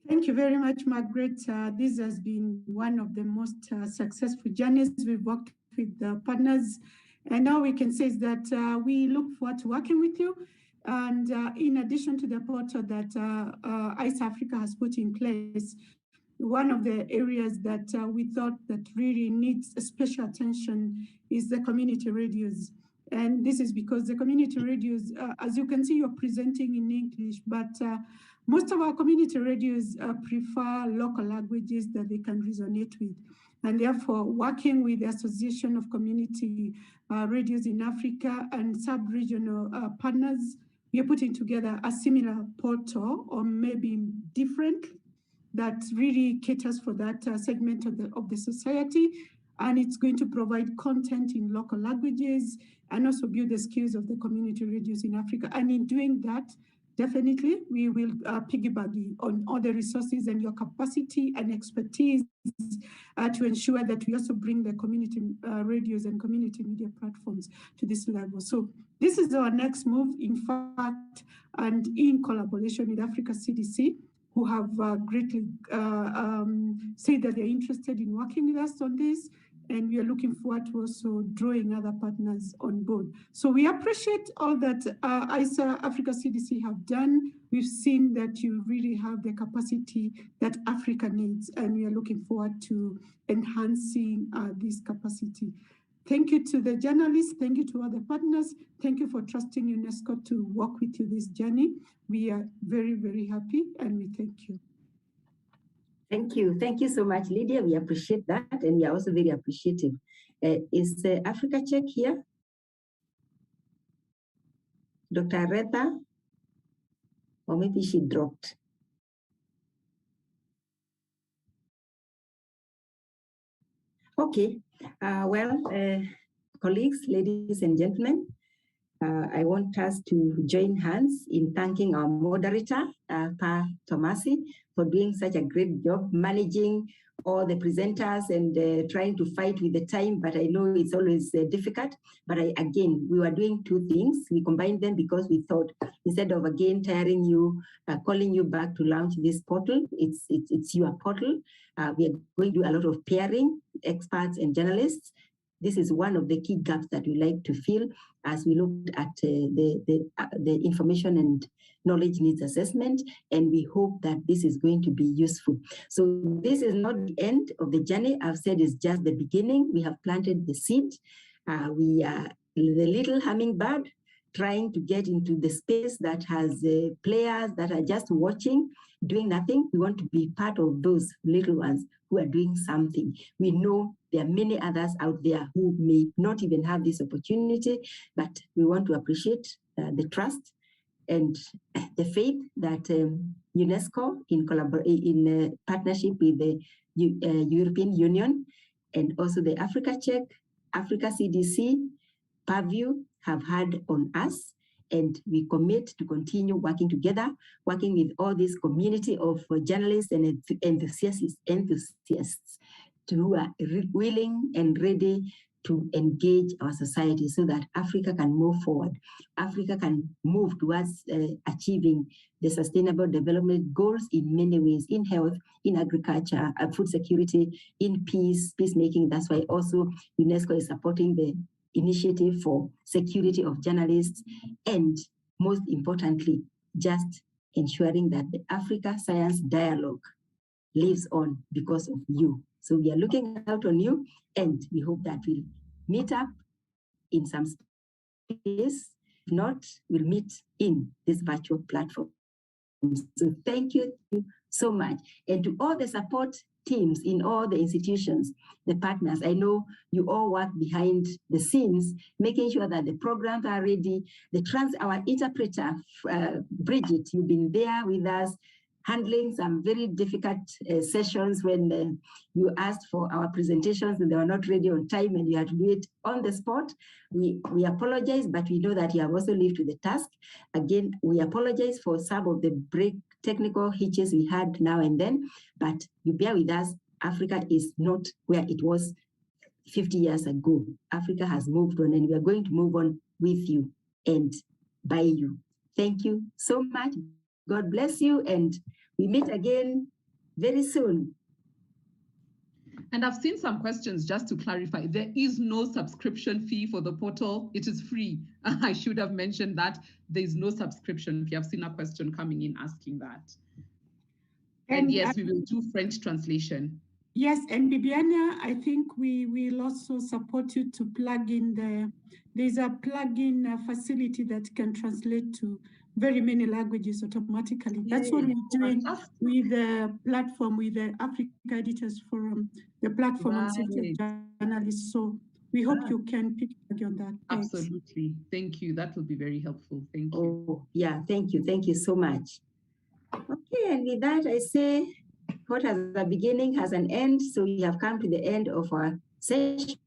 Thank you very much, Margaret. This has been one of the most successful journeys. We've worked with the partners, and now we can say is that we look forward to working with you. And in addition to the portal that ICE Africa has put in place, one of the areas that we thought that really needs special attention is the community radios. And this is because the community radios, as you can see, you're presenting in English, but most of our community radios prefer local languages that they can resonate with. And therefore, working with the Association of Community Radios in Africa and sub-regional partners, we are putting together a similar portal, or maybe different, that really caters for that segment of the society. And it's going to provide content in local languages and also build the skills of the community radios in Africa. And in doing that, definitely, we will piggyback on all the resources and your capacity and expertise to ensure that we also bring the community radios and community media platforms to this level. So this is our next move, in fact, and in collaboration with Africa CDC, who have greatly said that they're interested in working with us on this. And we are looking forward to also drawing other partners on board. So we appreciate all that ICE Africa CDC have done. We've seen that you really have the capacity that Africa needs, and we are looking forward to enhancing this capacity. Thank you to the journalists. Thank you to other partners. Thank you for trusting UNESCO to walk with you this journey. We are very, very happy, and we thank you. Thank you. Thank you so much, Lydia. We appreciate that, and we are also very appreciative. Is Africa Check here? Dr. Aretha? Or maybe she dropped. Okay. Colleagues, ladies and gentlemen, I want us to join hands in thanking our moderator, Pa Tomasi, for doing such a great job managing all the presenters and trying to fight with the time, but I know it's always difficult. But again, we were doing 2 things. We combined them because we thought, instead of again tiring you, calling you back to launch this portal, it's your portal. We are going to do a lot of pairing, experts and journalists. This is one of the key gaps that we like to fill as we looked at the information and knowledge needs assessment, and we hope that this is going to be useful. So this is not the end of the journey. I've said it's just the beginning. We have planted the seed. We are the little hummingbird trying to get into the space that has players that are just watching, doing nothing. We want to be part of those little ones who are doing something. We know there are many others out there who may not even have this opportunity, but we want to appreciate the trust and the faith that UNESCO, in partnership with the European Union and also the Factcheck, Africa CDC, Purview have had on us. And we commit to continue working together, working with all this community of journalists and enthusiasts who are willing and ready to engage our society so that Africa can move forward. Africa can move towards achieving the sustainable development goals in many ways, in health, in agriculture, food security, in peacemaking. That's why also UNESCO is supporting the initiative for security of journalists, and most importantly, just ensuring that the Africa Science Dialogue lives on because of you. So we are looking out on you, and we hope that we'll meet up in some space. If not, we'll meet in this virtual platform. So thank you so much. And to all the support teams in all the institutions, the partners, I know you all work behind the scenes, making sure that the programs are ready. Our interpreter, Bridget, you've been there with us, handling some very difficult sessions when you asked for our presentations and they were not ready on time and you had to do it on the spot. We apologize, but we know that you have also lived to the task. Again, we apologize for some of the technical hitches we had now and then, but you bear with us. Africa is not where it was 50 years ago. Africa has moved on, and we are going to move on with you and by you. Thank you so much. God bless you, and we meet again very soon. And I've seen some questions, just to clarify, there is no subscription fee for the portal. It is free. I should have mentioned that. There is no subscription fee. I've seen a question coming in asking that. And yes, we will do French translation. Yes, and Bibiana, I think we will also support you to plug in there's a plug-in facility that can translate to very many languages automatically. That's what we're doing with the platform, with the Africa Editors Forum, the platform on safety of journalists. So we hope you can pick up on that. Thanks. Absolutely. Thank you. That will be very helpful. Thank you. Oh, yeah, thank you. Thank you so much. Okay, and with that, I say, what has a beginning has an end. So we have come to the end of our session.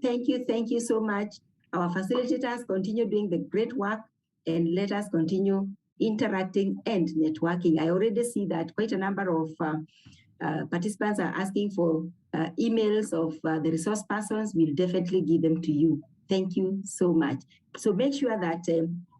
Thank you so much. Our facilitators continue doing the great work, and let us continue interacting and networking. I already see that quite a number of participants are asking for emails of the resource persons. We'll definitely give them to you. Thank you so much. So make sure that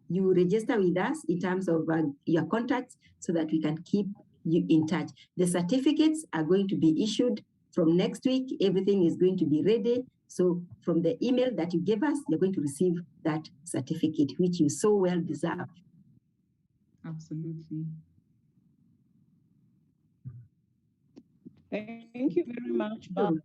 you register with us in terms of your contacts so that we can keep you in touch. The certificates are going to be issued from next week. Everything is going to be ready. So from the email that you gave us, you're going to receive that certificate, which you so well deserve. Absolutely. Thank you very much, Bob.